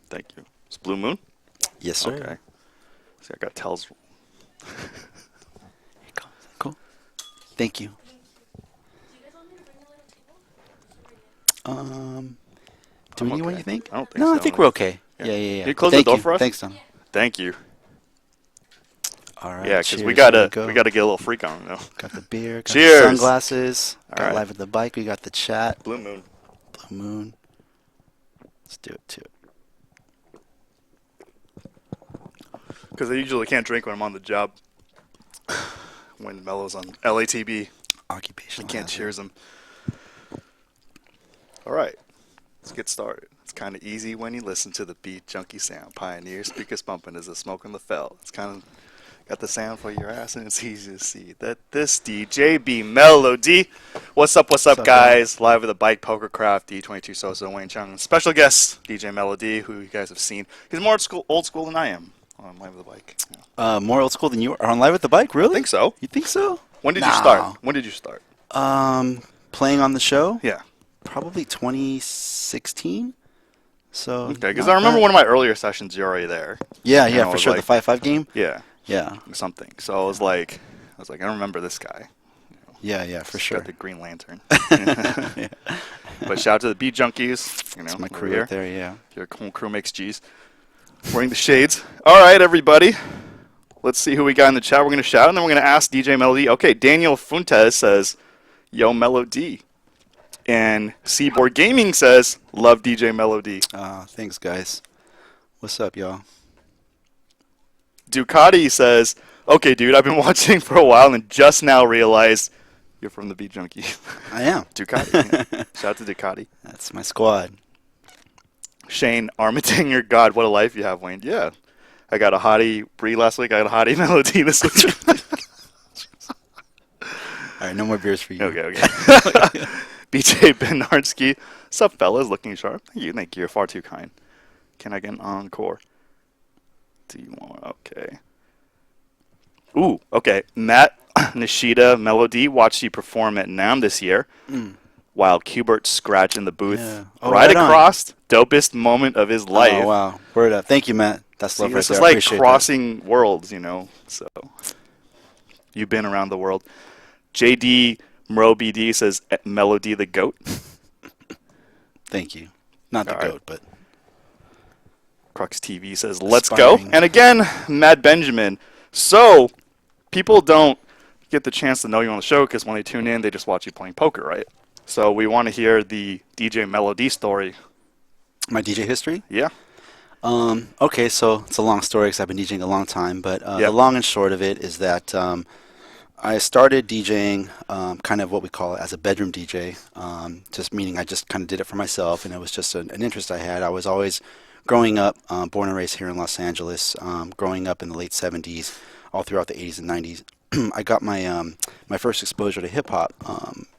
Thank you. It's Blue Moon? Yes, sir. Okay. See, I got tells. Cool. Thank you. Do we need one, you think? I don't think no, so. I think we're okay. Yeah. Can you close the door for us? Thanks, Tom. Thank you. All right. Yeah, because we Here gotta go. get a little freak on, you know. Got the beer. Got Cheers. The sunglasses. All Got right. Live at the Bike. We got the chat. Blue Moon. Blue Moon. Let's do it too. Because I usually can't drink when I'm on the job. When Melo's on LATB, Occupation. I can't cheers him. All right, let's get started. It's kind of easy when you listen to the beat junkie sound. Pioneer speakers pumping as a smoke in the felt. It's kind of got the sound for your ass, and it's easy to see that this DJ be Melody. What's up, guys? Live with the Bike PokerCraft, D22 Sosa, Wayne Chiang, and special guest DJ Melody, who you guys have seen. He's more old school than I am on Live with the Bike. Yeah. More old school than you are on Live with the Bike, really? I think so. You think so? When did you start? When did you start? Playing on the show? Yeah. Probably 2016. So okay, because I remember one of my earlier sessions. You're already there. Yeah, for sure. Like, the 5-5 game. Yeah. Yeah. Something. So I was like, I don't remember this guy. Yeah, for sure. Got the Green Lantern. Yeah. But shout out to the Beat Junkies. That's my crew right there. Yeah. Your whole crew makes G's. Wearing the shades. All right, everybody. Let's see who we got in the chat. We're gonna shout, and then we're gonna ask DJ Melody. Okay, Daniel Fuentes says, "Yo, Melody." And Seaboard Gaming says, "Love DJ Melody." Thanks, guys. What's up, y'all? Ducati says, "Okay, dude, I've been watching for a while and just now realized you're from the Beat Junkie." I am. Ducati. Yeah. Shout out to Ducati. That's my squad. Shane Armitinger, God, what a life you have, Wayne. Yeah. I got a hottie Bree last week. I got a hottie Melody this week. All right, no more beers for you. Okay. BJ Benardsky. Sup, fellas? Looking sharp. Thank you. You're far too kind. Can I get an encore? Do you want? Okay. Ooh, okay. Matt Nishida Melody watched you perform at NAMM this year. While Cubert's scratching the booth. Yeah. Right across. Dopest moment of his life. Oh, wow. Word up. Thank you, Matt. That's love right this there. This is like crossing worlds, you know. So, you've been around the world. JD Mro BD says, Melody the GOAT. Thank you. Not the GOAT, but... Crux TV says, let's go. And again, Mad Benjamin. So, people don't get the chance to know you on the show because when they tune in, they just watch you playing poker, right? So, we want to hear the DJ Melody story. My DJ history? Yeah. Okay, so it's a long story because I've been DJing a long time, but the long and short of it is that I started DJing kind of what we call it as a bedroom DJ, just meaning I just kind of did it for myself, and it was just an interest I had. I was always growing up, born and raised here in Los Angeles, growing up in the late 70s, all throughout the 80s and 90s. I got my my first exposure to hip-hop,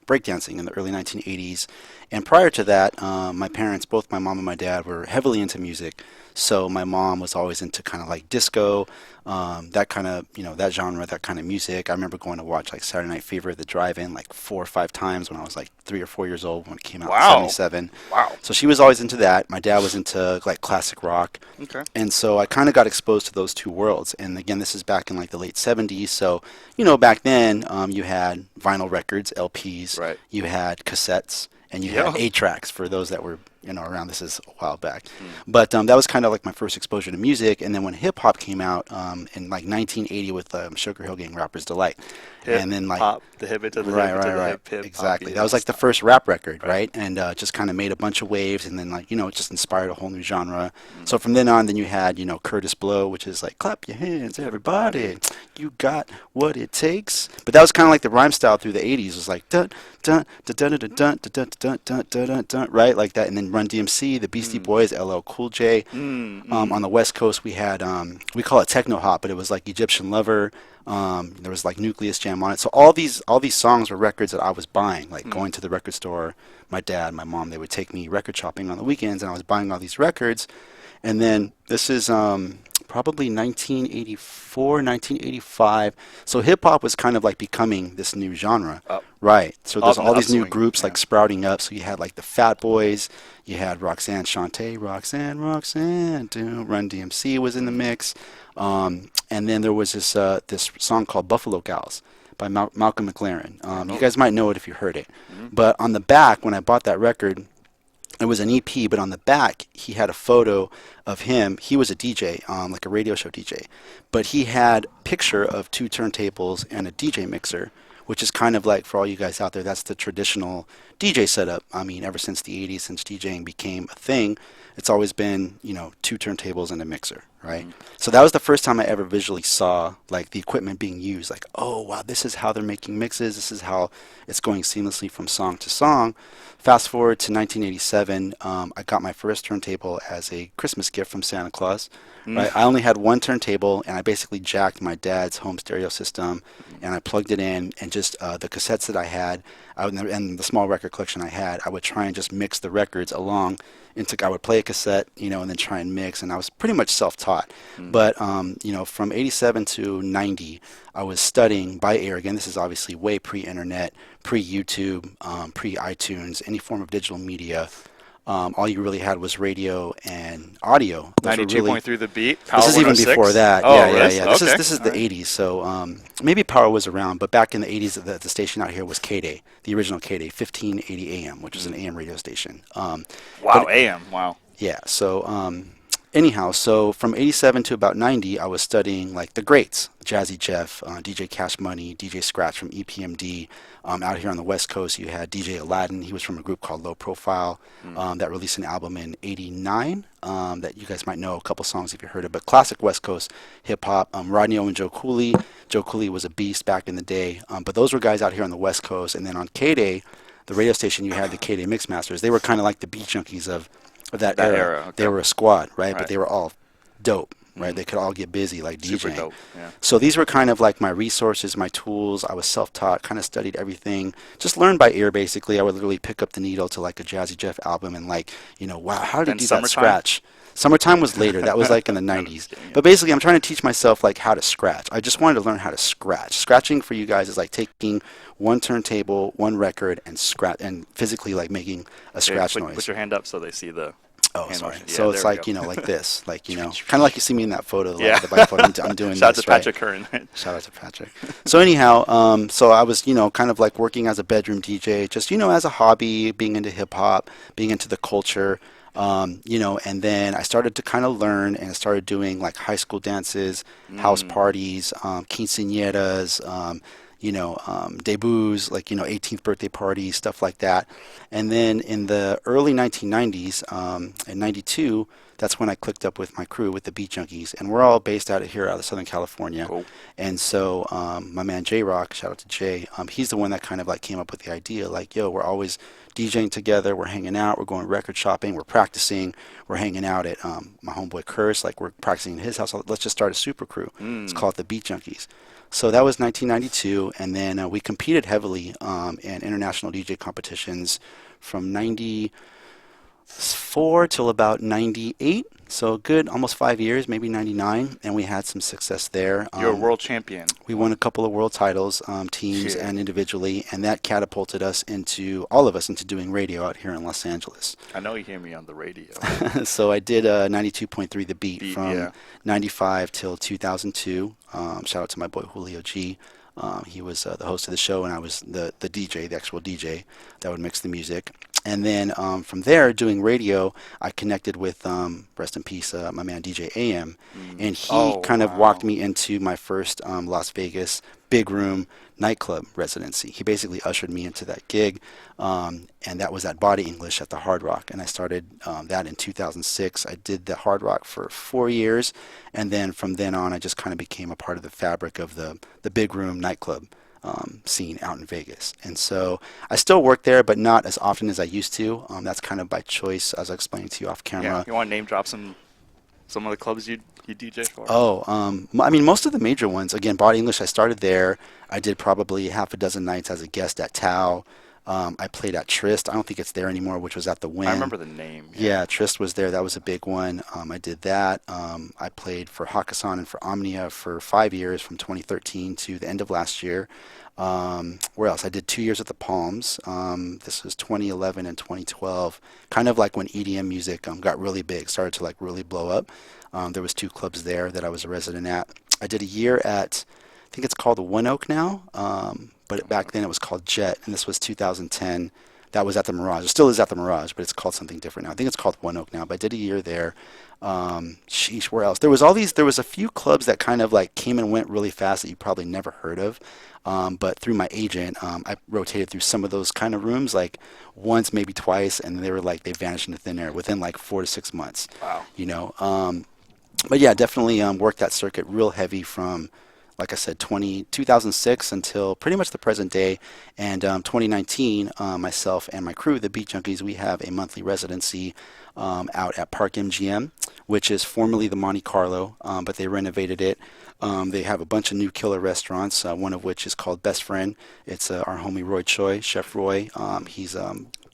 breakdancing in the early 1980s. And prior to that, my parents, both my mom and my dad, were heavily into music. So my mom was always into kind of like disco, that kind of, that genre, that kind of music. I remember going to watch like Saturday Night Fever at the drive-in like 4 or 5 times when I was like 3 or 4 years old when it came out in 77. Wow. So she was always into that. My dad was into like classic rock. Okay. And so I kind of got exposed to those two worlds. And again, this is back in like the late 70s. So, back then you had vinyl records, LPs. Right. You had cassettes. And you had 8 tracks for those that were, around. This is a while back. But that was kind of like my first exposure to music. And then when hip hop came out in like 1980 with Sugar Hill Gang, Rapper's Delight. And then like hop, the hip to the hip. Exactly. That was like the first rap record, right? And just kind of made a bunch of waves, and then like it just inspired a whole new genre. So from then on, then you had Curtis Blow, which is like clap your hands, everybody, you got what it takes. But that was kind of like the rhyme style through the 80s. It was like dun dun dun dun dun dun dun dun dun dun dun, right, like that. And then Run DMC, the Beastie Boys, LL Cool J. On the West Coast, we had we call it techno hop, but it was like Egyptian Lover. There was like Nucleus Jam on it. So all these songs were records that I was buying, like going to the record store. My dad, my mom, they would take me record shopping on the weekends, and I was buying all these records. And then this is probably 1984, 1985. So hip hop was kind of like becoming this new genre, Up, right? So there's up in the all these new upswing. groups Yeah. like sprouting up. So you had like the Fat Boys, you had Roxanne Shante, Roxanne, Roxanne, Run DMC was in the Mm-hmm. mix, and then there was this song called Buffalo Gals by Malcolm McLaren. I You know guys that. might know it if you heard it, Mm-hmm. but on the back when I bought that record it was an EP, but on the back he had a photo of him. He was a DJ, like a radio show DJ, but he had a picture of two turntables and a DJ mixer, which is kind of like for all you guys out there, that's the traditional DJ setup. I mean, ever since the '80s, since DJing became a thing, it's always been two turntables and a mixer, right? Mm-hmm. So that was the first time I ever visually saw like the equipment being used. Like, oh wow, this is how they're making mixes. This is how it's going seamlessly from song to song. Fast forward to 1987, I got my first turntable as a Christmas gift from Santa Claus. Right, I only had one turntable, and I basically jacked my dad's home stereo system, and I plugged it in, and just the cassettes that I had, and the small record collection I had, I would try and just mix the records along. I would play a cassette, and then try and mix, and I was pretty much self-taught. Mm-hmm. But from '87 to '90, I was studying by ear. Again, this is obviously way pre-internet, pre-YouTube, pre-iTunes, any form of digital media. All you really had was radio and audio. Those were really 92.3 The Beat. Power this is even 106. before that. Oh, Yeah, yeah, really? yeah. Okay. This is All the right. '80s. So maybe Power was around, but back in the '80s, the station out here was K-Day, the original K-Day, 1580 AM, which was an AM radio station. Wow, But AM. Wow. yeah, so anyhow, so from '87 to about '90, I was studying like the greats, Jazzy Jeff, DJ Cash Money, DJ Scratch from EPMD. Out here on the West Coast, you had DJ Aladdin. He was from a group called Low Profile Mm. that released an album in '89 that you guys might know a couple songs if you heard it. But classic West Coast hip hop. Rodney O and Joe Cooley. Joe Cooley was a beast back in the day. But those were guys out here on the West Coast. And then on K-Day, the radio station, you had the K-Day Mixmasters. They were kind of like the beat junkies of that That era. era. They Okay. were a squad, right? But Right. they were all dope, right? Mm. They could all get busy like Super DJing. dope. Yeah. So these were kind of like my resources, my tools. I was self-taught, kind of studied everything, just learned by ear basically. I would literally pick up the needle to like a Jazzy Jeff album and like, wow, how did Then he do that Summertime? scratch? Summertime was later. That was like in the I'm '90s. just kidding. But basically, I'm trying to teach myself like how to scratch. I just wanted to learn how to scratch. Scratching for you guys is like taking one turntable, one record, and scratch, and physically like making a Okay, scratch put noise. your hand up so they see the Oh, hand sorry. motion. So Yeah, it's there we like, go. like this, like, kind of like you see me in that photo, like Yeah. the bike photo. I'm doing Shout out this, to right? Patrick Curran. Shout out to Patrick. So anyhow, so I was, kind of like working as a bedroom DJ, just, as a hobby, being into hip hop, being into the culture, and then I started to kind of learn and I started doing like high school dances, house Mm. parties, quinceañeras, debuts, like, 18th birthday parties, stuff like that. And then in the early 1990s, in 92, that's when I clicked up with my crew, with the Beat Junkies, and we're all based out of here, out of Southern California. Cool. And so my man J Rock, shout out to Jay, he's the one that kind of like came up with the idea, like, yo, we're always DJing together, we're hanging out, we're going record shopping, we're practicing, we're hanging out at my homeboy Curse, like we're practicing in his house. Let's just start a super crew. It's Mm. called the Beat Junkies. So that was 1992, and then we competed heavily in international DJ competitions from '94 till about '98. So good, almost 5 years, maybe '99, and we had some success there. You're a world champion. We won a couple of world titles, teams Shit. and individually, and that catapulted us into all of us into doing radio out here in Los Angeles. I know you hear me on the radio. So I did 92.3 The Beat Beat, from yeah. '95 till 2002. Shout out to my boy Julio G. He was the host of the show, and I was the DJ, the actual DJ that would mix the music. And then from there, doing radio, I connected with, rest in peace, my man DJ AM, Mm. and he Oh, kind of wow. walked me into my first Las Vegas big room nightclub residency. He basically ushered me into that gig, and that was at Body English at the Hard Rock. And I started that in 2006. I did the Hard Rock for 4 years, and then from then on, I just kind of became a part of the fabric of the big room nightclub scene out in Vegas. And so I still work there, but not as often as I used to. That's kind of by choice, as I explained to you off Yeah. camera. You want to name drop some of the clubs you DJ for? Oh, I mean, most of the major ones. Again, Body English, I started there. I did probably half a dozen nights as a guest at Tao. I played at Trist. I don't think it's there anymore, which was at the I Win. remember the name. Yeah. Yeah, Trist was there. That was a big one. I did that. I played for Hakkasan and for Omnia for 5 years, from 2013 to the end of last year. Where else? I did 2 years at the Palms. This was 2011 and 2012, kind of like when EDM music got really big, started to like really blow up. There was two clubs there that I was a resident at. I did a year at, I think it's called One Oak now, but back then it was called Jet, and this was 2010. That was at the Mirage. It still is at the Mirage, but it's called something different now. I think it's called One Oak now, but I did a year there. Sheesh, where else? There was a few clubs that kind of like came and went really fast that you probably never heard of. But through my agent, I rotated through some of those kind of rooms, like once, maybe twice, and they were like, they vanished into thin air within like 4 to 6 months, Wow. you know. But yeah, definitely worked that circuit real heavy from, like I said, 2006 until pretty much the present day. And 2019, myself and my crew, the Beat Junkies, we have a monthly residency out at Park MGM, which is formerly the Monte Carlo, but they renovated it. They have a bunch of new killer restaurants, one of which is called Best Friend. It's our homie Roy Choi, Chef Roy. He's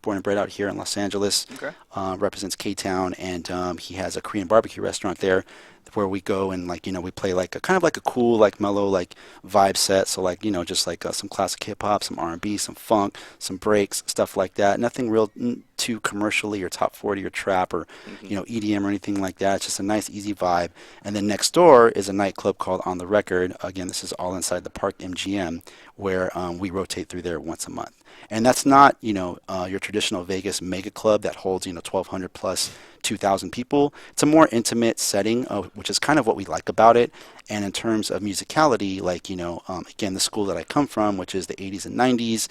born and bred out here in Los Angeles, Okay. represents K-Town, and he has a Korean barbecue restaurant there where we go and like, we play like a kind of like a cool, like mellow, like vibe set. So like, just like some classic hip hop, some R&B, some funk, some breaks, stuff like that. Nothing real too commercially or top 40 or trap or, EDM or anything like that. It's just a nice, easy vibe. And then next door is a nightclub called On the Record. Again, this is all inside the Park MGM, where we rotate through there once a month. And that's not, your traditional Vegas mega club that holds, 1,200 plus 2,000 people. It's a more intimate setting, which is kind of what we like about it. And in terms of musicality, like, again, the school that I come from, which is the 80s and 90s,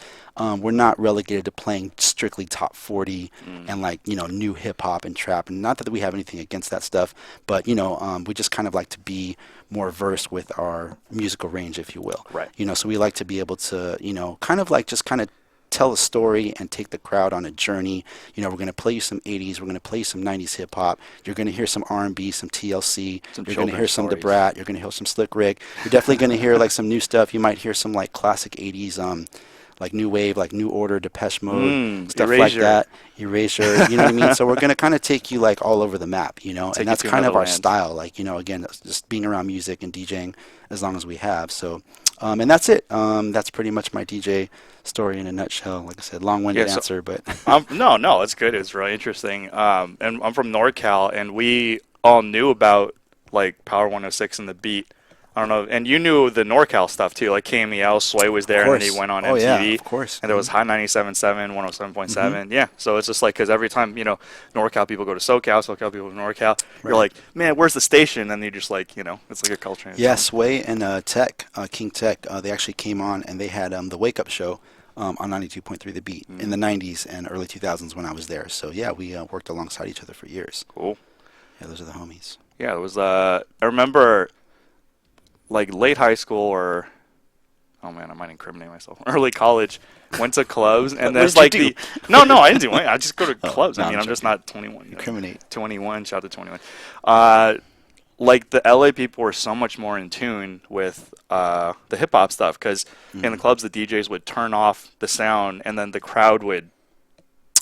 we're not relegated to playing strictly top 40 and like, new hip hop and trap. And not that we have anything against that stuff, but, we just kind of like to be more versed with our musical range, if you will. Right. So we like to be able to, kind of like just kind of tell a story and take the crowd on a journey. We're going to play you some 80s, we're going to play you some 90s hip hop. You're going to hear some R&B, some TLC. You're going to hear some DeBrat. You're going to hear some Slick Rick. You're definitely going to hear like some new stuff. You might hear some like classic 80s, like new wave, like New Order, Depeche Mode, stuff Erasure. like that. Erasure, you know what I mean? So we're going to kind of take you like all over the map, and that's kind of our style. Like, again, just being around music and DJing as long as we have. So, and that's it. That's pretty much my DJ story in a nutshell. Like I said, long-winded answer, but no, it's good. It's really interesting. And I'm from NorCal, and we all knew about like Power 106 and the Beat. I don't know, and you knew the NorCal stuff too, like KMEL, Sway was there, and then he went on MTV. Yeah, of course. And there was High 97.7, 107.7. Yeah, so it's just like, because every time, NorCal people go to SoCal, SoCal people go to NorCal, you're like, man, where's the station? And you're just like, it's like a culture. Yeah, Sway and Tech, King Tech, they actually came on, and they had the Wake Up Show on 92.3 The Beat in the 90s and early 2000s when I was there. So yeah, we worked alongside each other for years. Cool. Yeah, those are the homies. Yeah, it was, I remember, like late high school or, oh man, I might incriminate myself. Early college, went to clubs, and there's like no, I didn't do anything. I just go to clubs. No, I mean, I'm just not 21. Incriminate. 21, shout out to 21. Like the LA people were so much more in tune with the hip hop stuff, because in the clubs the DJs would turn off the sound, and then the crowd would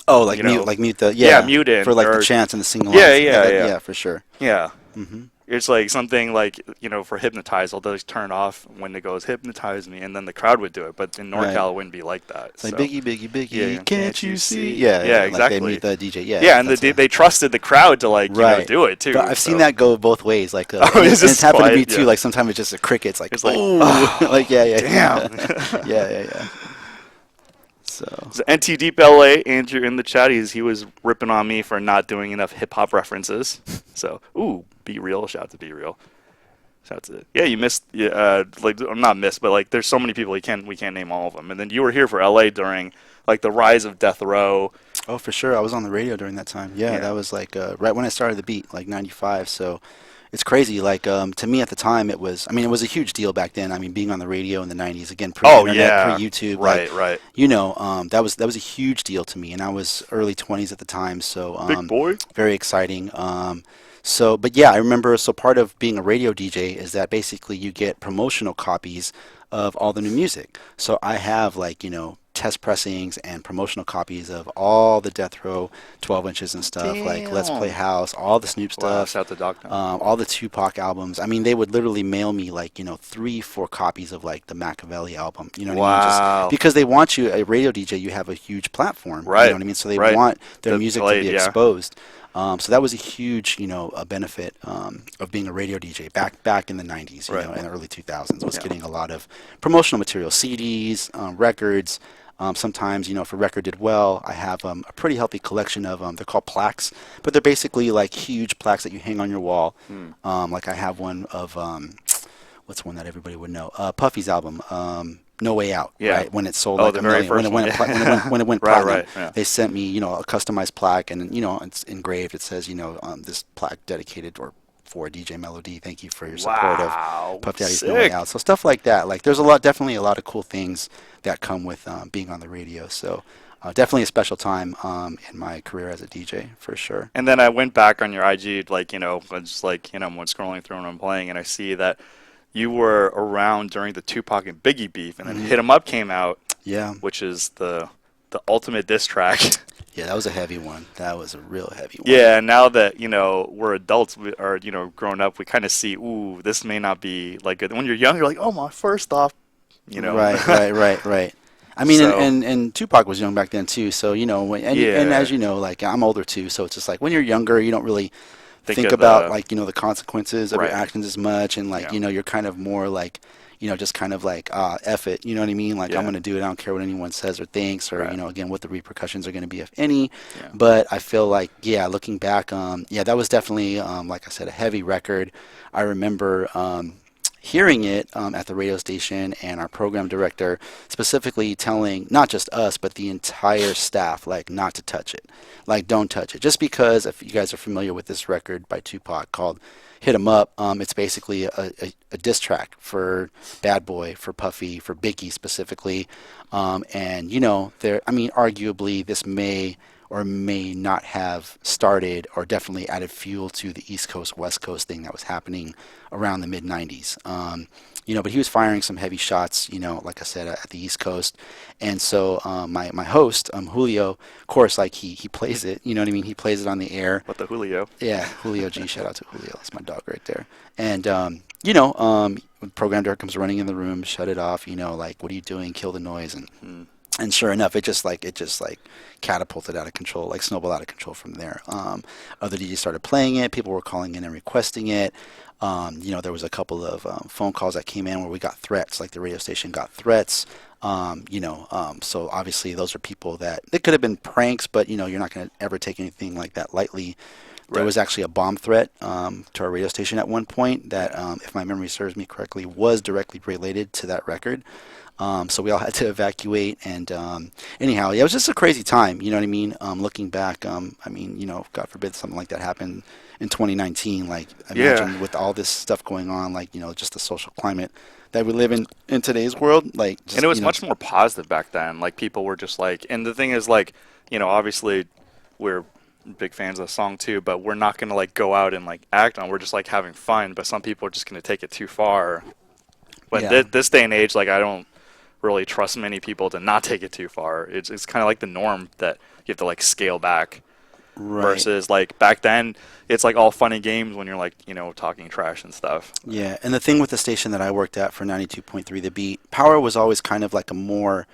mute the mute it for like the chants and the sing-alongs. Yeah, for sure. Yeah. Mm-hmm. It's like something like, for Hypnotize, they'll just turn off when it goes, hypnotize me, and then the crowd would do it. But in NorCal, it wouldn't be like that. It's like, Biggie, can't you see? Yeah, exactly. Like they mute the DJ, Yeah, and they trusted the crowd to, like, do it, too. But I've seen that go both ways. Like, and it's happened to me, too. Like, sometimes it's just a crickets, like, oh, like, damn. Yeah. So NT Deep LA, Andrew in the chat, he was ripping on me for not doing enough hip hop references. So, Be Real, shout out to Be Real. Shout out to you missed like, I'm not missed, but like there's so many people we can't name all of them. And then you were here for LA during like the rise of Death Row. Oh, for sure. I was on the radio during that time. Yeah. That was like right when I started the Beat, like 95. So it's crazy. Like, to me at the time, it was a huge deal back then. I mean, being on the radio in the 90s, again, pre-internet, pre-YouTube. Right. That was a huge deal to me. And I was early 20s at the time. So, big boy. Very exciting. But yeah, I remember, so part of being a radio DJ is that basically you get promotional copies of all the new music. So I have like, test pressings and promotional copies of all the Death Row 12 inches and stuff, like Let's Play Damn. House, all the Snoop Wow, stuff, shout out to Doc now. all the Tupac albums. I mean, they would literally mail me like, 3, 4 copies of like the Machiavelli album. You know what I mean? Just Wow. because they want you, a radio DJ, you have a huge platform. You know Right. what I mean? So they Right. want their The music to played, be yeah. exposed. So that was a huge, a benefit of being a radio DJ back in the 90s, Right. and early 2000s, was Yeah. getting a lot of promotional material, CDs, records. Sometimes, if a record did well, I have a pretty healthy collection of they're called plaques, but they're basically like huge plaques that you hang on your wall. Like I have one of what's one that everybody would know? Puffy's album, No Way Out. Yeah. Right, when it sold Oh, like the a very million, when first it went one, yeah. when it went Right, platinum, right, yeah. they sent me a customized plaque, and it's engraved. It says this plaque dedicated or for DJ Melody. Thank you for your support Wow. of Puff Daddy's No Way Sick. Out. So stuff like that. Like there's definitely a lot of cool things that come with being on the radio. So definitely a special time in my career as a DJ for sure. And then I went back on your IG, like, I'm just like, I'm scrolling through and I'm playing, and I see that you were around during the Tupac and Biggie beef, and then Hit 'Em Up came out, Yeah. which is the ultimate diss track. Yeah, that was a heavy one. That was a real heavy one. Yeah, and now that, we're adults or, grown up, we kind of see, ooh, this may not be like good. When you're young, you're like, oh my, first off, Right. I mean, So- and Tupac was young back then too. So and Yeah. as you know, like I'm older too. So it's just like when you're younger, you don't really think of about the- like the consequences of Right. your actions as much, and like Yeah. you're kind of more like just kind of like F it. You know what I mean? Like Yeah. I'm gonna do it. I don't care what anyone says or thinks, or Right. again what the repercussions are gonna be, if any. Yeah. But I feel like looking back, that was definitely like I said, a heavy record. I remember hearing it at the radio station, and our program director specifically telling not just us but the entire staff like not to touch it, like don't touch it, just because if you guys are familiar with this record by Tupac called Hit 'Em Up, it's basically a diss track for Bad Boy, for Puffy, for Biggie specifically, and arguably this may or may not have started or definitely added fuel to the East Coast West Coast thing that was happening around the mid 90s. But he was firing some heavy shots, like I said, at the East Coast. And so my host, Julio, of course, like he plays it, you know what I mean? He plays it on the air. What the Julio? Yeah, Julio G, shout out to Julio. That's my dog right there. And, program director comes running in the room, shut it off, like, what are you doing? Kill the noise. And sure enough, it just catapulted out of control, like snowballed out of control from there. Other DJs started playing it. People were calling in and requesting it. There was a couple of phone calls that came in where we got threats, like the radio station got threats. So obviously those are people that they could have been pranks, but you're not going to ever take anything like that lightly. There was actually a bomb threat to our radio station at one point that, if my memory serves me correctly, was directly related to that record. So we all had to evacuate, and anyhow, it was just a crazy time. You know what I mean? Looking back, God forbid something like that happened in 2019. Like, imagine with all this stuff going on, like just the social climate that we live in today's world. Like, just, And it was much more positive back then. Like, people were just like, and the thing is, like, obviously we're big fans of the song too, but we're not gonna like go out and like act on. We're just like having fun. But some people are just gonna take it too far. But this day and age, like, I don't really trust many people to not take it too far. It's kind of like the norm that you have to like scale back. Right. Versus like back then, it's like all funny games when you're like talking trash and stuff. Yeah, and the thing with the station that I worked at for 92.3 The Beat, Power was always kind of like a more.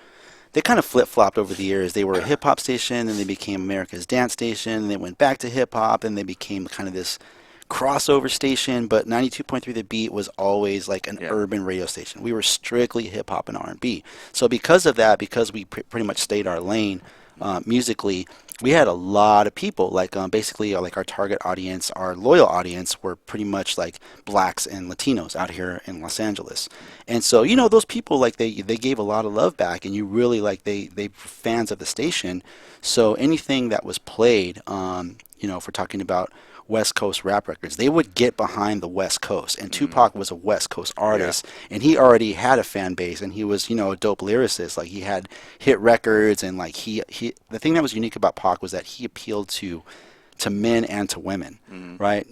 They kind of flip-flopped over the years. They were a hip-hop station, and they became America's dance station, and they went back to hip-hop, and they became kind of this crossover station. But 92.3 The Beat was always like an urban radio station. We were strictly hip-hop and R&B. So because of that, because we pretty much stayed our lane musically, we had a lot of people, like basically like our target audience, our loyal audience were pretty much like blacks and Latinos out here in Los Angeles. And so, those people, like they gave a lot of love back, and you really like they were fans of the station. So anything that was played, if we're talking about West Coast rap records, they would get behind the West Coast. And Tupac was a West Coast artist, and he already had a fan base, and he was, a dope lyricist. Like, he had hit records, and like he the thing that was unique about Pac was that he appealed to to men and to women, Mm-hmm. right?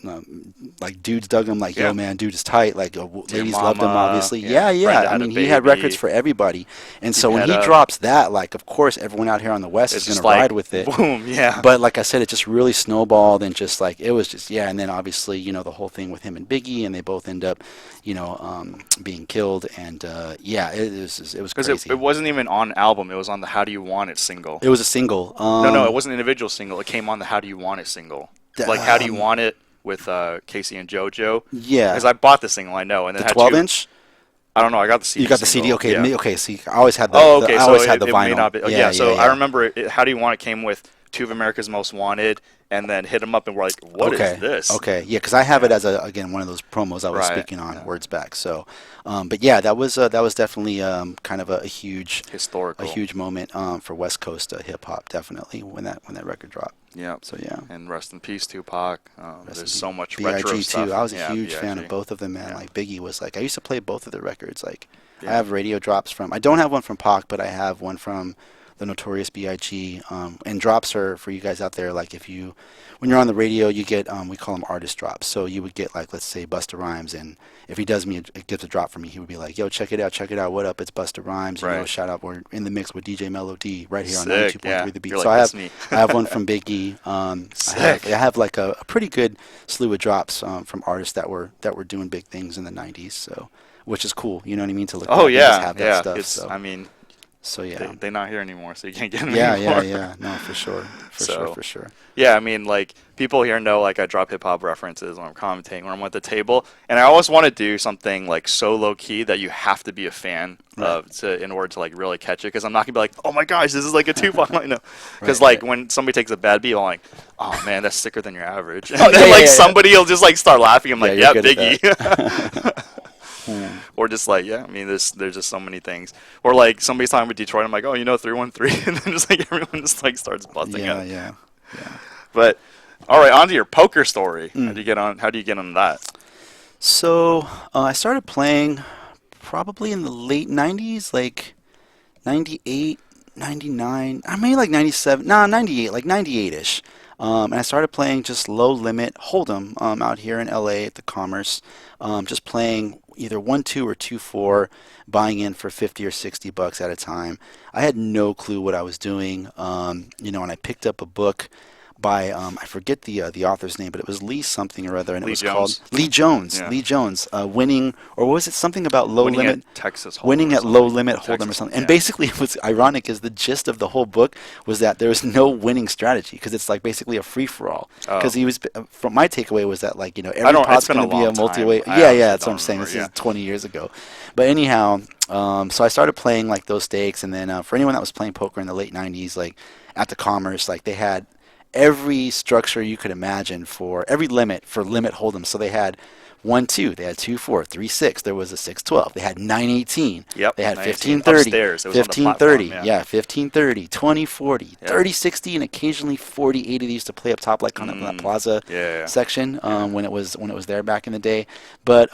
Like dudes dug him, like, Yeah. yo man, dude is tight. Like ladies loved him, Mama, obviously. yeah. Yeah. Brenda I Had a mean, he had records Baby. for everybody. And Keep so Your when Head he Up. drops that, like, of course, everyone out here on the West It's is going just to like ride with it. boom, yeah. But like I said, it just really snowballed, and just like it was just, yeah. And then obviously, you know, the whole thing with him and Biggie, and they both end up, you know, being killed. And yeah, it was Because crazy. it wasn't even on album. It was on the How Do You Want It single. It was a single. No, it wasn't an individual single. It came on the How Do You Want It single. Like How Do You Want It with Casey and JoJo. Yeah. Because I bought the single, I know, and then The had 12-inch. I don't know. I got the CD. You got the CD. single, Okay. Yeah. Okay. See, I always had the. Oh, okay. I So always had the it vinyl. may not be. Oh, Yeah. So I remember How Do You Want It came with Two of America's Most Wanted, and then Hit 'Em Up, and we're like, what is this? Okay, yeah, because I have it as again one of those promos I was speaking on words back. So, but yeah, that was definitely kind of a huge Historical. a huge moment for West Coast hip hop, definitely when that record dropped. Yeah. So yeah. And rest in peace, Tupac. There's so much B.I.G. retro stuff. too. I was a Yeah, huge fan B.I.G.. of both of them, man. Yeah. Like Biggie was like I used to play both of their records. Like I Yeah. have radio drops from. I don't have one from Pac, but I have one from the Notorious B.I.G. And drops are for you guys out there. Like if you, when you're on the radio, you get we call them artist drops. So you would get like let's say Busta Rhymes, and if he does me gives a drop for me, he would be like, "Yo, check it out, what up? It's Busta Rhymes. You know, Right. shout out, we're in the mix with DJ Melo D right here on Sick, 92.3 yeah. The Beat." You're So like, I "That's have me." I have one from Biggie. Sick. I have like a pretty good slew of drops from artists that were doing big things in the '90s. So which is cool. You know what I mean? To look Oh back and just yeah, have that yeah. stuff. It's. So. I mean, So yeah, they're not here anymore, so you can't get them yeah, anymore. no, for sure, for sure. Yeah, I mean, like people here know, like I drop hip hop references when I'm commentating, when I'm at the table, and I always want to do something like so low key that you have to be a fan of in order to like really catch it. Because I'm not gonna be like, oh my gosh, this is like a Tupac line, no. Because like when somebody takes a bad beat, I'm like, oh man, that's sicker than your average. And then like somebody will just like start laughing. I'm like, yeah, Biggie. Or just like, yeah, I mean, there's just so many things. Or like somebody's talking about Detroit, I'm like, oh, you know, 313, and then just like everyone just like starts busting out. Yeah. But all right, on to your poker story. How do you get on that? So I started playing probably in the late '90s, like '98, '99. I mean, like '97. Nah, '98, like '98ish. And I started playing just low limit hold'em out here in LA at the Commerce. Just playing either 1-2 or 2-4, buying in for $50 or $60 at a time. I had no clue what I was doing, you know, and I picked up a book by I forget the author's name, but it was Lee something or other, and it was called Lee Jones. Yeah. Lee Jones, winning, or was it something about low Winning limit? at Texas Hold'em Winning or at something. low limit hold'em or Texas something. Hold'em, And yeah. basically, what's ironic is the gist of the whole book was that there was no winning strategy because it's like basically a free for all. Because he was, from my takeaway was that like, you know, every pot's going to be a multi-way. Yeah, that's what I'm saying. This is 20 years ago. But anyhow, so I started playing like those stakes, and then for anyone that was playing poker in the late '90s, like at the Commerce, like they had every structure you could imagine for every limit for limit hold'em. So they had 1-2, they had 2-4, 3-6. There was a 6-12. They had 9-18. Yep. They had 9-18 15-30. upstairs. It was on the 15-30. platform, Yeah, 15-30, 20-40, Yeah. 30-60, and occasionally 40-80. They used to play up top like kind of that plaza section when it was there back in the day. But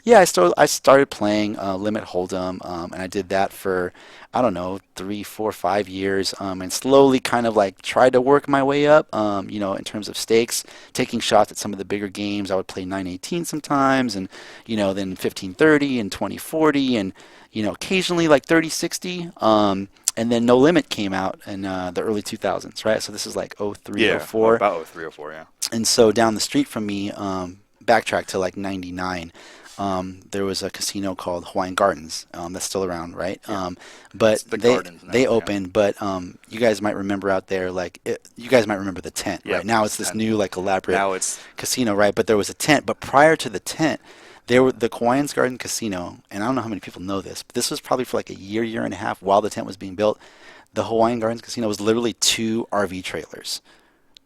yeah, I started playing limit hold'em, and I did that for, I don't know, 3, 4, 5 years, and slowly kind of like tried to work my way up, you know, in terms of stakes, taking shots at some of the bigger games. I would play 9-18 sometimes, and, you know, then 15-30 and 20-40, and, you know, occasionally like 30-60. And then No Limit came out in the early 2000s, right? So this is like 03, 04. About 03, 04, yeah. And so down the street from me, backtrack to like 99, there was a casino called Hawaiian Gardens that's still around, right? Yeah. But the Gardens now, they opened, but you guys might remember out there, like you guys might remember the tent, Yeah, right? Now it's this new like elaborate casino, right? But there was a tent. But prior to the tent, there were the Hawaiian Garden Casino, and I don't know how many people know this, but this was probably for like a year and a half while the tent was being built. The Hawaiian Gardens Casino was literally 2 RV trailers.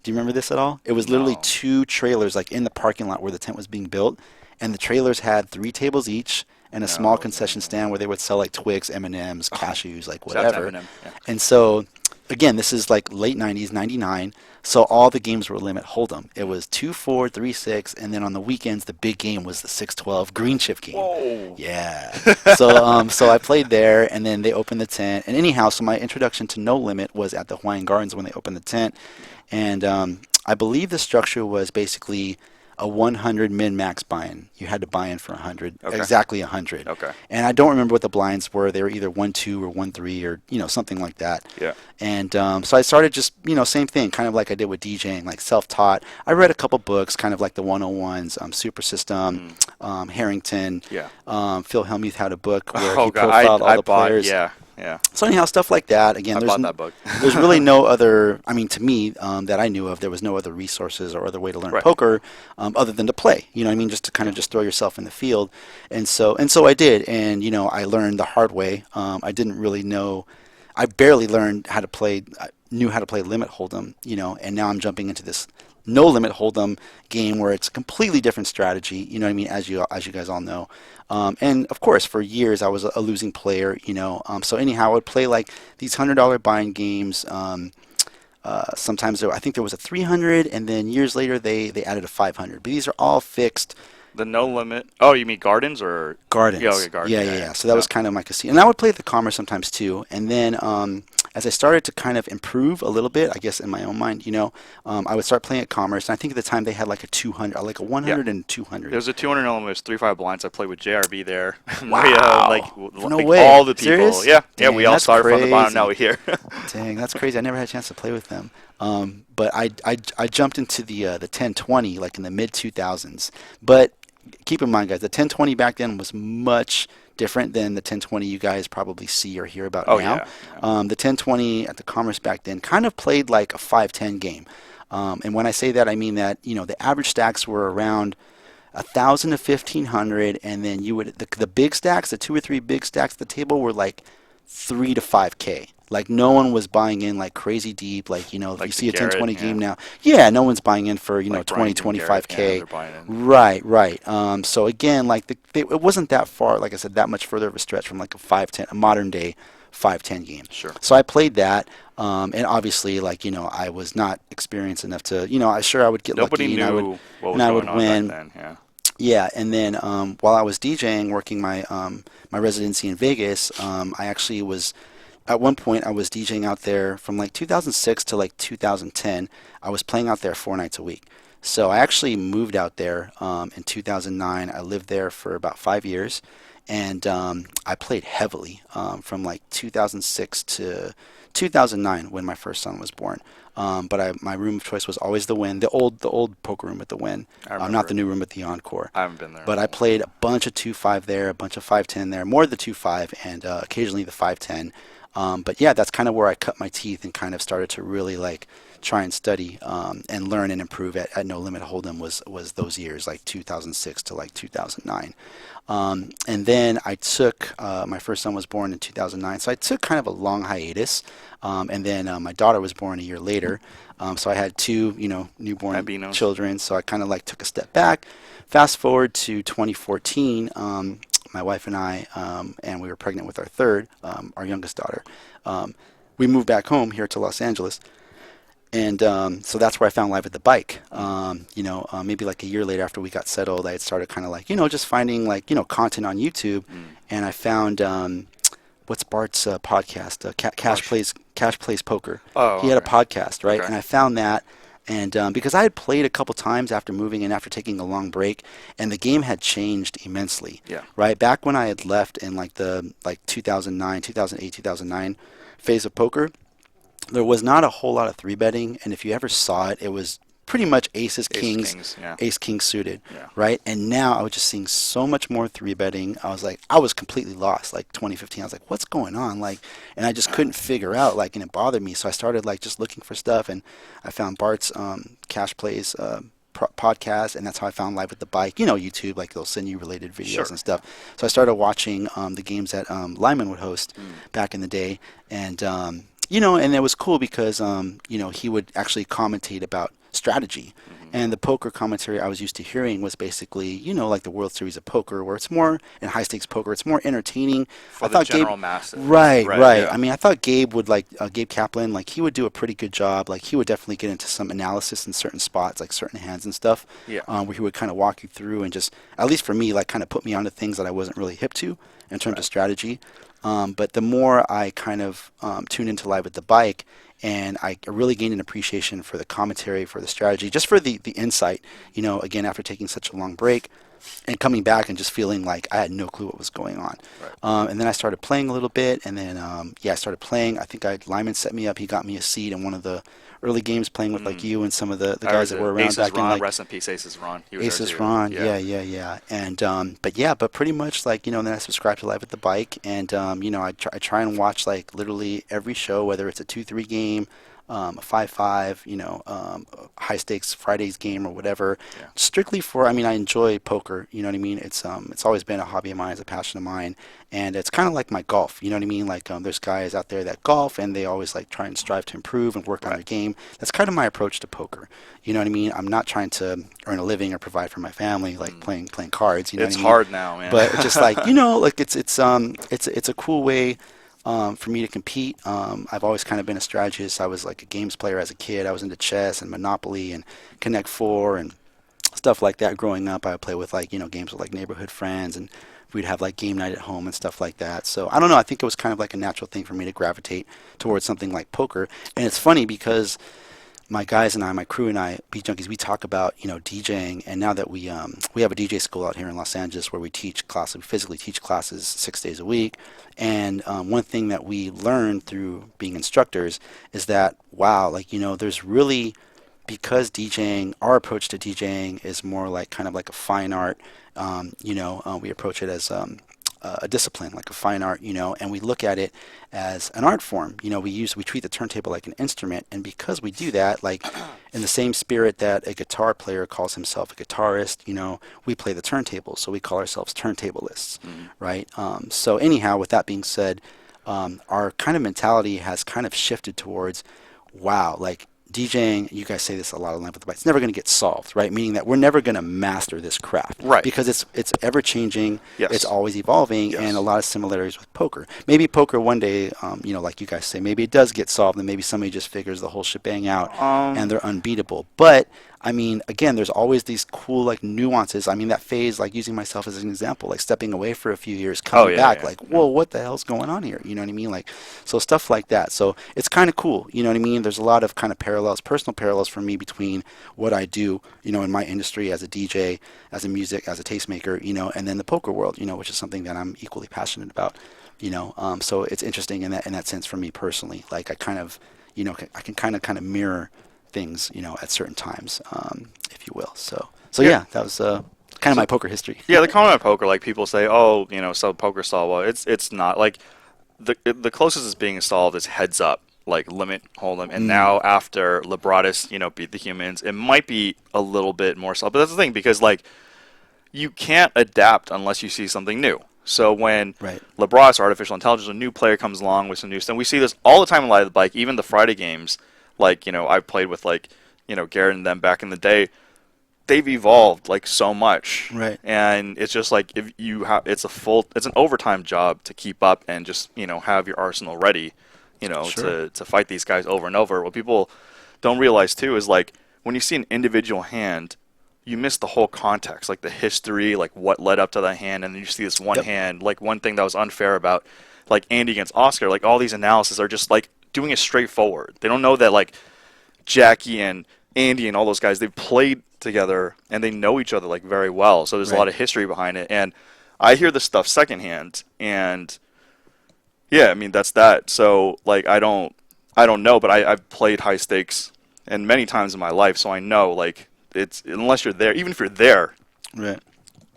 Do you remember this at all? It was literally 2 trailers like in the parking lot where the tent was being built, and the trailers had 3 tables each and a small concession stand where they would sell like Twix, M&Ms, cashews, like whatever. Yeah. And so, again, this is like late 90s, 99. So all the games were limit hold'em. It was 2-4, 3-6, and then on the weekends the big game was the 6-12 green chip game. Whoa. Yeah. So I played there, and then they opened the tent. And anyhow, so my introduction to No Limit was at the Hawaiian Gardens when they opened the tent. And I believe the structure was basically a 100 min max buy-in. You had to buy in for 100, Okay. exactly 100. Okay. And I don't remember what the blinds were. They were either 1-2 or 1-3 or something like that. Yeah. And so I started just same thing, kind of like I did with DJing, like self-taught. I read a couple books, kind of like the 101s, Super System, Harrington. Yeah. Phil Hellmuth had a book where Oh he God, profiled all I the bought. players. Yeah. Yeah. So anyhow, stuff like that. Again, I bought that book. there's really no other. I mean, to me, that I knew of, there was no other resources or other way to learn Right. poker other than to play. You know what I mean? Just to kind of just throw yourself in the field. And so I did, and I learned the hard way. I didn't really know. I barely learned how to play. I knew how to play limit hold'em. And now I'm jumping into this no limit hold'em game where it's a completely different strategy. You know what I mean? As you guys all know. And of course, for years I was a losing player. So anyhow, I would play like these $100 buy-in games. Sometimes I think there was a 300, and then years later they added a 500. But these are all fixed. The no limit. Oh, you mean Gardens or Gardens. Yeah, okay, Gardens. Yeah. So that was kind of my casino. And I would play at the Commerce sometimes too. And then as I started to kind of improve a little bit, I guess in my own mind, I would start playing at Commerce. And I think at the time they had like a 200, like a 100 and 200. There was a 200 element, 3-5 blinds. I played with JRB there. Wow. Like way. all the people. Serious? Yeah. Dang, We all that's started from the bottom. crazy. Now we're here. Dang, that's crazy. I never had a chance to play with them. But I jumped into the 1020 like in the mid 2000s. But keep in mind, guys, the 1020 back then was much different than the 1020 you guys probably see or hear about now. Yeah. The 1020 at the Commerce back then kind of played like a 5-10 game. And when I say that, I mean that the average stacks were around 1,000 to 1,500, and then you would the big stacks, the 2 or 3 big stacks at the table were like 3 to 5K. Like no one was buying in like crazy deep. Like if Like you see a Garrett, 1020 game now, yeah, no one's buying in for Like 20, Bryant and 25K. Garrett, they're buying in. Right. So again, like it wasn't that far. Like I said, that much further of a stretch from like a modern day 5-10 game. Sure. So I played that, and obviously, like I was not experienced enough to, I would get Nobody lucky, knew and what was I going would on win. back then. Yeah. Yeah, and then while I was DJing, working my my residency in Vegas, I actually was at one point I was DJing out there from like 2006 to like 2010. I was playing out there 4 nights a week. So I actually moved out there in 2009. I lived there for about 5 years, and I played heavily from like 2006 to 2009 when my first son was born. But my room of choice was always the Win, the old poker room at the Win, not the new room at the Encore. I haven't been there. But I played a bunch of 2-5 there, a bunch of 5-10 there, more of the 2-5, and occasionally the 5-10. But yeah, that's kind of where I cut my teeth and kind of started to really like try and study and learn and improve at No Limit Hold'em was those years, like 2006 to like 2009. And then I took, my first son was born in 2009, so I took kind of a long hiatus. And then my daughter was born a year later. So I had 2, newborn Albinos. children, so I kind of like took a step back. Fast forward to 2014, my wife and I, and we were pregnant with our third, our youngest daughter. We moved back home here to Los Angeles. And so that's where I found Live at the Bike. Maybe like a year later after we got settled, I had started kind of like, just finding like, content on YouTube. And I found, what's Bart's podcast? Cash Plays Poker. Oh, he had a okay. podcast, right? Okay. And I found that. And because I had played a couple times after moving and after taking a long break, and the game had changed immensely. Yeah. Right? Back when I had left in like the 2009, 2008, 2009 phase of poker, there was not a whole lot of 3-betting, and if you ever saw it, it was pretty much aces, kings, yeah. ace, king suited, Yeah. right? And now I was just seeing so much more 3-betting. I was completely lost. Like 2015, I was like, what's going on? Like, and I just couldn't figure out, like, and it bothered me. So I started like just looking for stuff, and I found Bart's Cash Plays podcast, and that's how I found Live at the Bike. YouTube, like they'll send you related videos Sure. and stuff. So I started watching the games that Lyman would host back in the day, and and it was cool because he would actually commentate about strategy. And the poker commentary I was used to hearing was basically, like the World Series of Poker, where it's more, in high stakes poker, it's more entertaining. For the general masses. Right. Yeah. I mean, I thought Gabe would Gabe Kaplan, like he would do a pretty good job. Like he would definitely get into some analysis in certain spots, like certain hands and stuff. Yeah. Where he would kind of walk you through and just, at least for me, like kind of put me onto things that I wasn't really hip to in terms of strategy. But the more I kind of tuned into Live at the Bike, and I really gained an appreciation for the commentary, for the strategy, just for the insight. Again, after taking such a long break and coming back and just feeling like I had no clue what was going on. Right. And then I started playing a little bit, and then I started playing. I think Lyman set me up. He got me a seat in one of the early games playing with like you and some of the guys that were around Aces back Ron, in like rest in peace, Aces Ron. He was there Aces too. Ron. Yeah. And but pretty much like then I subscribed to Live at the Bike, and I try and watch like literally every show, whether it's a 2-3 game, a 5-5, high stakes Fridays game or whatever. Yeah. Strictly for, I enjoy poker. You know what I mean? It's always been a hobby of mine, it's a passion of mine, and it's kind of like my golf. You know what I mean? Like there's guys out there that golf and they always like try and strive to improve and work on their game. That's kind of my approach to poker. You know what I mean? I'm not trying to earn a living or provide for my family like playing cards. You know It's what I mean? hard now, man. But just like like it's a cool way for me to compete. I've always kind of been a strategist. I was like a games player as a kid. I was into chess and Monopoly and Connect Four and stuff like that growing up. I would play with like games with like neighborhood friends, and we'd have like game night at home and stuff like that. So I don't know. I think it was kind of like a natural thing for me to gravitate towards something like poker. And it's funny because my guys and I, my crew and I, Beat Junkies, we talk about DJing, and now that we have a DJ school out here in Los Angeles where we teach classes, we physically teach classes 6 days a week, and one thing that we learned through being instructors is that wow, like there's really, because DJing, our approach to DJing is more like kind of like a fine art. We approach it as a discipline, like a fine art, and we look at it as an art form. We treat the turntable like an instrument, and because we do that, like in the same spirit that a guitar player calls himself a guitarist, we play the turntable, so we call ourselves turntablists, right? So anyhow, with that being said, our kind of mentality has kind of shifted towards, wow, like DJing, you guys say this a lot on Live with the Bike, it's never going to get solved, right? Meaning that we're never going to master this craft. Right. Because it's ever changing, Yes. it's always evolving, Yes. and a lot of similarities with poker. Maybe poker one day, like you guys say, maybe it does get solved, and maybe somebody just figures the whole shebang out, and they're unbeatable. But again, there's always these cool like nuances. That phase, like using myself as an example, like stepping away for a few years, coming back, like, whoa, what the hell's going on here? You know what I mean? Like, so stuff like that. So it's kind of cool. You know what I mean? There's a lot of kind of personal parallels for me between what I do, in my industry as a DJ, as a tastemaker, and then the poker world, which is something that I'm equally passionate about. So it's interesting in that sense for me personally. Like I kind of, I can kind of mirror things, at certain times, if you will. So yeah, that was kind of my poker history. Yeah, the comment on poker, like people say, oh, so poker solved. Well, it's not. Like the closest it's being solved is heads up, like limit, hold'em, and now after Libratus, beat the humans, it might be a little bit more solved. But that's the thing, because like you can't adapt unless you see something new. So when Libratus, artificial intelligence, a new player comes along with some new stuff, we see this all the time in Live at the Bike, even the Friday games. Like, I played with like, Garrett and them back in the day. They've evolved like so much. Right. And it's just like if you have, it's an overtime job to keep up and just, have your arsenal ready, Sure. to fight these guys over and over. What people don't realize too is like when you see an individual hand, you miss the whole context, like the history, like what led up to that hand, and then you see this one hand, like one thing that was unfair about like Andy against Oscar, like all these analysis are just like doing it straightforward. They don't know that like Jackie and Andy and all those guys, they've played together and they know each other like very well. So there's a lot of history behind it. And I hear this stuff secondhand, and yeah, that's that. So like I don't know, but I've played high stakes and many times in my life, so I know like it's, unless you're there, even if you're there,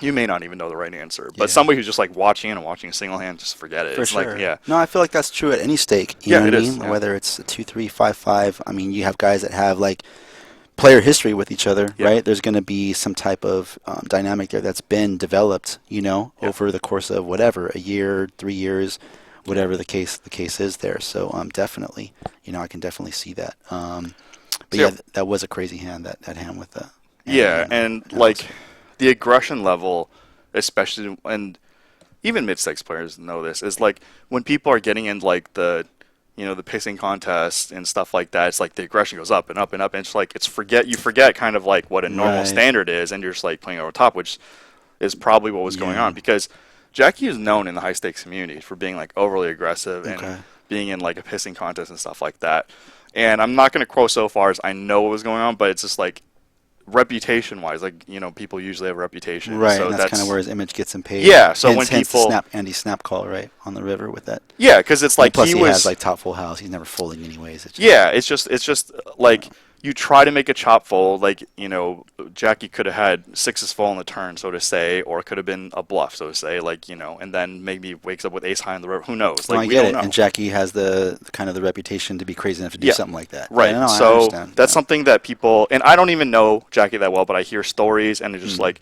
you may not even know the right answer. But somebody who's just like watching a single hand, just forget it. For it's sure. like, No, I feel like that's true at any stake. You know what I mean? Yeah. Whether it's a 2-3, 5-5. You have guys that have like player history with each other, right? There's going to be some type of dynamic there that's been developed, over the course of whatever, a year, 3 years, whatever the case is there. So definitely, I can definitely see that. But that was a crazy hand, that hand with the... And like the aggression level, especially, and even mid-stakes players know this, is like when people are getting in like the pissing contest and stuff like that, it's like the aggression goes up and up and up, and it's like you forget kind of like what a normal standard is, and you're just like playing over top, which is probably what was going on, because Jackie is known in the high stakes community for being like overly aggressive and being in like a pissing contest and stuff like that. And I'm not going to quote so far as I know what was going on, but it's just like reputation wise, like, people usually have a reputation. Right, So and that's kind of where his image gets him paid. Yeah, so hence, when hence people. the Andy's snap call, right, on the river with that. Yeah, because it's like plus he has was. like top full house. He's never folding anyways. It's just like you try to make a chop fold, like, Jackie could have had sixes full on the turn, so to say, or it could have been a bluff, so to say, like, and then maybe wakes up with ace high on the river. Who knows? Like, I we get don't it. know. And Jackie has the kind of the reputation to be crazy enough to do something like that. Right. Yeah, no, I so understand. that's something that people, and I don't even know Jackie that well, but I hear stories and it's just like,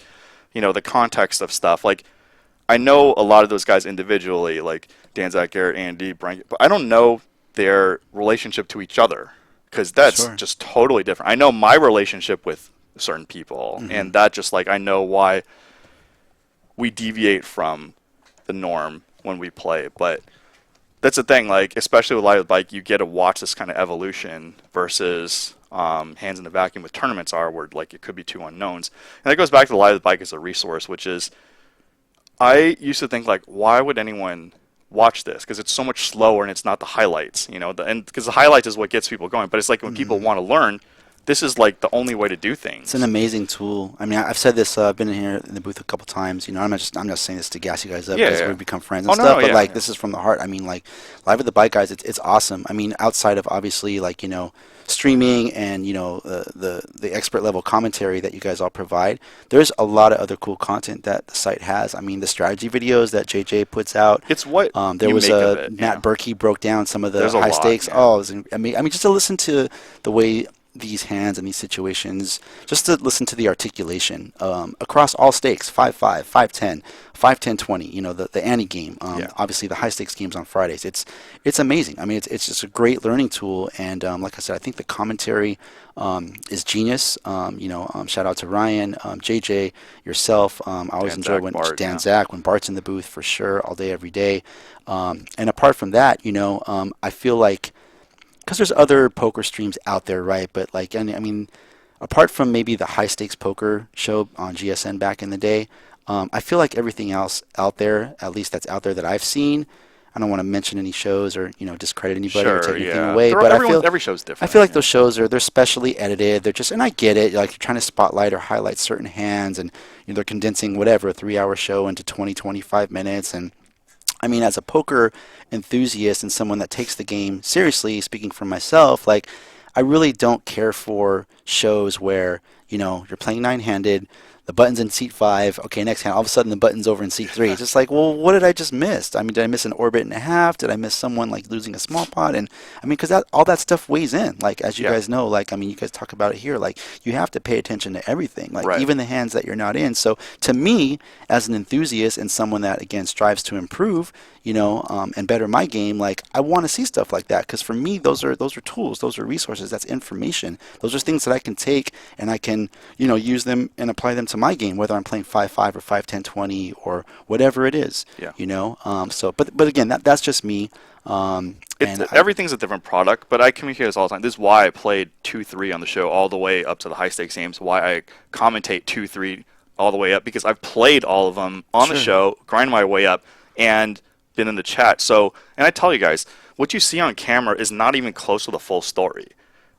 the context of stuff. Like, I know a lot of those guys individually, like Dan, Zach, Garrett, Andy, Brian, but I don't know their relationship to each other, because that's just totally different. I know my relationship with certain people, and that just, like, I know why we deviate from the norm when we play. But that's the thing, like, especially with Live with Bike, you get to watch this kind of evolution versus Hands in the Vacuum with tournaments are, where, like, it could be two unknowns. And that goes back to Live with Bike as a resource, which is, I used to think, like, why would anyone watch this? Because it's so much slower and it's not the highlights, and because the highlights is what gets people going. But it's like when people want to learn, this is like the only way to do things. It's an amazing tool. I mean, I've said this. I've been in here in the booth a couple times. I'm not just saying this to gas you guys up because we've become friends and stuff. But this is from the heart. I mean, like, Live with the Bike guys, it's awesome. I mean, outside of obviously, like, streaming and the expert level commentary that you guys all provide, there's a lot of other cool content that the site has. I mean, the strategy videos that JJ puts out. It's what there you was make of it, Matt Berkey broke down some of the There's a high lot, stakes. yeah. Oh, it was, I mean, just to listen to the way these hands and these situations, just to listen to the articulation across all stakes, 5-5, 5-10, 5-10, 20, the ante game, obviously the high stakes games on Fridays. It's amazing. I mean, it's just a great learning tool. And like I said, I think the commentary is genius. Shout out to Ryan, JJ, yourself. I always enjoy when Dan Zach, when Bart's in the booth, for sure, all day, every day. And apart from that, I feel like, because there's other poker streams out there, right? But, like, I mean, apart from maybe the high stakes poker show on GSN back in the day, I feel like everything else out there, at least that's out there that I've seen, I don't want to mention any shows or discredit anybody or take anything away, but every show's different. I feel like those shows they're specially edited. They're just, and I get it, like, you're trying to spotlight or highlight certain hands, and they're condensing whatever a 3-hour show into 20-25 minutes. And I mean, as a poker enthusiast and someone that takes the game seriously, speaking for myself, like, I really don't care for shows where, you're playing 9-handed, the button's in seat 5, okay, next hand, all of a sudden the button's over in seat 3. It's just like, well, what did I just miss? I mean, did I miss an orbit and a half? Did I miss someone, like, losing a small pot? And, I mean, because all that stuff weighs in. Like, as you guys know, like, I mean, you guys talk about it here. Like, you have to pay attention to everything. Like, even the hands that you're not in. So, to me, as an enthusiast and someone that, again, strives to improve, and better my game, like, I want to see stuff like that. Because for me, those are tools. Those are resources. That's information. Those are things that I can take and I can, use them and apply them to my game, whether I'm playing 5-5 or 5-10, 20 or whatever it is. So, but again, that's just me. Everything's a different product, but I communicate this all the time. This is why I played 2-3 on the show all the way up to the high stakes games. Why I commentate 2-3 all the way up, because I've played all of them on the show, grind my way up, and been in the chat. So, and I tell you guys, what you see on camera is not even close to the full story.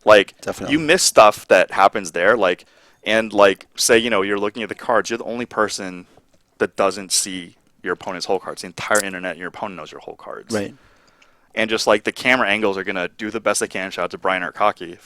Like, you miss stuff that happens there, like. And, like, say, you're looking at the cards, you're the only person that doesn't see your opponent's whole cards. The entire internet and your opponent knows your whole cards. Right. And just, like, the camera angles are going to do the best they can. Shout out to Brian Arkaki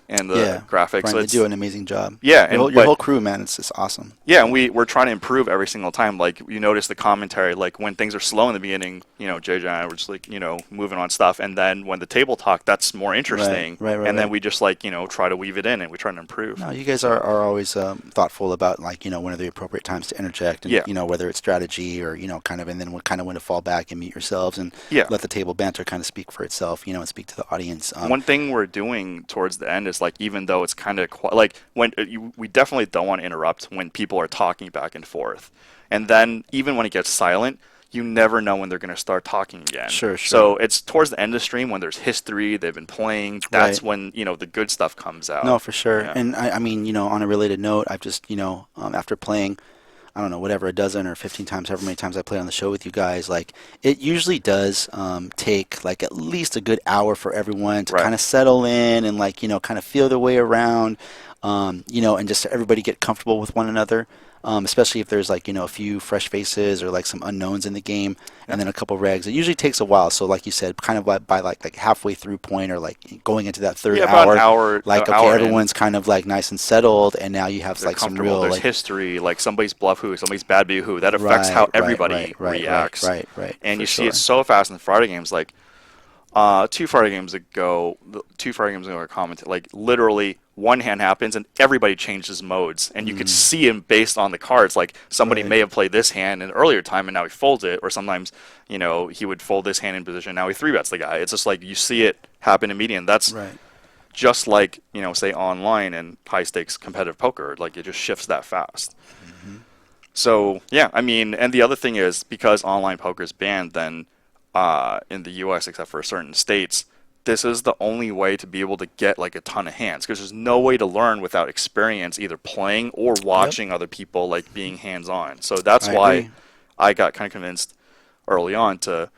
and the graphics. Brian, they do an amazing job. Yeah. Your whole crew, man, it's just awesome. Yeah, and we're trying to improve every single time. Like, you notice the commentary, like, when things are slow in the beginning, JJ and I were just, like, moving on stuff. And then when the table talk, that's more interesting. Right. And then we just, like, try to weave it in and we try to improve. No, you guys are always thoughtful about, like, when are the appropriate times to interject and, whether it's strategy or, kind of, and then when to fall back and mute yourselves and let the table banter kind of speak for itself, and speak to the audience. One thing we're doing towards the end is, like, even though it's kind of like when we definitely don't want to interrupt when people are talking back and forth, and then even when it gets silent, you never know when they're going to start talking again. Sure. So it's towards the end of the stream when there's history, they've been playing. That's when the good stuff comes out. No, for sure. Yeah. And I mean, on a related note, I've just after playing I don't know, whatever, a dozen or 15 times, however many times I play on the show with you guys, like it usually does take like at least a good hour for everyone to Right. kind of settle in and like, kind of feel their way around, and just everybody get comfortable with one another. Especially if there's like, a few fresh faces or like some unknowns in the game Yeah. and then a couple regs. It usually takes a while. So like you said, kind of by like halfway through point or like going into that third Yeah, about an hour, hour, like, okay, hour in. everyone's kind of like nice and settled and now you have They're like some comfortable. real There's like, history, like somebody's bluff who, somebody's bad beat who. That affects how right, right, right, everybody right, reacts. right, And for you see it sure. so fast in Friday games. Like two Friday games ago, I commented like literally one hand happens and everybody changes modes, and you could see him based on the cards. Like somebody Right. may have played this hand in an earlier time and now he folds it, or sometimes he would fold this hand in position. Now he three bets the guy. It's just like you see it happen immediately. And that's Right. just like say online and high stakes competitive poker. Like it just shifts that fast. Mm-hmm. So yeah, I mean, and the other thing is because online poker is banned, then in the U.S. except for certain states, this is the only way to be able to get like a ton of hands because there's no way to learn without experience, either playing or Yep. watching other people like being hands on. So that's I why agree. I got kind of convinced early on to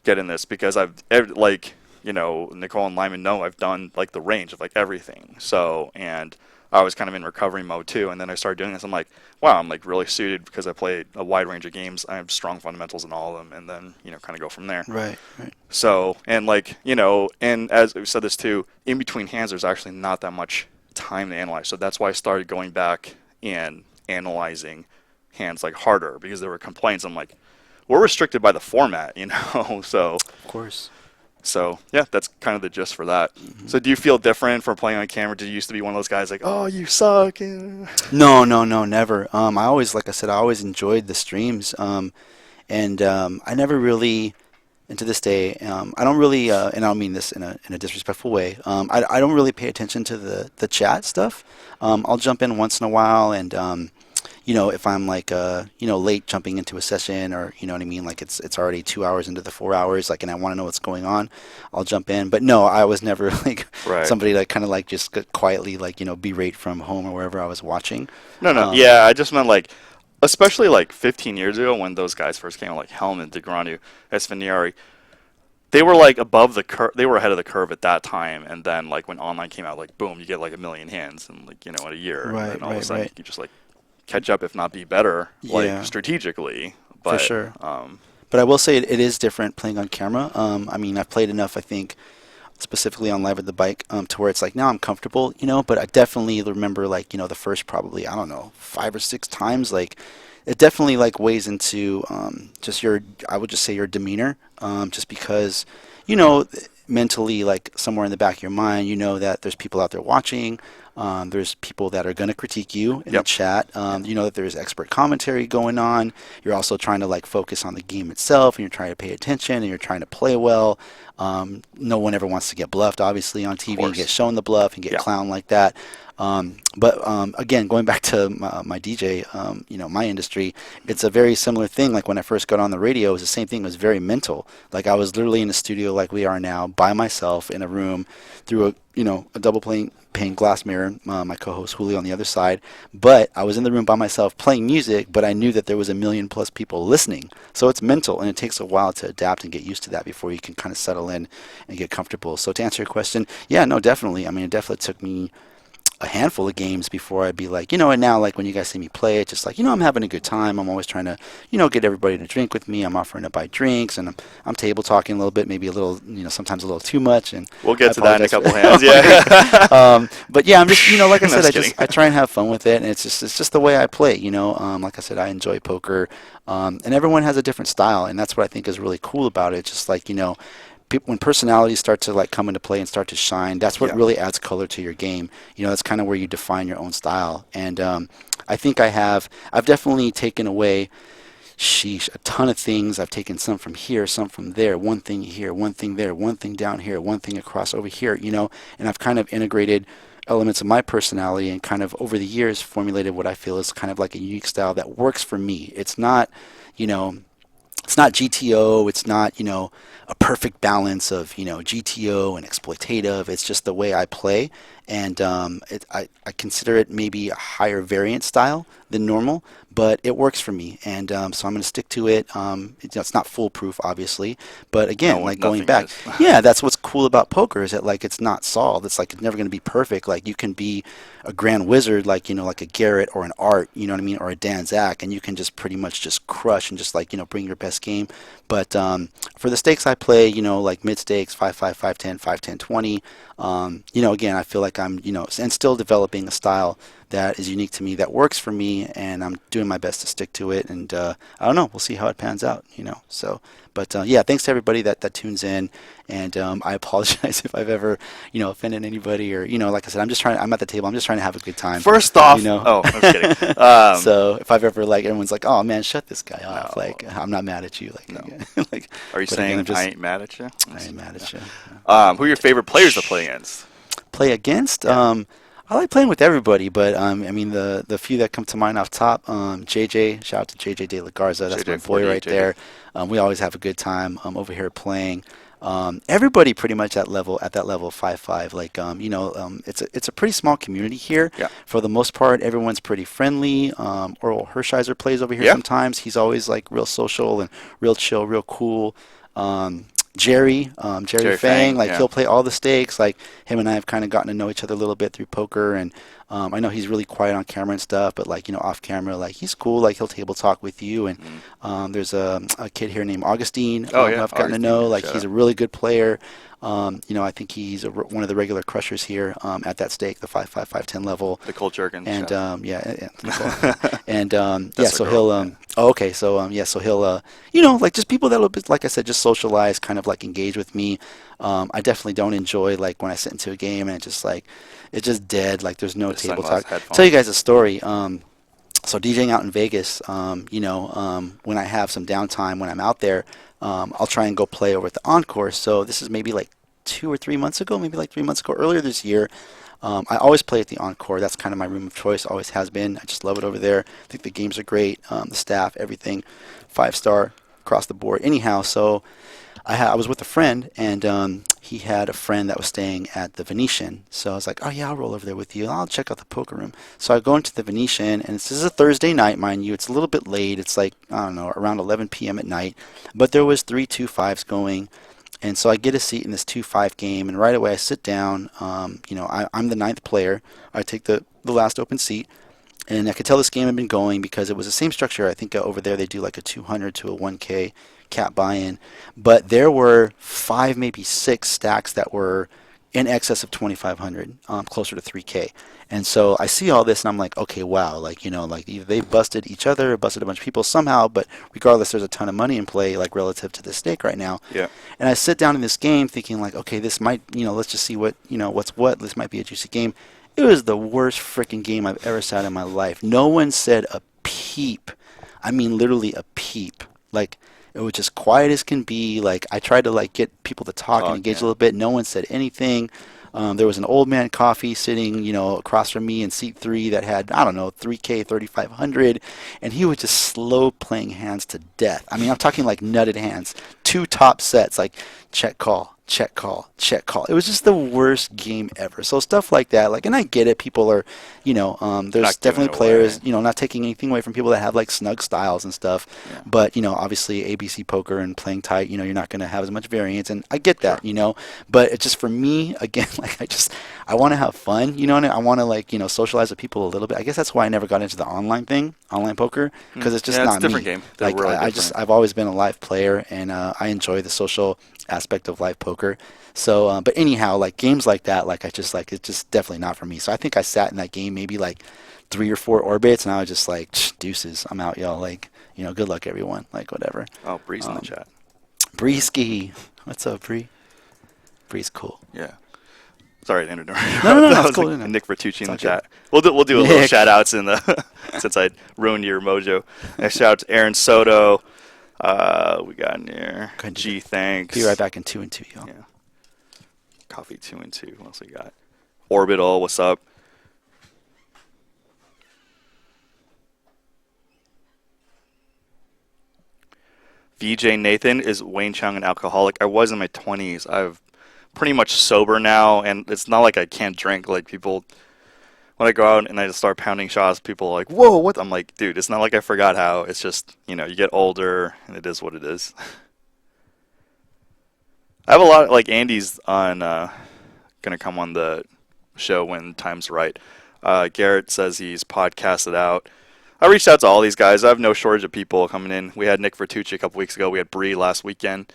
get in this because like Nicole and Lyman know I've done like the range of like everything. So and I was kind of in recovery mode too, and then I started doing this. I'm like, wow, I'm like really suited because I play a wide range of games. I have strong fundamentals in all of them, and then kind of go from there. Right. Right. So and like and as we said this too, in between hands, there's actually not that much time to analyze. So that's why I started going back and analyzing hands like harder because there were complaints. I'm like, we're restricted by the format, so. Of course. So yeah, that's kind of the gist for that. Mm-hmm. So do you feel different from playing on camera? Did you used to be one of those guys like, oh, you suck? No, no, no, never. I always, like I said, I always enjoyed the streams. And I never really, and to this day, I don't really, and I don't mean this in a disrespectful way. I don't really pay attention to the chat stuff. I'll jump in once in a while, and if I'm like late jumping into a session, or you know what I mean, like it's already 2 hours into the 4 hours, like, and I want to know what's going on, I'll jump in. But no, I was never like Right. somebody that kind of like just quietly like berate from home or wherever I was watching. No. Yeah, I just meant like, especially like 15 years ago when those guys first came out, like Hellman, DeGranu, Esfanieri, they were like above the curve. They were ahead of the curve at that time. And then like when online came out, like boom, you get like a million hands in like in a year. And Right, then all of a right, sudden right. you just like catch up, if not be better, like Yeah. strategically. For But sure. But I will say it is different playing on camera. I mean, I've played enough, I think, specifically on Live at the Bike, to where it's like now I'm comfortable, but I definitely remember like, the first probably, I don't know, 5 or 6 times, like it definitely like weighs into just I would just say your demeanor, just because, you know, mentally, like somewhere in the back of your mind, you know that there's people out there watching. There's people that are going to critique you in the Yep. chat. You know that there's expert commentary going on. You're also trying to like focus on the game itself, and you're trying to pay attention, and you're trying to play well. No one ever wants to get bluffed, obviously, on TV and course. get shown the bluff and get Yeah. clowned like that. But again, going back to my DJ, my industry, it's a very similar thing. Like when I first got on the radio, it was the same thing. It was very mental. Like I was literally in a studio like we are now by myself in a room through a double pane glass mirror, my co-host Julio on the other side. But I was in the room by myself playing music, but I knew that there was 1 million+ people listening. So it's mental, and it takes a while to adapt and get used to that before you can kind of settle in and get comfortable. So to answer your question, yeah, no, definitely. I mean, it definitely took me a handful of games before I'd be like, and now like when you guys see me play, it's just like, I'm having a good time. I'm always trying to, get everybody to drink with me. I'm offering to buy drinks, and I'm table talking a little bit, maybe a little, sometimes a little too much. And We'll get I to that in a apologize couple for- hands. Yeah. But yeah, I'm just, like I No, said, just kidding. I try and have fun with it, and it's just the way I play. Like I said, I enjoy poker, and everyone has a different style, and that's what I think is really cool about it. Just like, when personalities start to like come into play and start to shine, that's what Yeah. really adds color to your game. That's kind of where you define your own style. And I think I've definitely taken away, a ton of things. I've taken some from here, some from there, one thing here, one thing there, one thing down here, one thing across over here, and I've kind of integrated elements of my personality and kind of over the years formulated what I feel is kind of like a unique style that works for me. It's not, it's not GTO. It's not, a perfect balance of, GTO and exploitative. It's just the way I play. and I consider it maybe a higher variant style than normal, but it works for me, and so I'm going to stick to it. It's not foolproof, obviously, but No again, one, like going nothing back, is. yeah, that's what's cool about poker is that like it's not solved. It's like it's never going to be perfect. Like you can be a grand wizard, like like a Garrett or an Art, you know what I mean, or a Dan Zach, and you can just pretty much just crush and just like bring your best game. But for the stakes I play, like mid stakes, 5-5, 5-10, 5-10, 20. Again, I feel like I'm and still developing a style that is unique to me, that works for me, and I'm doing my best to stick to it. And I don't know, we'll see how it pans out. So, but yeah, thanks to everybody that tunes in. And I apologize if I've ever, offended anybody or, like I said, I'm at the table. I'm just trying to have a good time. First You off, know. oh, I'm just kidding. So if I've ever like, everyone's like, oh man, shut this guy off. No, Like, I'm not mad at you. Like, no. like, Are you but again, saying I'm just, I ain't mad at you? I ain't mad at you. Who are your favorite players to play against? Play against? Yeah. I like playing with everybody, but I mean the few that come to mind off top, JJ, shout out to JJ De La Garza, that's my boy right there. We always have a good time over here playing. Everybody pretty much at that level 5-5. Like it's a pretty small community here. Yeah. For the most part, everyone's pretty friendly. Oral Hershiser plays over here Yeah. sometimes. He's always like real social and real chill, real cool. Jerry Fang, like yeah. he'll play all the stakes. Like him and I have kind of gotten to know each other a little bit through poker, and I know he's really quiet on camera and stuff, but like off camera, like he's cool. Like he'll table talk with you. And there's a kid here named Augustine Oh, who yeah, I've gotten to Augustine, know. yeah, Like shout he's out. a really good player. I think he's one of the regular crushers here at that stake, the 5-5, 5-10 level. Nicole Jerkins. And shout out. yeah, Nicole. And yeah, That's so the he'll girl, yeah. oh, okay, so yeah, so he'll like just people that'll be, like I said, just socialize, kind of like engage with me. I definitely don't enjoy like when I sit into a game and it's just dead. Like there's no The table sunglass talk. headphones. Tell you guys a story. So DJing out in Vegas, when I have some downtime when I'm out there, I'll try and go play over at the Encore. So this is maybe like 2 or 3 months ago, maybe like 3 months ago, earlier this year. I always play at the Encore. That's kind of my room of choice. Always has been. I just love it over there. I think the games are great. The staff, everything, 5-star across the board. Anyhow, so I was with a friend, and he had a friend that was staying at the Venetian. So I was like, oh yeah, I'll roll over there with you. I'll check out the poker room. So I go into the Venetian, and this is a Thursday night, mind you. It's a little bit late. It's like, I don't know, around 11 p.m. at night. But there was 3 2-5s going. And so I get a seat in this 2-5 game, and right away I sit down. I'm the ninth player. I take the last open seat, and I could tell this game had been going because it was the same structure. I think over there they do like a 200 to a 1K cap buy-in, but there were 5, maybe 6 stacks that were in excess of 2,500, closer to 3K. And so I see all this and I'm like, okay, wow, like, like either they busted each other or busted a bunch of people somehow, but regardless, there's a ton of money in play, like relative to the stake right now. Yeah. And I sit down in this game thinking like, okay, this might, let's just see what's what. This might be a juicy game. It was the worst freaking game I've ever sat in my life. No one said a peep. I mean, literally a peep. Like, it was just quiet as can be. Like, I tried to like get people to talk and engage a little bit. No one said anything. There was an old man coffee sitting, across from me in seat 3 that had, I don't know, 3K, 3,500, and he was just slow playing hands to death. I mean, I'm talking like nutted hands, 2 top sets, like check call, check call, check call. It was just the worst game ever. So stuff like that, like, and I get it. People are, there's definitely players, not taking anything away from people that have like snug styles and stuff. Yeah. But obviously ABC poker and playing tight, you're not going to have as much variance, and I get that, But it's just for me, again, like I want to have fun, and I want to like socialize with people a little bit. I guess that's why I never got into the online thing, online poker, because it's just not it's a different me. game. They're Like really I've always been a live player, and I enjoy the social aspect of live poker. So, but anyhow, like games like that, like it's just definitely not for me. So I think I sat in that game maybe like 3 or 4 orbits, and I was just like, deuces, I'm out, y'all. Like, good luck, everyone. Like, whatever. Oh, Bree's in the chat. Breeski, what's up, Bree? Bree's cool. Yeah. Sorry to interrupt. No, That it's was cool. like No. Nick Bertucci in the It's all chat. We'll do a little Nick. shout outs in the since I ruined your mojo. Next shout out to Aaron Soto. We got in here. Go ahead, G thanks. Be right back in 2 and 2, y'all. Yeah. Coffee 2 and 2. What else we got? Orbital, what's up? VJ Nathan, is Wayne Chung an alcoholic? I was in my 20s. I've pretty much sober now, and it's not like I can't drink. Like people, when I go out and I just start pounding shots, people are like, "Whoa, what?" I'm like, dude, it's not like I forgot how. It's just, you get older, and it is what it is. I have a lot, like Andy's on, gonna come on the show when time's right. Garrett says he's podcasted out. I reached out to all these guys. I have no shortage of people coming in. We had Nick Vertucci a couple weeks ago. We had Bree last weekend.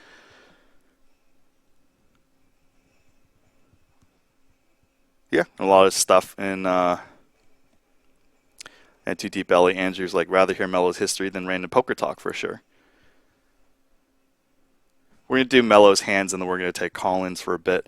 Yeah, a lot of stuff. And Too Deep Belly, Andrew's like, rather hear Melo's history than random poker talk for sure. We're going to do Melo's hands, and then we're going to take call-ins for a bit.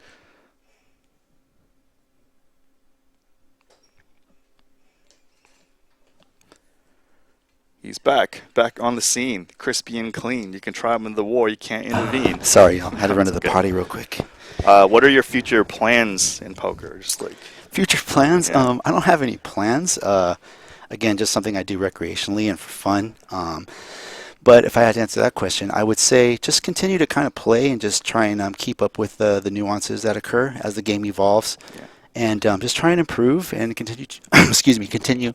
He's back on the scene, crispy and clean. You can try him in the war. You can't intervene. Sorry, I had to run to the potty real quick. What are your future plans in poker? Just like future plans? Yeah. I don't have any plans. Again, just something I do recreationally and for fun. But if I had to answer that question, I would say just continue to kind of play and just try and keep up with the nuances that occur as the game evolves, and just try and improve and continue. Continue.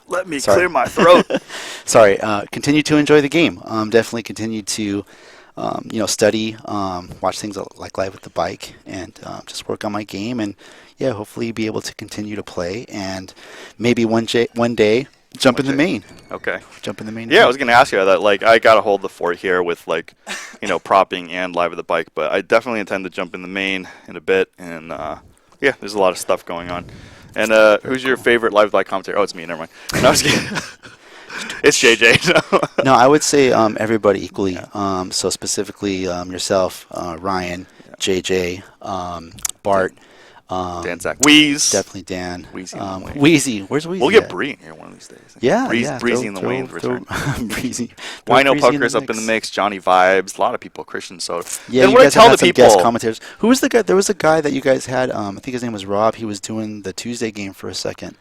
Let me clear my throat. Sorry. Continue to enjoy the game. Definitely continue to, study, watch things like Live with the Bike, and just work on my game. And yeah, hopefully be able to continue to play, and maybe one day jump in the main. Okay. Jump in the main. Yeah, I was gonna ask you that. Like, I gotta hold the fort here with propping and Live with the Bike, but I definitely intend to jump in the main in a bit. And yeah, there's a lot of stuff going on. And who's your favorite Live with the Bike commentator? Oh, it's me. Never mind. No, I was kidding. It's JJ. No, I would say everybody equally. So specifically yourself, Ryan, JJ, Bart. Dan Zach. Wheeze. Definitely Dan. Wheezy. Wheezy. Where's Wheezy? We'll get Bree in here one of these days. Yeah. Breezy in the Wayne's return. Breezy. Wino Poker's up in the mix. Johnny Vibes. A lot of people. Christian Soda. Yeah, you guys had some guest commentators. Who was the guy? There was a guy that you guys had. I think his name was Rob. He was doing the Tuesday game for a second.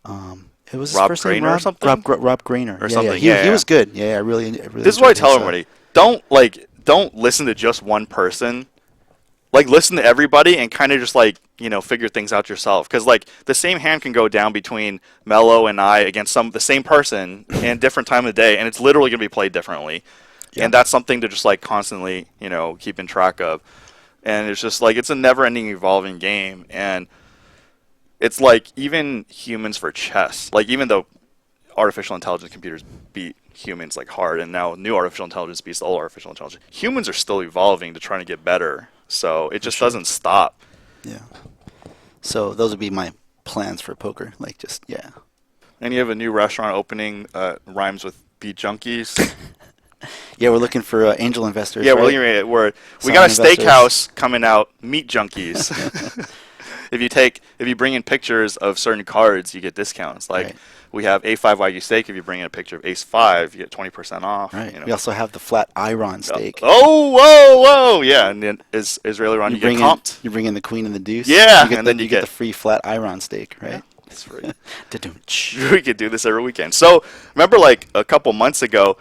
It was Rob his first name, Grainer or something? Rob Grainer. Or something. Yeah, he was good. Yeah, I really this is what I tell everybody. Don't listen to just one person. Like, listen to everybody and kind of just, figure things out yourself. Because, the same hand can go down between Melo and I against the same person in different time of the day, and it's literally going to be played differently. Yeah. And that's something to just, constantly, keep in track of. And it's just, it's a never-ending evolving game. And it's even humans for chess. Even though artificial intelligence computers beat humans, hard, and now new artificial intelligence beats old artificial intelligence, humans are still evolving to try to get better. So it just doesn't stop. Yeah. So those would be my plans for poker. And you have a new restaurant opening, rhymes with Beat Junkies. Yeah, we're looking for angel investors. Yeah, right? we got a steakhouse coming out, Meat Junkies. If you bring in pictures of certain cards, you get discounts. We have A5 Wagyu steak. If you bring in a picture of Ace 5, you get 20% off. Right. We also have the flat Iron steak. Whoa. Yeah, and then Israeli Ron, you get comped. You bring in the Queen and the Deuce. Yeah, and then you get the free flat Iron steak, right? Yeah, that's free. We could do this every weekend. So remember, a couple months ago,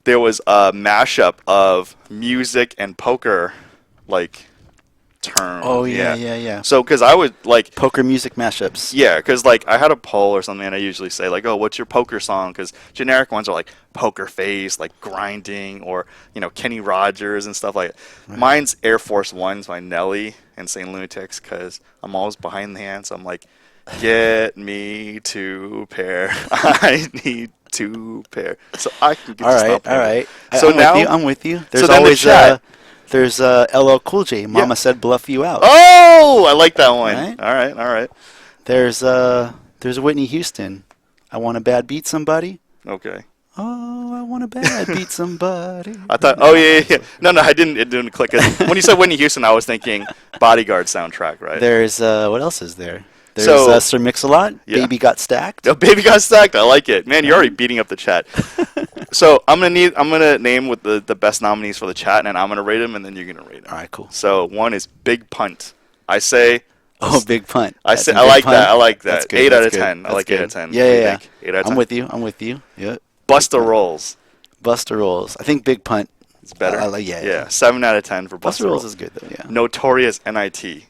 there was a mashup of music and poker, term. Oh, yeah. So, because I would, poker music mashups. Yeah, because, I had a poll or something, and I usually say, oh, what's your poker song? Because generic ones are, Poker Face, Grinding, or, Kenny Rogers and stuff like that. Right. Mine's Air Force Ones by Nelly and St. Lunatics, because I'm always behind the hand, so I'm get me 2 pair. I need 2 pair. So I can get All right. So I'm with you. There's always there's LL Cool J. Mama said bluff you out. Oh, I like that one. Right? All right. There's Whitney Houston. I want a bad beat somebody. Okay. Oh, I want a bad beat somebody. I thought. Oh yeah. No, I didn't. It didn't click. When you said Whitney Houston, I was thinking Bodyguard soundtrack. Right. There's what else is there? There's Sir Mix-a-Lot. Yeah. Baby Got Stacked. Oh, Baby Got Stacked. I like it. Man, you're already beating up the chat. So I'm gonna name with the best nominees for the chat, and I'm gonna rate them, and then you're gonna rate them. All right, cool. So one is Big Punt. I say. Oh, Big Punt. I like that. 8 out of 10. I like 8 out of 10. Yeah. 8 out of 10. I'm with you. Yep. Busta Rolls. I think Big Punt It's better. Yeah. 7 out of 10 for Buster Buster Rolls Rolls. is good though. Yeah. Notorious NIT.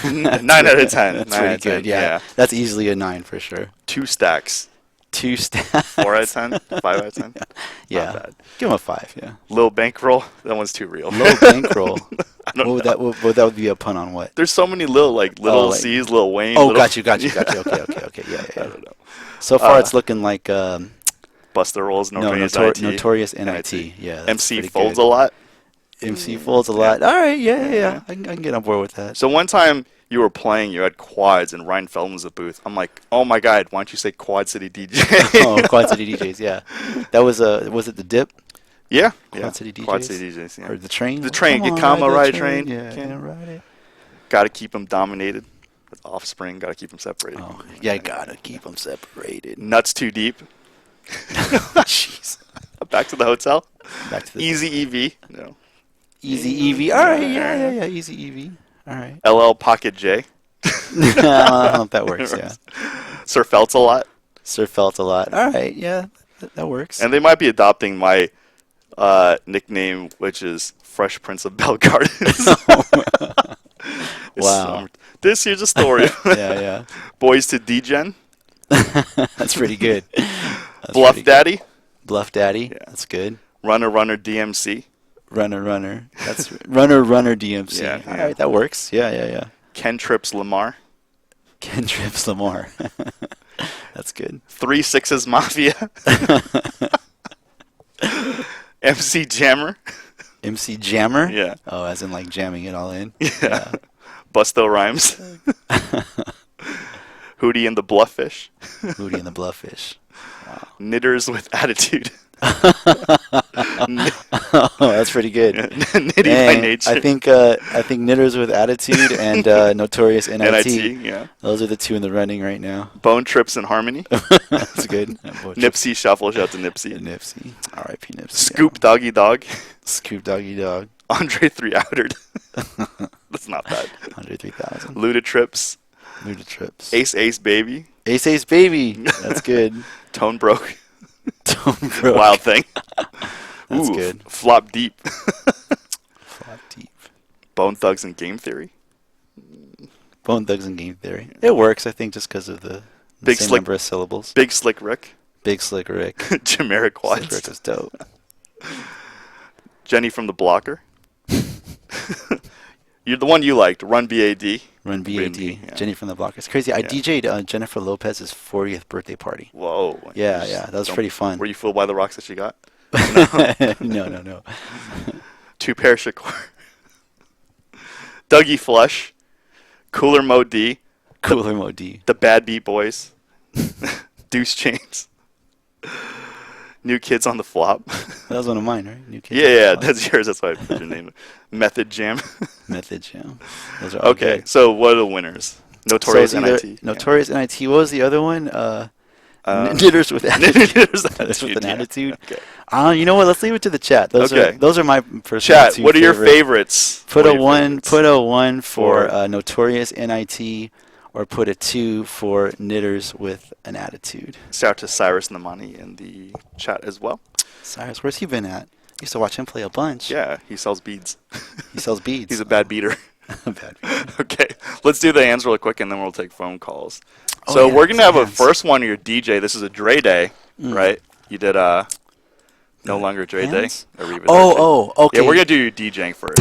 9 out of 10. That's 9 out pretty of 10. good. Yeah. That's easily a 9 for sure. 2 stacks. 2 stacks. 4 out of 10. 5 out of 10. Yeah. Not bad. Give him a 5. Yeah. Low bankroll. That one's too real. Low bankroll. I don't know. That would be a pun on what? There's so many little C's, Lil Wayne. Oh, little got you. Okay. Yeah. I don't know. So far, it's looking like Buster Rolls, Notorious NIT. Yeah. MC folds a lot. MC folds a lot. All right. Yeah. I can get on board with that. So one time you were playing, you had quads, and Ryan Feldman was at the booth. I'm like, oh my god, why don't you say Quad City DJ? Oh, Quad City DJs. Yeah. That was it the Dip? Yeah. Quad City DJs. Quad City DJs. Yeah. Or the train. The train. Come on, Kama ride the train. Yeah. Can't ride it. Got to keep them dominated. With Offspring, got to keep them separated. Oh, yeah, gotta keep them separated. Nuts Too Deep. Jeez. Back to the hotel. Back to the Easy EV. No. Easy EV. All right, yeah. Easy EV. All right. LL Pocket J. I don't know if that works. Yeah. Sir Felt's a lot. Sir Felt a lot. All right, yeah, that works. And they might be adopting my nickname, which is Fresh Prince of Bell Gardens. Wow. This here's a story. Yeah. Boys to Degen. That's pretty good. That's Bluff pretty good. Daddy. Bluff Daddy. Yeah. That's good. Runner DMC. Runner. That's Runner DMC. Yeah, All yeah. right, that works. Yeah. Ken Trips Lamar. Ken Trips Lamar. That's good. 3 Sixes Mafia. MC Jammer. MC Jammer? Yeah. Oh, as in like jamming it all in? Yeah. Busto Rhymes. Hootie and the Blufffish. Hootie and the Blufffish. Wow. Knitters with Attitude. Oh, that's pretty good. Nitty by Nature. I think Knitters with Attitude and Notorious NIT. Yeah. Those are the 2 in the running right now. Bone Trips and Harmony. That's good. Nipsey Shuffle. Shout out to Nipsey. Nipsey. R.I.P. Nipsey. Scoop Doggy Dog. Scoop Doggy Dog. Andre 3 Outered. That's not bad. 103,000. Luda Trips. Luda Trips. Ace Baby. Ace Baby. That's good. Tone Broke. Tone Broke. Wild Thing. That's Ooh, good. Flop Deep. Flop Deep. Bone Thugs and Game Theory. Bone Thugs and Game Theory. It works, I think, just because of the same number of syllables. Big Slick Rick. Big Slick Rick. Jamiroquai. Slick Rick is dope. Jenny from the Blocker. You're the one you liked. Run BAD. Run BAD. Yeah. Jenny from the Block. It's crazy. I DJ'd Jennifer Lopez's 40th birthday party. Whoa. Yeah. That was pretty fun. Were you fooled by the rocks that she got? No. 2 Pair Shakur. Dougie Flush. Cooler Mo D. Cooler Mo D. The Bad Beat Boys. Deuce Chains. New Kids on the Flop. That was one of mine, right? New Kids. Yeah, that's yours. That's why I put your name. Method Jam. Method Jam. Those are all Okay, good. so what are the winners? Notorious NIT. Notorious NIT. What was the other one? Knitters with Attitude. Knitters with an Attitude. Okay. You know what? Let's leave it to the chat. Those are my personal Chat. 2 What are your favorite. favorites? Put a 1 for Notorious NIT, or put a 2 for Knitters with an Attitude. Shout out to Cyrus Namani in the chat as well. Cyrus, where's he been at? I used to watch him play a bunch. Yeah, he sells beads. He sells beads. He's a bad beater. Bad beater. Okay, let's do the hands really quick, and then we'll take phone calls. Oh, So yeah, we're gonna have a hands. first one. Your DJ. This is a Dre Day, right? You did no longer Dre hands? Day. Arriva Day. Oh, okay. Yeah, we're gonna do your DJing first.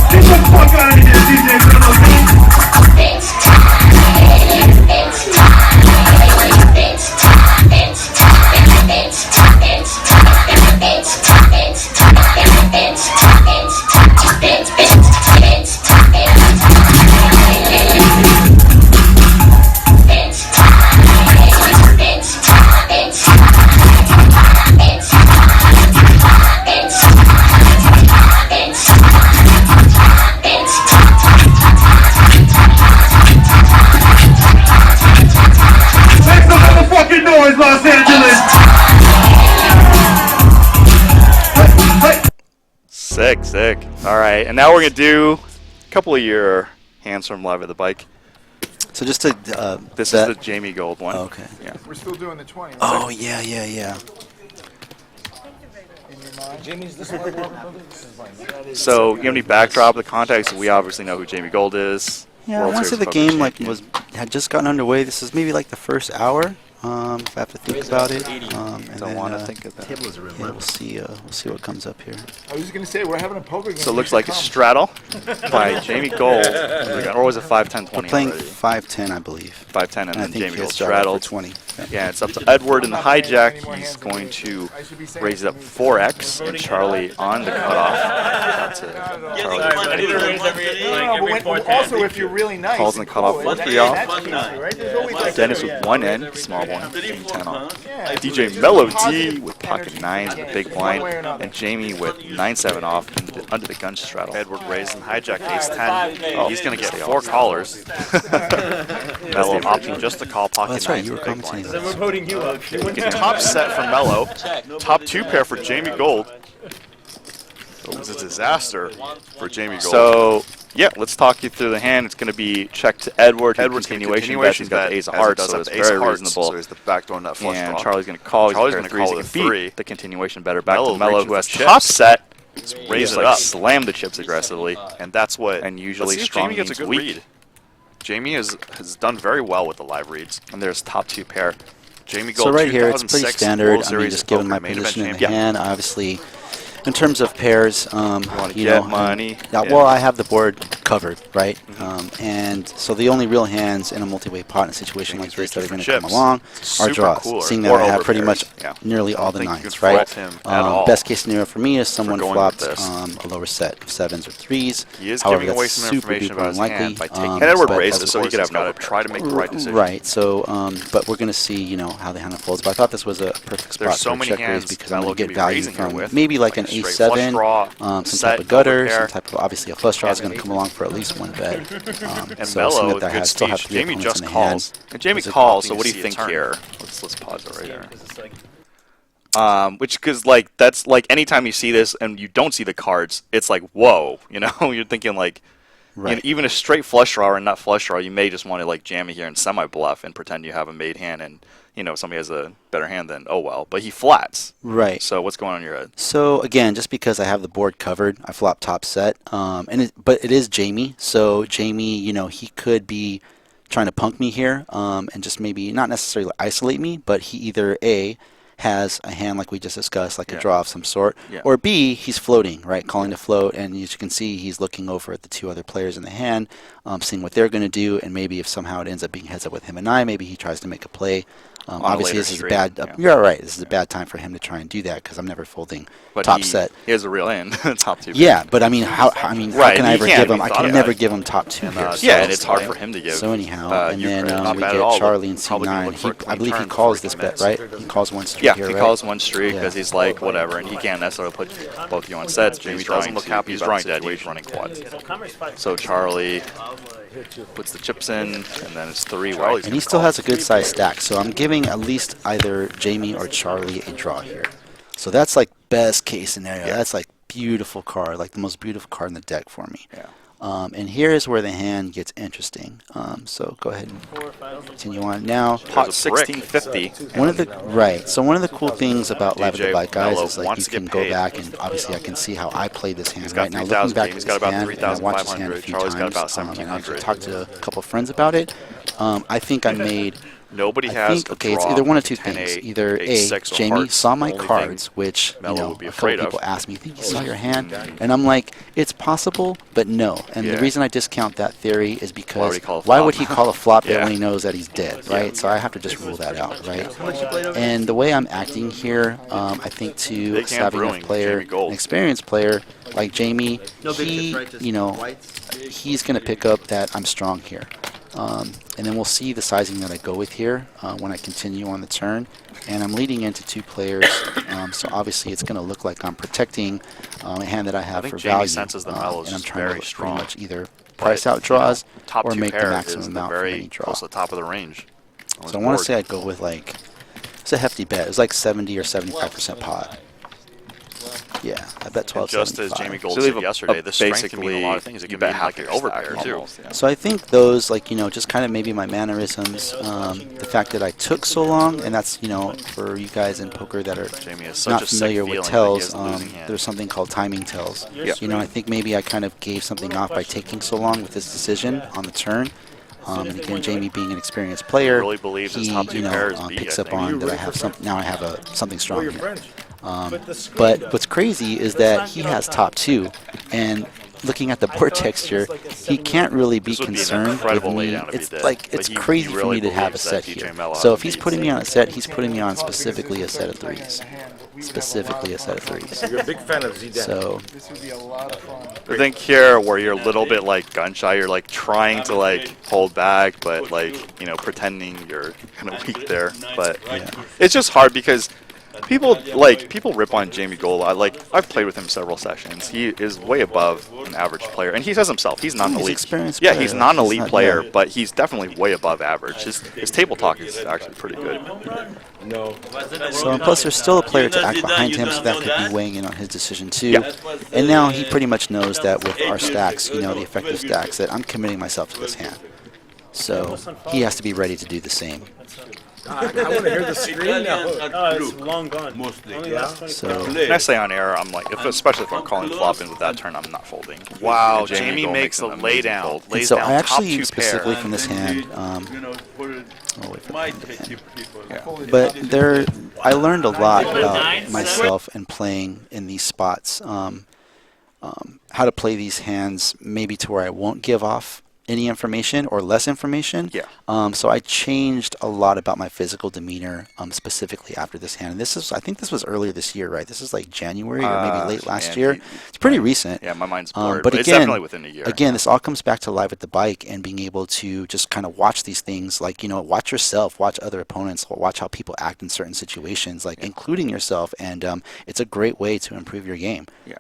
Get the fuck out of here, DJ Melo. Sick, sick. All right, and now we're going to do a couple of your hands from Live at the Bike. So just to This is the Jamie Gold one. Oh, okay. Yeah. We're still doing the 20. Oh yeah. So, you have any backdrop of the context? We obviously know who Jamie Gold is. Yeah, I World want to say Series the poker game champion. had just gotten underway. This is maybe like the first hour, if I have to think about it. And Don't then, want to think of that. yeah, we'll see what comes up here. I was just going to say, we're having a poker game. So it looks like a straddle by Jamie Gold. Or was it 5-10-20 We're playing already? 5-10, I believe. 5-10 and And I then think Jamie he'll Gold straddle straddled. for 20. Yeah, it's up to Edward in the hijack. He's going to raise it up 4x, and Charlie on the cutoff. Out to Charlie. I need to raise every fourth Also, hand. if you're really nice. Calls in the cutoff cool, 4-3 off. that's easy, right? There's always like Dennis with 1 end, small one, king 10 off. Yeah, DJ just Melo positive D with pocket energy. 9s with big blind, and Jamie with 9-7 off under the gun straddle. Edward raised and hijack ace 10. Oh, He's going to get stay 4 off. callers. Melo opting just to call pocket that's right, 9s you were with big commentating blinds. Then we're voting you up. Top set for Melo. Top 2 pair for Jamie Gold. It was a disaster for Jamie Gold. So, yeah, let's talk you through the hand. It's going to be check to Edward. Edward's continuation bet. He's got the ace of hearts, so it's very reasonable. So he's the backdoor nut flush And draw. Charlie's going to call. Charlie's going to gonna call he with can a beat 3. the continuation better. Back Melo to Melo, reaches who has the top chips. set. Raise Just, it like, up. slam the chips aggressively. And that's what. And usually let's see if strong Jamie gets a means good weak. read. Jamie has done very well with the live reads. And there's top 2 pair. Jamie Gold So right here, it's pretty 2006 standard. World I mean, Series just of given Poker my main event position in the champion. hand, obviously. In terms of pairs, wanna you get know, money. Yeah, Yeah. well, I have the board covered, right? And so the only real hands in a multi-way pot in a situation like this that are going to come chips. along are Super draws. cooler. Seeing that Or I have over pretty much pairs. Yeah. nearly all the think you nines, can right? fault him at all Best case scenario for me is someone going flopped with this. a lower set of 7s or 3s. He is However, giving away that's some super information duper about his unlikely. hand by taking And Edward but raises, of so he course could have He's got no to try to make the right decision. Right. So, but we're going to see, you know, how the hand unfolds. But I thought this was a perfect spot There's so for a many check raise hands because I'm Melo going to can get be value raising here from with, maybe like an like a straight flush A7, draw, some set, type of gutter, overpair. some type of obviously a flush draw is going to come along for at least one bet. And so Melo, seeing that I good still have speech. 3 Jamie opponents just in the calls. hand. And Jamie Is it calls, so opting what do to you see a think turn? here? Let's pause it right there. Which, because, like, that's, like, anytime you see this and you don't see the cards, it's like, whoa, you know? You're thinking, like, Right. you know, even a straight flush draw or not flush draw, you may just want to, like, jam it here and semi-bluff and pretend you have a made hand and, you know, somebody has a better hand, then, oh, well. But he flats. Right. So what's going on in your head? So again, just because I have the board covered, I flop top set. But it is Jamie. So Jamie, you know, he could be trying to punk me here, and just maybe not necessarily isolate me, but he either A, has a hand like we just discussed, like Yeah. a draw of some sort, Yeah. or B, he's floating, right, calling to float, and as you can see, he's looking over at the 2 other players in the hand, seeing what they're going to do, and maybe if somehow it ends up being heads up with him and I, maybe he tries to make a play. a Obviously, later this is a street, bad. yeah. You're right. This is a bad time for him to try and do that because I'm never folding But top he, set. He has a real hand, top 2. Yeah, but I mean, how can Right, I you ever can't. give him? We I thought can about never it. give him top 2 And, here. yeah, Yeah, So and it's hard yeah. for him to give. So anyhow, and then Not we bad at get all, Charlie in but probably gonna C9. look for a I clean believe he turn calls before this he bet, commits. right? He calls one street Yeah, here, he right? calls one streak Yeah. because he's like, whatever, and he can't necessarily put both of you on sets. Jamie doesn't look happy. He's He's drawing drawing dead. dead. He's running quads. So Charlie puts the chips in, and then it's 3 Charlie's white. And he still has a good size stack, so I'm giving at least either Jamie or Charlie a draw here. So that's like best case scenario. Yeah. That's like beautiful card, like the most beautiful card in the deck for me. Yeah. And here is where the hand gets interesting. So go ahead and continue on. Now, Pot There's a brick. 1650. one of the so one of the cool things about Live at the DJ Bike, guys, Melo is like wants you to get can go paid. back and obviously I can see how I played this hand He's got right now. 3,000 Looking back game. at He's this got about hand, and I watched this hand a 3,500. few Charlie's got times, about and I 1,700. talked to a couple of friends about it. I think I made. Nobody I has think, a okay, it's draw, either one of two 10-8, things. Either A, 8-6 or Jamie hearts. saw my The only cards, thing which Melo would be a couple afraid of. people asked me, think you saw your hand? And I'm like, it's possible, but no. And the Yeah. reason I discount that theory is Why would because he call a why flop? would he call a flop Yeah. when he knows that he's dead, right? So I have to just rule that out, right? And the way I'm acting here, I think to Big a hand savvy brewing, enough player, Jamie Gold. an experienced player like Jamie, he, you know, he's going to pick up that I'm strong here. And then we'll see the sizing that I go with here when I continue on the turn. And I'm leading into 2 players, so obviously it's going to look like I'm protecting a hand that I have think for Jamie value. senses that Melo's and I'm just trying very to strong. pretty much either price out draws Top or 2 make the pair maximum is the amount from any very draw. close to the top of the range. on his So I want to board. say I'd go with like, it's a hefty bet. It was like 70 or 75% pot. Yeah, I bet And just as 12.75. Jamie Gold So leave said a- yesterday, a the strength can mean a lot of basically, things. It you can bet be half like an your overpair stack, too. almost, yeah. So I think those, like, just kind of maybe my mannerisms, the fact that I took so long, and that's, for you guys in poker that are Jamie has such not a sick familiar feeling with that he tells, has a losing hand. there's something called timing tells. Yeah. I think maybe I kind of gave something off by taking so long with this decision on the turn. And again, Jamie being an experienced player, really believes his he, top two pairs beat, picks I up think. on that I have now I have something strong your here. friends. But what's crazy is that he has top 2, and looking at the board texture, he can't really be This would be an concerned with incredible me. laydown if he It's did. like But it's he crazy for really me to have a believes set that DJ here. Melo So has if he's beat. putting me on a set, he's putting me on specifically a set of threes. Specifically a set of threes. You're a big fan of Zidane. So This would be a lot of fun. I think here where you're a little bit like gun shy, you're like trying to like hold back, but like pretending you're kind of weak there. But it's just hard because people rip on Jamie Gold. I've played with him several sessions. He is way above an average player, and he says himself he's not an He's elite. experienced Yeah, player. he's not an He's elite not- player, yeah. but he's definitely way above average. His table talk is actually pretty good. No. So and plus there's still a player to act behind him, so that could be weighing in on his decision too. And now he pretty much knows that with our stacks, the effective stacks, that I'm committing myself to this hand. So he has to be ready to do the same. I want to hear the scream now. Oh, it's long gone. Only last 24 So hours. When I say on air, I'm like, especially if I'm calling flop in with that turn, I'm not folding. Wow, And Jamie Gold makes a an amazing laydown. fold. and Lays so down I top actually two specifically pair. from this hand, I learned a lot about myself and playing in these spots. How to play these hands, maybe to where I won't give off any information or less information. Yeah. So I changed a lot about my physical demeanor, specifically after this hand. And I think this was earlier this year, right? This is like January or maybe late last year. It's pretty recent. Yeah, my mind's blurred, but but it's again, definitely within a year. Again, this all comes back to live at the bike and being able to just kind of watch these things, like, watch yourself, watch other opponents, watch how people act in certain situations, like including yourself. And it's a great way to improve your game. Yeah.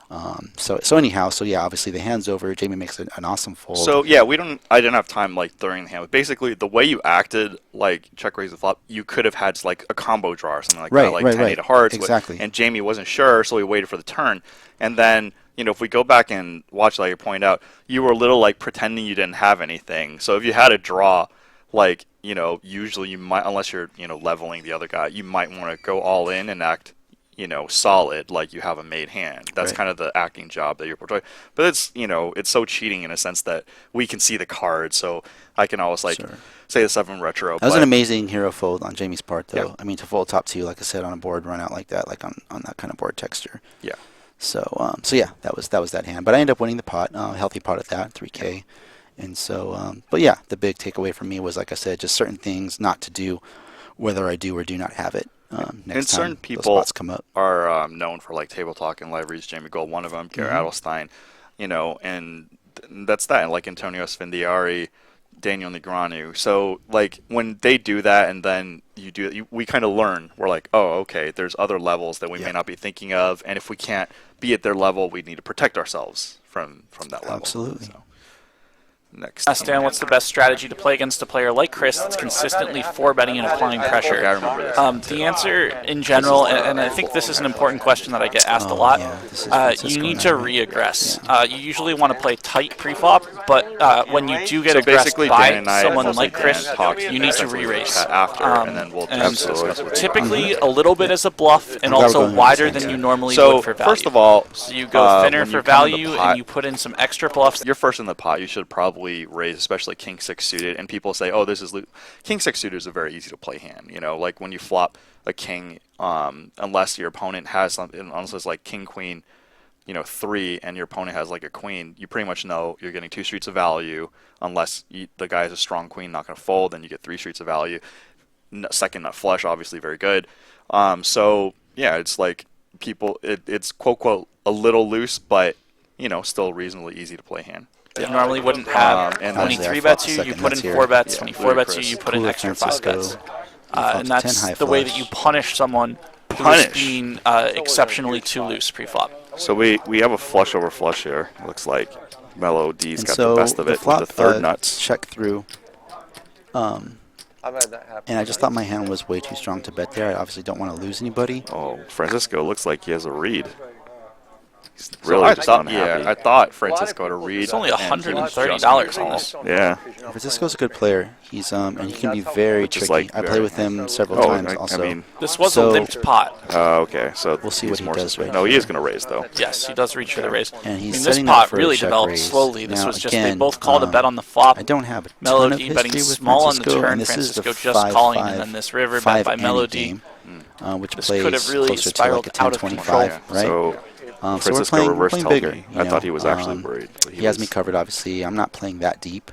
So anyhow, obviously the hand's over. Jamie makes an awesome fold. So yeah, I didn't have time like throwing the hand. But basically, the way you acted, like check raise the flop, you could have had like a combo draw or something like that, like 10-8 of hearts. Exactly. And Jamie wasn't sure, so he waited for the turn. And then if we go back and watch, like you point out, you were a little like pretending you didn't have anything. So if you had a draw, like usually you might, unless you're leveling the other guy, you might want to go all in and act solid, like you have a made hand. That's kind of the acting job that you're portraying. But it's so cheating in a sense that we can see the card, so I can always say the 7 retro. That was an amazing hero fold on Jamie's part, though. Yeah. I mean, to fold top 2, like I said, on a board run out like that, like on that kind of board texture. Yeah. So yeah, that was that hand. But I ended up winning the pot, healthy pot at that, 3K. And so, but yeah, the big takeaway for me was, like I said, just certain things not to do, whether I do or do not have it. And Next certain time people those spots come up. are known for like table talk and live reads. Jamie Gold, one of them, Garrett Adelstein, and that's that. And like Antonio Sfindiari, Daniel Negreanu. So like when they do that, and then we kind of learn. We're like, oh, okay, there's other levels that we may not be thinking of, and if we can't be at their level, we need to protect ourselves from that level. Absolutely. So, next. Stan, what's the best strategy to play against a player like Chris that's consistently 4-betting and applying pressure? Okay, I remember this. The answer in general, and I think this is an important question that I get asked a lot, yeah, this is you Francisco need now, to right? re-aggress. You usually want to play tight pre-flop, but when you do get So aggressed basically, by Dan and I someone like Chris, talk you need to re-raise. after, and then we'll discuss with Typically, a little bit as a bluff, and glad we're also going on wider the same than you side. normally So would for value. first of all, So you go thinner when for you come in the value, pot- and you put in some extra bluffs. You're first in the pot. You should probably raise, especially King 6 suited. And people say, "Oh, this is King 6 suited is a very easy to play hand." Like when you flop a king, unless your opponent has something, unless it's like King Queen, 3, and your opponent has like a queen, you pretty much know you're getting 2 streets of value. Unless the guy has a strong queen, not going to fold, then you get 3 streets of value. Second nut flush, obviously very good. So yeah, it's like it's quote quote a little loose, but still reasonably easy to play hand. You normally wouldn't have. and When he then- 3-bets you, you Second put in nuts here. 4-bets. Yeah, When he 4-bets you, ludicrous. you put in Cooler extra Francisco. 5-bets. Flop And to that's 10 high the way that flush. you punish someone who's Punish. being exceptionally too loose pre-flop. So we have a flush over flush here. Looks like Melo D's And got so the best of it flop, with the third nuts. check through. I've had that happen. And I just thought my hand was way too strong to bet there. I obviously don't want to lose anybody. Oh, Francisco looks like he has a read. So I thought, I thought Francisco to read. It's only and he was just $130 almost. Yeah. Francisco's a good player. He's and he can be very Which is tricky. like I play very- with him several Oh, times I also. mean, This was So- a limped pot. okay. So We'll see he's what he more does suspect. right No, he now. is going to raise though. Yes, he does reach for the raise. And he's this setting up pot for a really check developed raise. slowly. This Now, was just again, they both called a bet on the flop. I don't have a ton of Melody history betting with small on the Francisco, turn. and this is the Francisco just calling, 5-5, and then this river bet 5 by any Melody. game, which This plays could have really closer to like spiraled a out of 10-25, Yeah. right? So So we're Francisco playing, reverse playing told bigger. me. you I know? thought he was actually worried. But He has me covered, obviously. I'm not playing that deep.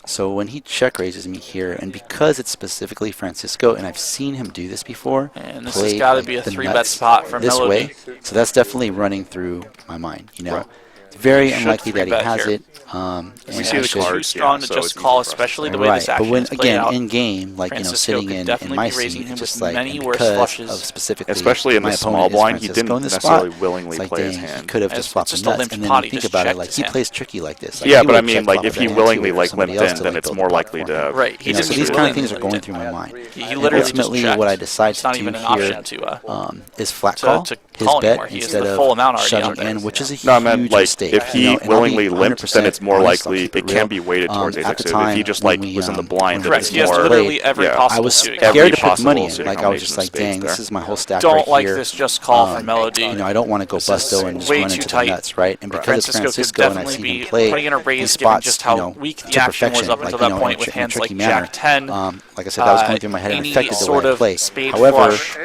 So when he check raises me here, and because it's specifically Francisco, and I've seen him do this before, And this play has got to like be a the 3-bet nuts spot for this Melody. way, so that's definitely running through my mind. You know, Right. it's very He should unlikely that he 3-bet has here. it. And We see I the should- cards. Too strong yeah, to so just it's easy call, for us to especially the do. way Right, this but action when is played again out. in game, like Francisco sitting could in definitely my be raising seat, him just with like many and worse because flushes. of specifically, Especially in my the opponent small is blind, he Francisco didn't in this necessarily spot, willingly it's like, play his dang, hand. He could have It's just flopped just the a nuts, limped and then pot, you he think just about it, checked like his he hand. plays tricky like this. Yeah, he but I would mean, check like flop if with he that hand, willingly too, like for somebody limped else in, to, then like, it's build more the pot likely for him. to. Right, he You know, didn't so these really kind of things are limp going it. through my mind. He And literally ultimately, just checked. what I decide It's to not do even an here option to is flat call to his call bet anymore. He has instead the of full amount already shoving out there. in, which is a No, I huge meant like mistake. if you he know, and I'll be willingly limped, then 100% it's more honest, I'll likely keep it it can real. be weighted towards At ace the suited. If time he just when like we, was in the when blind, then Correct. it's He has more. literally every yeah. I possible was suited scared Every to put money possible in. suited Like I was combination just of like, spades dang, there. this is my whole stack Don't right like here. this just call for Melody. You know, I don't want to go This is busto and just way run too into the tight. nuts, right? And because it's Francisco could Francisco and I've definitely seen be him play putting in a in raise, given spots, just you how know, weak the to action was perfection, up like, until you that know, point in with a hands tricky like manner. Jack 10. Like I said, that was going through my head and Any affected the sort way I of play. spade However, flush,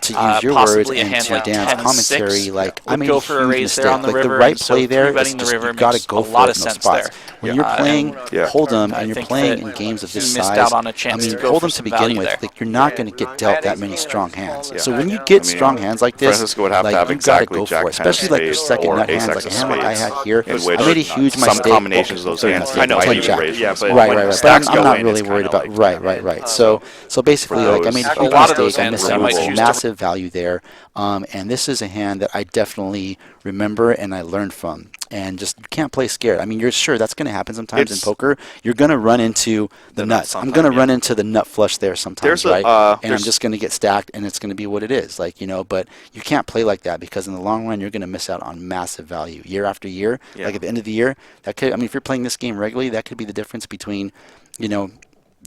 to use your words possibly a and hand to like Dan's 10-6 commentary, like I would made go a for a huge raise mistake. there on the Like the river, right and so play there is three-betting the just river you got to makes go a for lot it of in those sense spots. there. When you're playing Yeah. Hold'em I and you're think playing that in games of this he missed size, out on a I chance mean, to go for Hold'em to some begin value with, there. like you're not going to get dealt that many strong hands. So when you get I mean, strong hands like this, Francisco would have to like have you got to exactly go Jack for it, 10 especially like your spades second or nut ace hands, like X a of hand like I spades, had here. in which I made a huge some mistake. combinations of those hands I might know, be like Jack. raised. Yeah, but Right, when right, right. stacks But I'm go not in, really it's worried kinda about. like- Right. So basically, like I made a those- huge a lot of those mistake. I hands missed you out might on choose to- massive value there. And this is a hand that I definitely remember and I learned from. And just you can't play scared. I mean, you're sure that's going to happen sometimes in It's- poker. You're going to run into the nuts. I'm sometime, going to yeah. run into the nut flush there sometimes, There's a, right? And I'm there's- just going to get stacked, and it's going to be what it is. Like, you know, but you can't play like that because in the long run, you're going to miss out on massive value year after year. Yeah. Like at the end of the year, that could. I mean, if you're playing this game regularly, that could be the difference between, you know,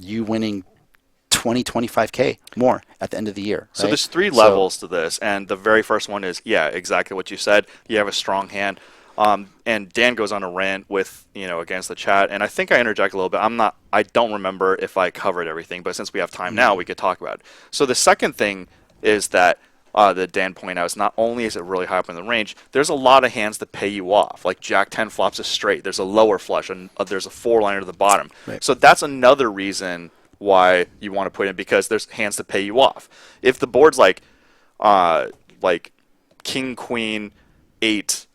you winning 25K more at the end of the year. So right? there's three levels to this, and the very first one is, yeah, exactly what you said. You have a strong hand. And Dan goes on a rant with, against the chat, and I think I interject a little bit. I don't remember if I covered everything, but since we have time now, we could talk about it. So the second thing is that Dan pointed out is not only is it really high up in the range, there's a lot of hands that pay you off. Like Jack 10 flops a straight. There's a lower flush, and there's a 4-liner to the bottom. Right. So that's another reason why you want to put in, because there's hands that pay you off. If the board's like King, Queen, 8,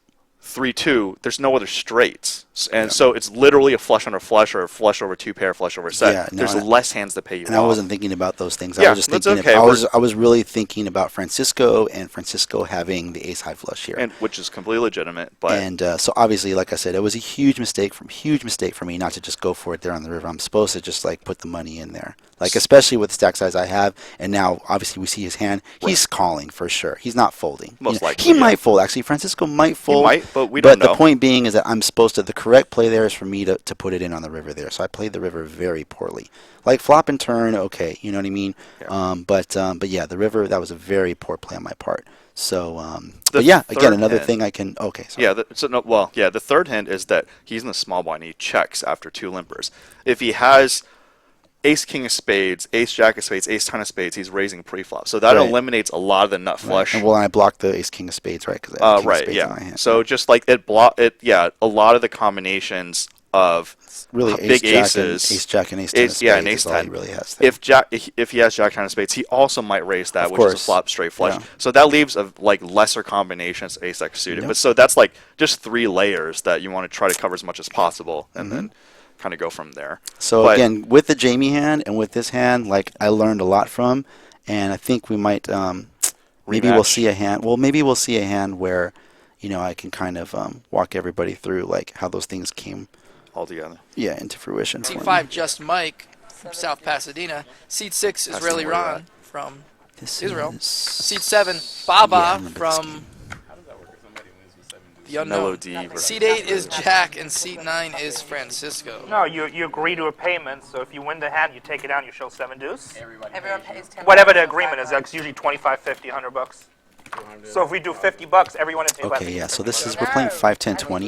3-2, there's no other straights, and so it's literally a flush under flush or a flush over 2 pair, flush over set. Yeah, no, there's and- less hands that pay you And off. I wasn't thinking about those things. Yeah, I was just that's thinking. okay. I was really thinking about Francisco and Francisco having the ace high flush here. and which is completely legitimate, but So obviously, like I said, it was a huge mistake for me not to just go for it there on the river. I'm supposed to just like put the money in there, like especially with the stack size I have. And now obviously we see his hand. He's calling for sure. He's not folding. Most likely, he yeah. might fold. Actually, Francisco might fold. might, but we don't But the know. point being is that I'm supposed to. The correct play there is for me to put it in on the river there. So I played the river very poorly. Like flop and turn, okay, you know what I mean. Yeah. But yeah, the river, that was a very poor play on my part. So The but yeah, again, third another hand- thing I can. Okay, sorry. yeah. The third hand is that he's in the small blind. And he checks after 2 limpers. If he has Ace King of Spades, Ace Jack of Spades, Ace 10 of Spades, he's raising pre-flop. So that Right. eliminates a lot of the nut flush. And well, I blocked the ace king of spades, right? Because I have king of Right, spades in my yeah. hand. So just like a lot of the combinations of really, big ace aces, jack and ace ten of ace, spades yeah, and is ace all 10. he really has there. If he has Jack 10 of Spades, he also might raise that, Of which is a course. flop straight flush. Yeah. So that leaves lesser combinations ace X suited. Yep. But so that's like just 3 layers that you want to try to cover as much as possible, and then kind of go from there. So But- again, with the Jamie hand and with this hand, like I learned a lot from, and I think we might maybe we'll Rematch. see a hand. Well, maybe we'll see a hand where, I can kind of walk everybody through like how those things came, all together. into fruition. Seat for me. 5, Just Mike from South Pasadena. Seat 6, That's Israeli where you're Ron at. from This Israel. is- Seat 7, Yeah, I Baba remember this from game. the unknown. Melo D versus Seat 8 is Jack, and seat 9 is Francisco. No, you agree to a payment, so if you win the hand, you take it down, you show 7 deuce. Everyone pays 10. Whatever the agreement is, that's usually 25, 50, 100 bucks. So if we do 50 bucks, everyone in 2 Okay, yeah. So this is we're playing 5, 10, 20,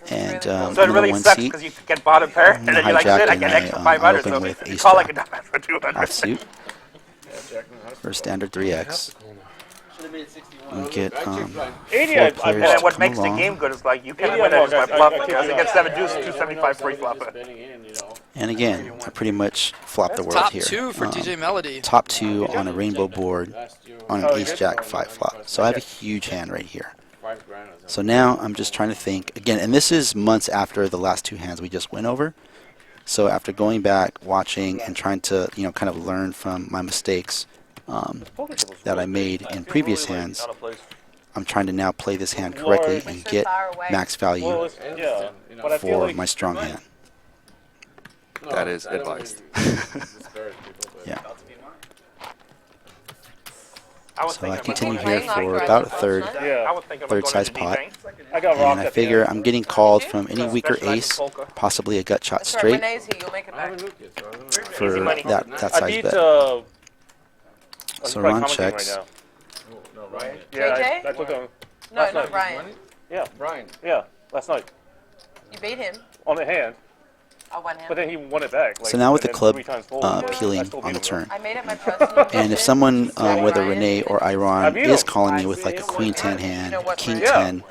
and So it number really 1 sucks seat. because you get bottom pair, and then you're like, hijack shit, I and get I, extra I 500, open so with you ace call like a jack. dumbass for 200. Offsuit for standard 3x. We get 80, four and players then to what come makes the along. game good is like, you can't win it by bluff because it gets 7 deuce, 275 free flop. And again, I pretty much flopped the world Top here. 2 for DJ Melody. Top 2 on a rainbow board on an ace jack 5 flop. So I have a huge hand right here. So now I'm just trying to think again, and this is months after the last 2 hands we just went over. So after going back, watching, and trying to kind of learn from my mistakes that I made in previous hands, I'm trying to now play this hand correctly and get max value for my strong hand. that is advised. Yeah. So I continue here for about a third size pot. And I figure I'm getting called from any weaker ace, possibly a gut shot straight for that size bet. So Ron checks. JJ? I took him. No, not Brian. Yeah, Brian. Yeah, last night You beat him. on the hand, Oh, one hand. but then he won it back. So now with the club peeling on the turn, I made it my personal. and if someone, whether Renee or Iron, is calling me with like a queen 10 hand, king 10,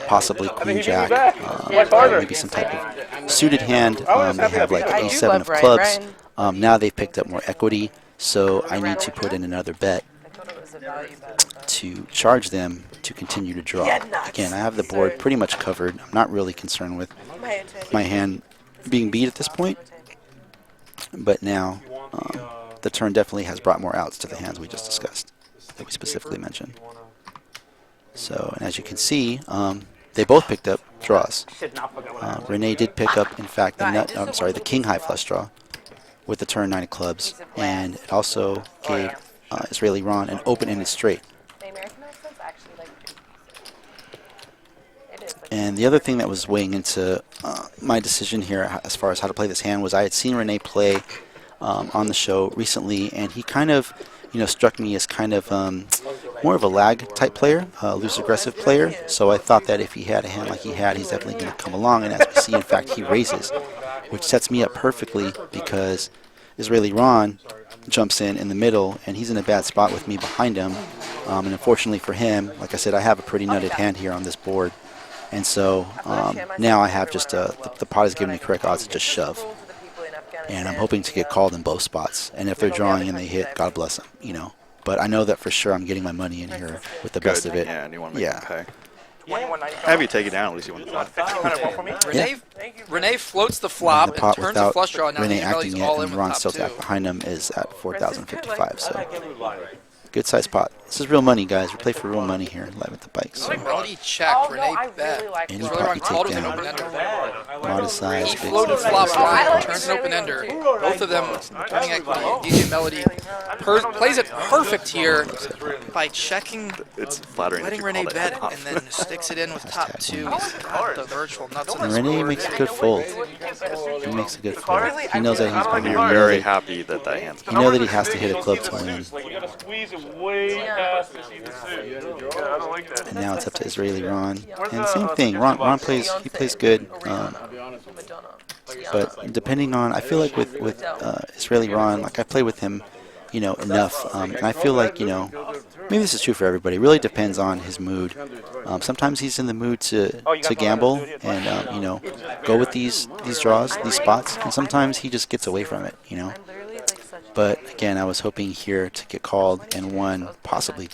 possibly queen jack, maybe some type of suited hand, they have like I do a7 love of Brian. clubs. Brian. Now they've picked up more equity, so I need to put in another bet I thought it was a value bet. to charge them to continue to draw. Again, I have the board pretty much covered. I'm not really concerned with my hand being beat at this point, but now the turn definitely has brought more outs to the hands we just discussed, that we specifically mentioned. So, and as you can see, they both picked up draws. Renee did pick up, in fact, the king high flush draw with the turn 9 of clubs, and it also gave Israeli Ron an open-ended straight. The American accent's actually like. It is. And the other thing that was weighing into my decision here as far as how to play this hand was I had seen Renee play on the show recently, and he kind of, struck me as kind of more of a lag type player, a loose aggressive player. So I thought that if he had a hand like he had, he's definitely going to come along. And as we see, in fact, he raises, which sets me up perfectly because Israeli Ron jumps in the middle, and he's in a bad spot with me behind him. And unfortunately for him, like I said, I have a pretty nutted hand here on this board. And so now I have just the pot is giving me correct odds to just shove. And I'm hoping to get called in both spots. And if they're drawing and they hit, God bless them, But I know that for sure I'm getting my money in here with the best of it. Yeah, and you want to make them pay. $21.95. Have you take it down, at least you want to pay. $1,500 more for me? Renee floats the And flop the and pot turns a without flush draw. And now Renee DJ Melody's acting it all in and with Ron top still 2. behind him is at 4,055. So good size pot. This is real money, guys. We play for real money here live at the bike. So Melody checked, Oh, no, Renee I bet. really like any Israeli pot Ron you called take with an down, open ender. modest size, He big floated size. flop I Brian, like turns it an open really ender. well, Both of them turning equity. DJ Melody plays it perfect here by checking, It's flattering that letting you Renee called bet, it and then sticks it in with top 2. He's got the virtual nuts on And his Renee board. makes a good fold. He makes a good fold. He knows that he's going to You're very happy that that hand's He knows that he has to hit a club to win. You gotta squeeze it way past the suit. Yeah, I don't like that. And now it's up to Israeli Ron. And same thing. Ron plays good. But depending on, I feel like with Israeli Ron, like I play with him, enough. And I feel like, maybe this is true for everybody. It really depends on his mood. Sometimes he's in the mood to gamble and, go with these draws, these spots. And sometimes he just gets away from it, But again, I was hoping here to get called and won possibly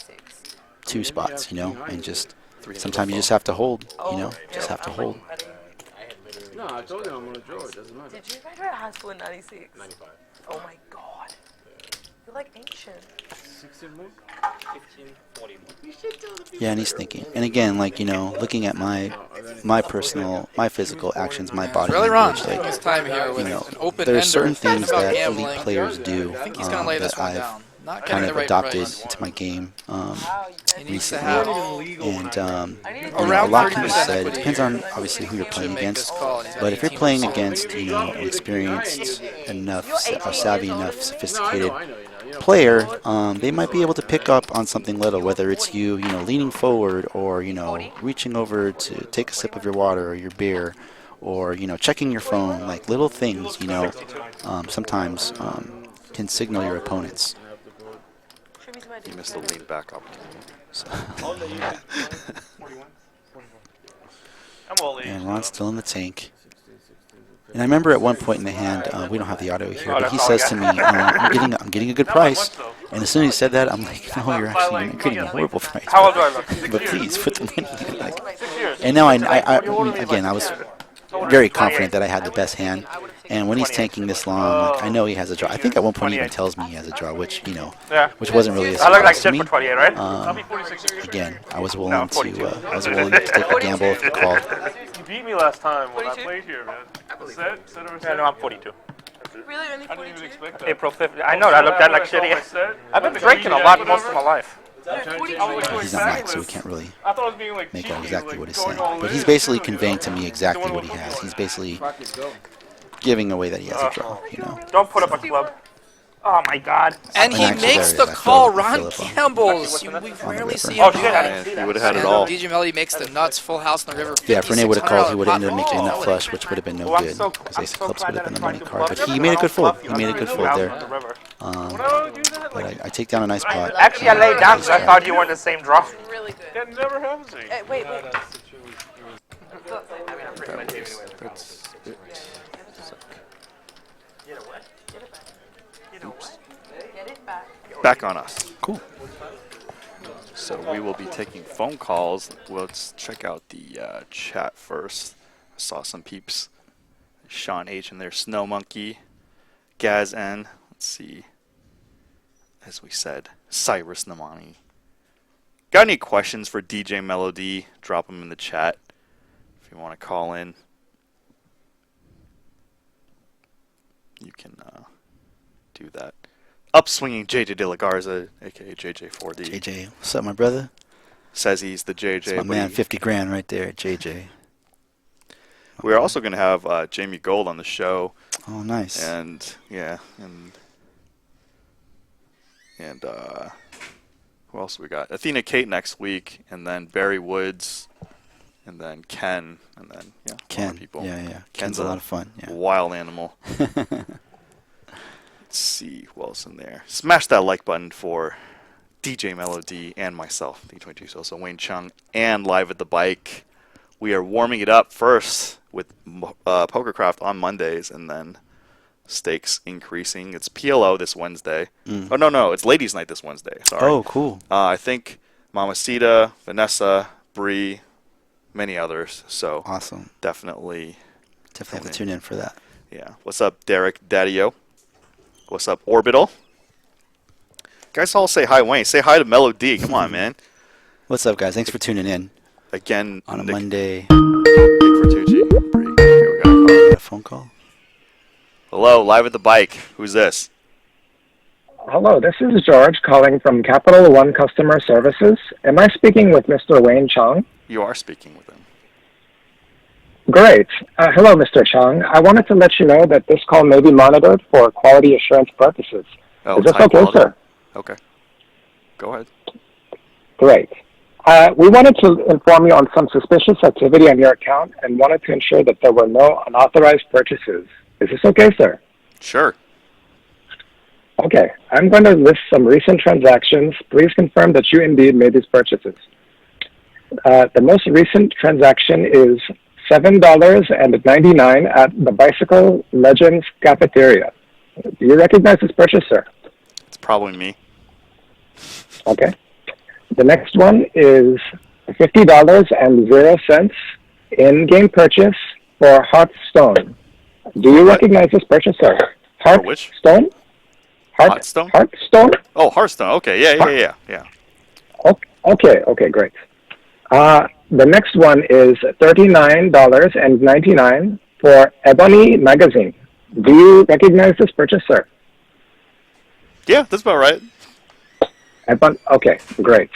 2 spots, and just sometimes you just have to hold, just have to hold. No, I told you I'm gonna draw. It doesn't matter. Did you graduate high school in 96? 95. Oh my god. You're like ancient. 16 more? 15, 40 Yeah, and he's thinking. And again, like, looking at my physical actions, my body Really wrong. language, Taking his time here with you know, an open there are ender. certain things About that gambling. elite players do I think he's gonna lay this that one I've down. Not getting kind the of right adopted price. into my game He needs to recently. have And you know, a around lot can be 30% said. It equity depends here. on obviously who you're Should playing make this against. call, and he's got But if you're playing 18%. against, you know, an experienced enough, or savvy enough, sophisticated I know. player, they might be able to pick up on something little, whether it's you know, leaning forward, or you know, reaching over to take a sip of your water or your beer, or you know, checking your phone. Like little things, you know, sometimes can signal your opponents. You missed the lean back opportunity. So, I'm all and Ron's still in the tank. And I remember at one point in the hand, we don't have the audio here, but he says to me, I'm getting a good price. And as soon as he said that, I'm like, no, you're getting a horrible price. How old do I look? But please, put the money in. Like, and now I was very confident that I had the best hand. And when he's tanking this long, like, I know he has a draw. I think at one point he even tells me he has a draw, which, you know, which wasn't really a I look like surprise to shit me. for 28, right? Again, I was willing to take a gamble if he called. You beat me last time when I played here, man. Set over set. Yeah, no, I'm 42. Really, only I didn't 42? even expect that. April 5th. I know that I looked at like shitty. I've been drinking a lot most of my life. He's not Mac, so we can't really I thought it was being like make cheeky, out exactly like what he's going saying. all But in he's and basically doing, conveying to me exactly what he has. He's basically giving away that he has a draw, you know. Don't put up a club. Oh my god. And he actually, makes there the is. I call. filled Ron up the Campbell's. We the rarely river. see Oh him. shit, I didn't Man, see he that. would have had it And all. DJ Melody makes the nuts, full house in the river. Yeah, if Renee would have called, he would have ended up making a nut $56 flush, which would have been no Well, I'm good, so- because I'm ace of so clubs glad would have that been the I money tried to card. club. But he made a good fold. He I'm made a not good gonna fold do there. that on the river. But I take down a nice pot. Actually, I laid down because I thought you were in the same draw. Really good. That never happens to me. Wait. That's it. Get it back. Back on us. Cool. So we will be taking phone calls. Let's check out the chat first. I saw some peeps. Sean H in there, Snow Monkey, Gaz N. Let's see. As we said, Cyrus Namani. Got any questions for DJ Melody? Drop them in the chat if you want to call in. You can do that. Upswinging JJ De La Garza, aka JJ4D. JJ, what's up, my brother? Says he's the JJ. That's my but man, he- 50 grand right there, JJ. We're also going to have Jamie Gold on the show, Oh, nice. and who else we got? Athena Kate next week, and then Barry Woods, and then Ken, and then a lot Ken. of people. Yeah. Ken's a lot of fun. Yeah. wild animal. Let's see who else in there. Smash that like button for DJ Melody and myself, D22, so also Wayne Chung, and Live at the Bike. We are warming it up first with PokerCraft on Mondays, and then stakes increasing. It's PLO this Wednesday. Oh, no, it's Ladies' Night this Wednesday. Sorry. Oh, cool. I think Mamacita, Vanessa, Bree, many others. So Awesome. definitely, Definitely have to tune in for that. yeah. What's up, Derek Daddio? What's up, Orbital? Guys, all say hi, Wayne. Say hi to Melo D. Come on, man. What's up, guys? Thanks for tuning in Again, on a Nick, Monday. Nick Fertucci. Bree. Here we got a call. Got a phone call? Hello, Live at the Bike. Who's this? Hello, this is George calling from Capital One Customer Services. Am I speaking with Mr. Wayne Chong? You are speaking with him. Great. Hello, Mr. Chong. I wanted to let you know that this call may be monitored for quality assurance purposes. Oh, Is this it's high okay, quality? sir? Okay. Go ahead. Great. We wanted to inform you on some suspicious activity on your account and wanted to ensure that there were no unauthorized purchases. Is this okay, sir? Sure. Okay. I'm going to list some recent transactions. Please confirm that you indeed made these purchases. The most recent transaction is $7.99 at the Bicycle Legends Cafeteria. Do you recognize this purchase, sir? It's probably me. Okay. The next one is $50.00 in-game purchase for Hearthstone. Do you recognize this purchase, sir? which? Hearthstone? Hearthstone? Hearthstone? Oh, Hearthstone. Okay, yeah. Okay, great. The next one is $39.99 for Ebony Magazine. Do you recognize this purchase, sir? Yeah, that's about right. Okay, great.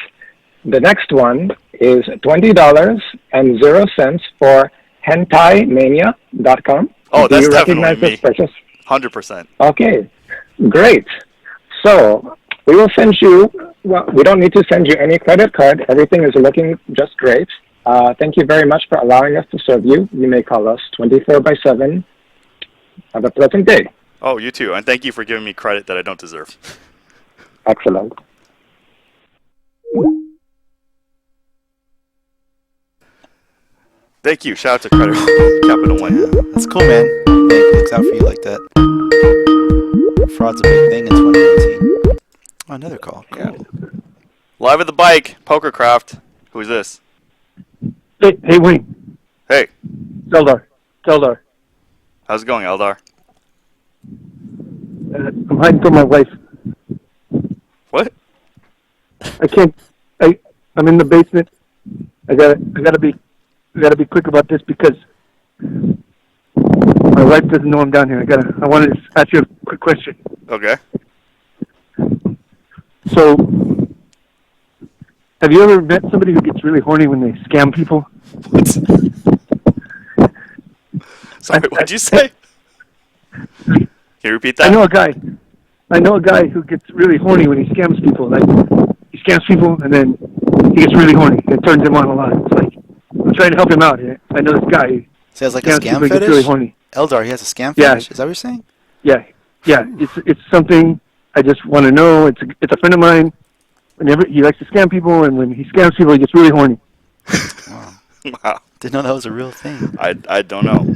The next one is $20.00 for HentaiMania.com. Oh, Do that's you definitely recognize this me. purchase? 100%. Okay, great. So we will send you, well, we don't need to send you any credit card. Everything is looking just great. Thank you very much for allowing us to serve you. You may call us 24/7. Have a pleasant day. Oh, you too. And thank you for giving me credit that I don't deserve. Excellent. Thank you. Shout out to Credit Capital One. Yeah, that's cool, man. Bank looks out for you like that. Fraud's a big thing in 2019. Oh, another call. Cool. Yeah. Live at the bike, PokerCraft. Who's this? Hey, Wayne. Hey. Eldar. How's it going, Eldar? I'm hiding from my wife. What? I can't. I'm in the basement. I gotta be quick about this because my wife doesn't know I'm down here. I wanted to ask you a quick question. Okay. So, have you ever met somebody who gets really horny when they scam people? What? Sorry, what'd you say? Can you repeat that? I know a guy who gets really horny when he scams people. Like, he scams people and then he gets really horny. It turns him on a lot. It's like, I'm trying to help him out. I know this guy. So he has like a scams scam people, he fetish? gets really horny. Eldar, he has a scam Yeah. fetish? Is that what you're saying? Yeah. It's something I just want to know. It's a friend of mine. Whenever he likes to scam people, and when he scams people, he gets really horny. Wow. Didn't know that was a real thing. I don't know.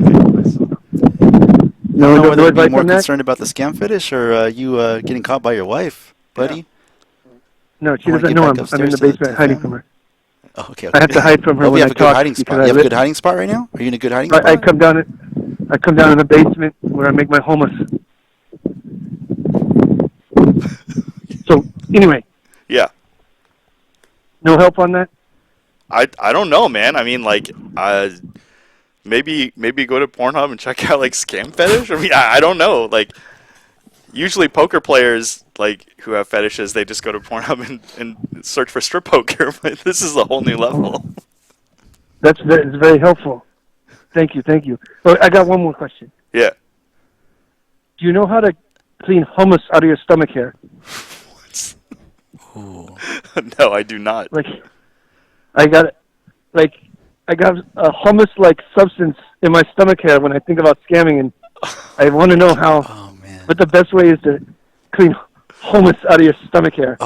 I don't know whether to be advice more on that? concerned about the scam fetish or you getting caught by your wife, buddy. No, she I wanna doesn't get know back I'm in upstairs the to the basement hiding family. from her. Oh, okay. I have to hide from her Oh, when you I have a good talk hiding because spot. You have a good hiding spot right now? Are you in a good hiding spot? I come down in the basement where I make my hummus. So anyway. Yeah. No help on that? I don't know, man. I mean, like, maybe go to Pornhub and check out like scam fetish. I mean, I don't know. Like, usually poker players like who have fetishes, they just go to Pornhub and search for strip poker. But this is a whole new level. That's very helpful. Thank you. Oh, I got one more question. Yeah. Do you know how to clean hummus out of your stomach hair? What? No, I do not. Like, I got a hummus-like substance in my stomach hair when I think about scamming, and I want to know how. Oh man. What the best way is to clean hummus out of your stomach hair?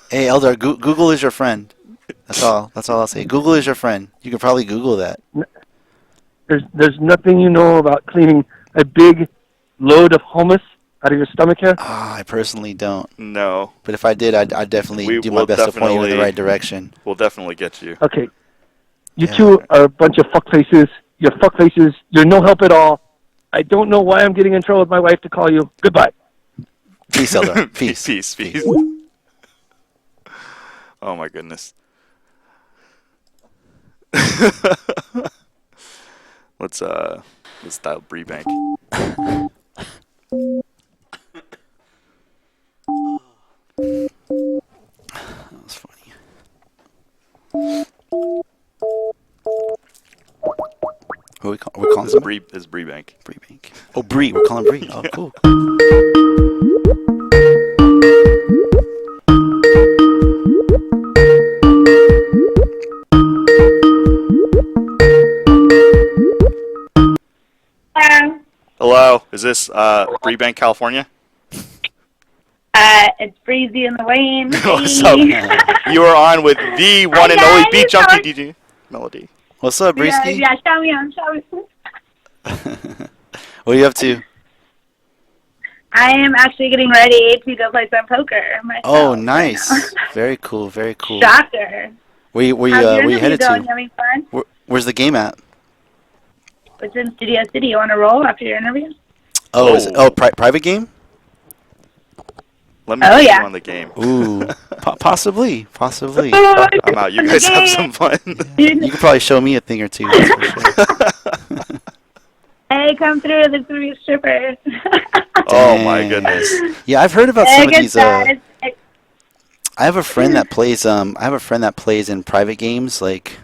Hey, Eldar, Google is your friend. That's all I'll say. Google is your friend. You can probably Google that. There's nothing you know about cleaning a big load of hummus out of your stomach hair? I personally don't. No. But if I did, I'd definitely do my best to point you in the right direction. We'll definitely get you. Okay. You two are a bunch of fuckfaces. You're fuckfaces. You're no help at all. I don't know why I'm getting in trouble with my wife to call you. Goodbye. Peace, Eldar. Peace. Peace. Oh my goodness. Let's dial Brebank. That was funny. Who are we calling somebody? It's Brebank. Brebank. Oh, Bree. We're calling Bree. Oh, cool. Hello. Is this Brebank, California? It's Breezy in the Wayne. What's up? You are on with the one and only beat junkie DJ Melody. What's up, Breezy? Yeah, show me. What are you up to? I am actually getting ready to go play some poker myself. Oh, nice. Very cool. Very cool. Shocker. Where you headed going? to? Having fun? Where's the game at? It's in Studio City. You want to roll after your interview? Oh, is it, private game? Let me get you on the game. Ooh, possibly. I'm out. You guys have some fun. You could probably show me a thing or two. That's for sure. Hey, come through. There's going to be a stripper. Oh, my goodness. Yeah, I've heard about some of these. I have a friend that plays. I have a friend that plays in private games like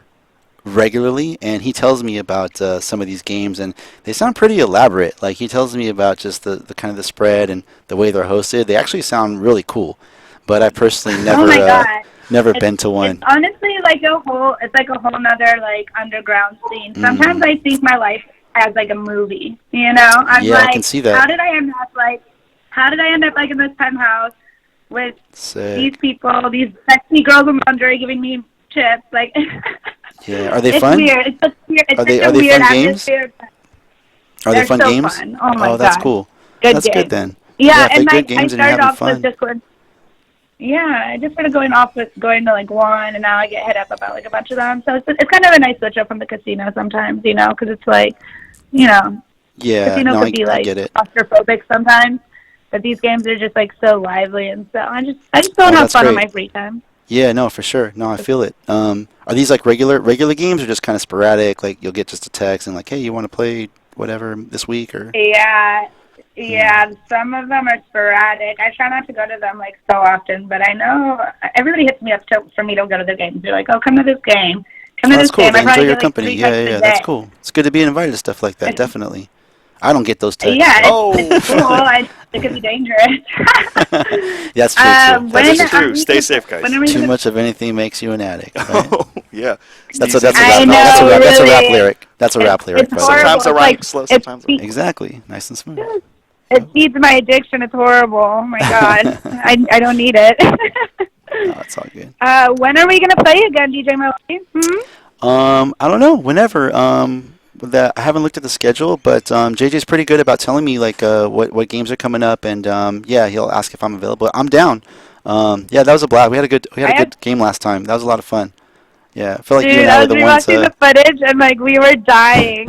regularly, and he tells me about some of these games, and they sound pretty elaborate. Like he tells me about just the kind of the spread and the way they're hosted. They actually sound really cool, but I personally never Oh my God. never been to one. It's honestly like it's like a whole nother like underground scene. Sometimes Mm. I think my life as like a movie, you know? I'm Yeah, I like, can see that. how did I end up like in this penthouse with Sick. these people, these sexy girls in lingerie giving me tips? Like, Yeah, are they it's fun? weird. It's such weird. It's Are they such a are they weird fun games? atmosphere. Are they They're fun so games? fun. Oh my that's God. cool. Good That's good game. then. Yeah, if they're and good I games and you're started having off fun. with just going. Yeah, I just started going to like one, and now I get hit up about like a bunch of them. So it's kind of a nice switch up from the casino sometimes, you know, because it's like, you know, Yeah, casino no, could be I like get it. claustrophobic sometimes, but these games are just like so lively, and so I just go Oh, and have that's fun on great. my free time. Yeah, no, for sure. No, I feel it. Are these like regular games or just kind of sporadic? Like you'll get just a text and like, hey, you want to play whatever this week or? Yeah, some of them are sporadic. I try not to go to them like so often, but I know everybody hits me up for me to go to their games. They're like, "Oh, come to this game. Come to Oh, this that's cool. game." They I enjoy probably your get like company. 3 Yeah, texts yeah, a yeah. That's day. cool. It's good to be invited to stuff like that. Definitely. I don't get those texts. Yeah, Oh. it's cool. It could be dangerous. That's true too. When That's are true. we Stay gonna- safe, guys. when are we Too gonna- much of anything makes you an addict. Right? Oh, yeah. That's a I rap. know, That's a rap really. lyric. That's a rap lyric. It's by the way. horrible. Sometimes the It's rhyme like, slow, it's sometimes the rhyme. Exactly. Nice and smooth. It feeds my addiction. It's horrible. Oh my God. I don't need it. No, it's all good. When are we gonna play again, DJ Melody? I don't know. Whenever. That I haven't looked at the schedule, but JJ's pretty good about telling me like what games are coming up, and yeah, he'll ask if I'm available. I'm down. Yeah, that was a blast. We had a good game last time. That was a lot of fun. Yeah, I feel like you Dude, and I I were was the ones. rewatching the footage and like we were dying.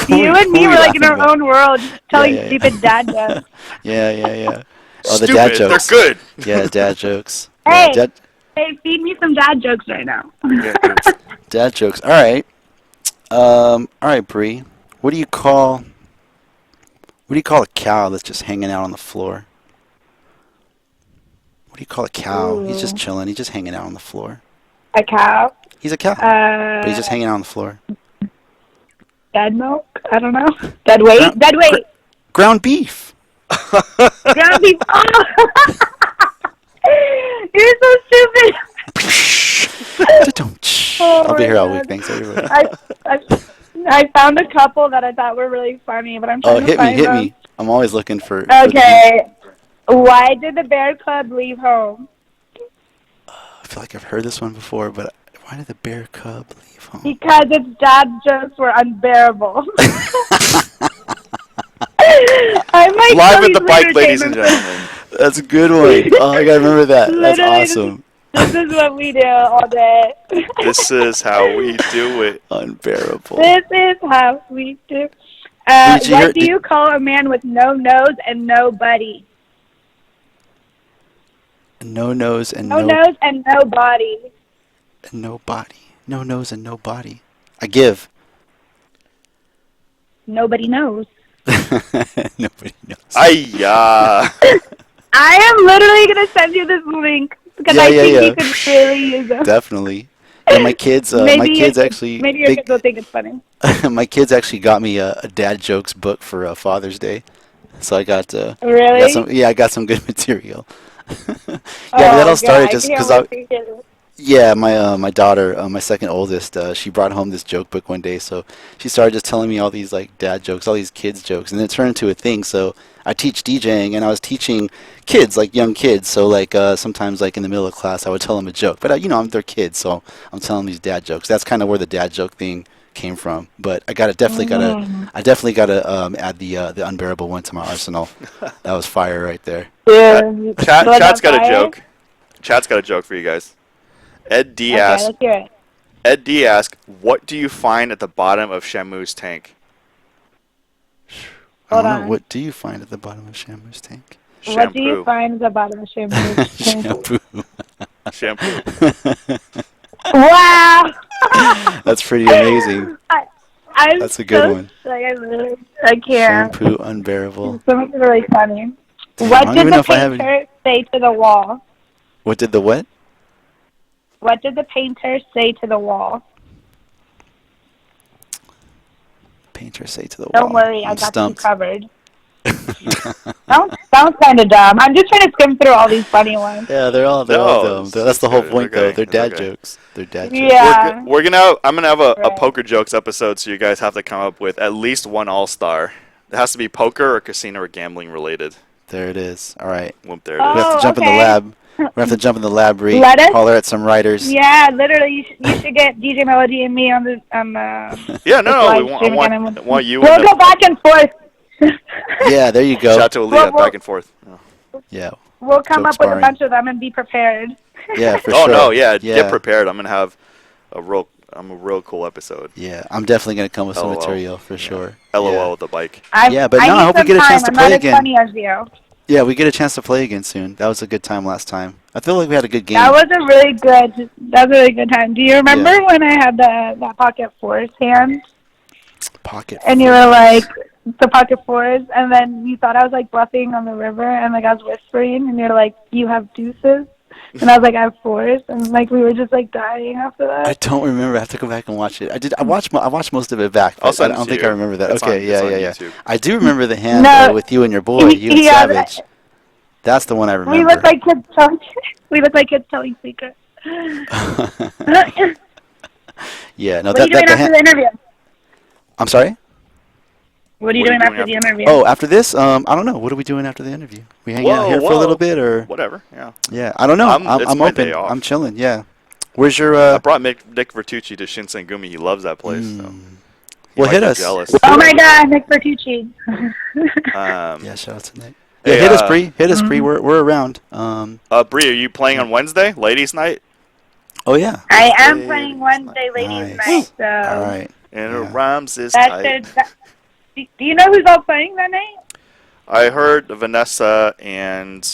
You and me were like in our own world, telling yeah. stupid dad jokes. Yeah. Oh, the Stupid. dad jokes. They're good. Yeah, dad jokes. Hey, Yeah, hey, feed me some dad jokes right now. dad jokes. All right. All right, Bree. What do you call a cow that's just hanging out on the floor? What do you call a cow? He's just chilling. He's just hanging out on the floor. A cow. He's a cow, but he's just hanging out on the floor. Dead milk? I don't know. Dead weight? Dead weight. Ground beef. Ground beef. Oh. You're so stupid. I'll be here all week. Thanks, everybody. I found a couple that I thought were really funny, but I'm trying to Hit find them. me. I'm always looking for. Okay. Why did the Bear Club leave home? I feel like I've heard this one before, but why did the bear cub leave home? Because its dad jokes were unbearable. I'm like Live so at the bike, ladies entertainment. and gentlemen. That's a good one. Oh, I gotta remember that. That's Literally, awesome. This is what we do all day. This is how we do it. Unbearable. This is how we do. What do you call a man with no nose and no buddy? No nose and No nose and no body. and no body. No nose and no body. I give. Nobody knows. Nobody knows. I am literally gonna send you this link because I think you could really use it. Definitely. Yeah, my kids. My kids actually. Maybe your kids will think it's funny. My kids actually got me a dad jokes book for Father's Day, so I got. Really? I got some good material. But Oh, that all started God, just I can't because wait to hear this. Yeah, my daughter, my second oldest, she brought home this joke book one day, so she started just telling me all these like dad jokes, all these kids jokes, and it turned into a thing. So I teach DJing, and I was teaching kids, like young kids. So like sometimes like in the middle of class, I would tell them a joke, but I'm their kids, so I'm telling these dad jokes. That's kind of where the dad joke thing came from. But I definitely gotta add the unbearable one to my arsenal. That was fire right there. Yeah. Chad's got a joke. Chad's got a joke for you guys. Ed D asks, let's hear it. Ed D asks, what do you find at the bottom of Shamu's tank? I don't know. What do you find at the bottom of Shamu's tank? What do you find at the bottom of shampoo? Shampoo. Shampoo. Wow. That's pretty amazing. I'm That's a good so, one. Like, I can't. Shampoo unbearable. Some of them are really funny. Damn, I What don't did even know the if I have painter say to the wall? What did the what? What did the painter say to the wall? Painter say to the wall. Don't worry, I I'm got stumped. you covered. Sounds kind of dumb. I'm just trying to skim through all these funny ones. Yeah, they're all dumb. That's the whole point, though. They're dad jokes. They're dad jokes. Yeah. I'm gonna have a poker jokes episode, so you guys have to come up with at least one all-star. It has to be poker or casino or gambling related. There it is. All right. Whoop, there We have to jump in the lab. We have to jump in the lab, Bree. Let us- Holler at some writers. Yeah, literally, you should get DJ Melody and me on the Yeah, no, live we want, stream I again. want you. We'll and go back and forth. Yeah, there you go. Shout to Aaliyah, back and forth. Yeah. We'll come Joke up with a sparring. bunch of them and be prepared. Yeah, for Oh sure. no, yeah, Yeah. get prepared. I'm gonna have a real cool episode. Yeah, I'm definitely gonna come with some LOL. material for sure. LOL Yeah. with the bike. Yeah, but I no, I need hope we some get a chance time. to I'm play not again. as funny as you. Yeah, we get a chance to play again soon. That was a good time last time. I feel like we had a good game. That was a really good time. Do you remember when I had that pocket fours hand? Pocket. And you were like, the pocket fours, and then you thought I was like bluffing on the river, and like I was whispering, and you're like, you have deuces, and I was like, I have fours, and like we were just like dying after that. I don't remember. I have to go back and watch it. I watched most of it back. I'll But send I it don't to think you. I remember that. It's Okay, on- it's on yeah. YouTube. I do remember the hand No. with you and your boy, you and Yeah, Savage. That's the one I remember. We look like kids telling. We look like kids telling secrets. Yeah, no, What are you doing after the interview? I'm sorry? What are you doing after the interview? Oh, after this, I don't know. What are we doing after the interview? We hanging out here for a little bit, or whatever? Yeah. Yeah, I don't know. It's I'm my open. day off. I'm chilling. Yeah. Where's your? I brought Nick Vertucci to Shinsengumi. He loves that place. So. He Well, might hit be us. Jealous. Oh my God, Nick Bertucci. Yeah, shout out to Nick. Hey, Yeah, hit us, Bree. Hit us, Bree. We're around. Bree, are you playing on Wednesday, ladies' night? Oh yeah. I am playing Wednesday ladies' night, so. All right. And it rhymes is That tight. should, do you know who's all playing that night? I heard Vanessa and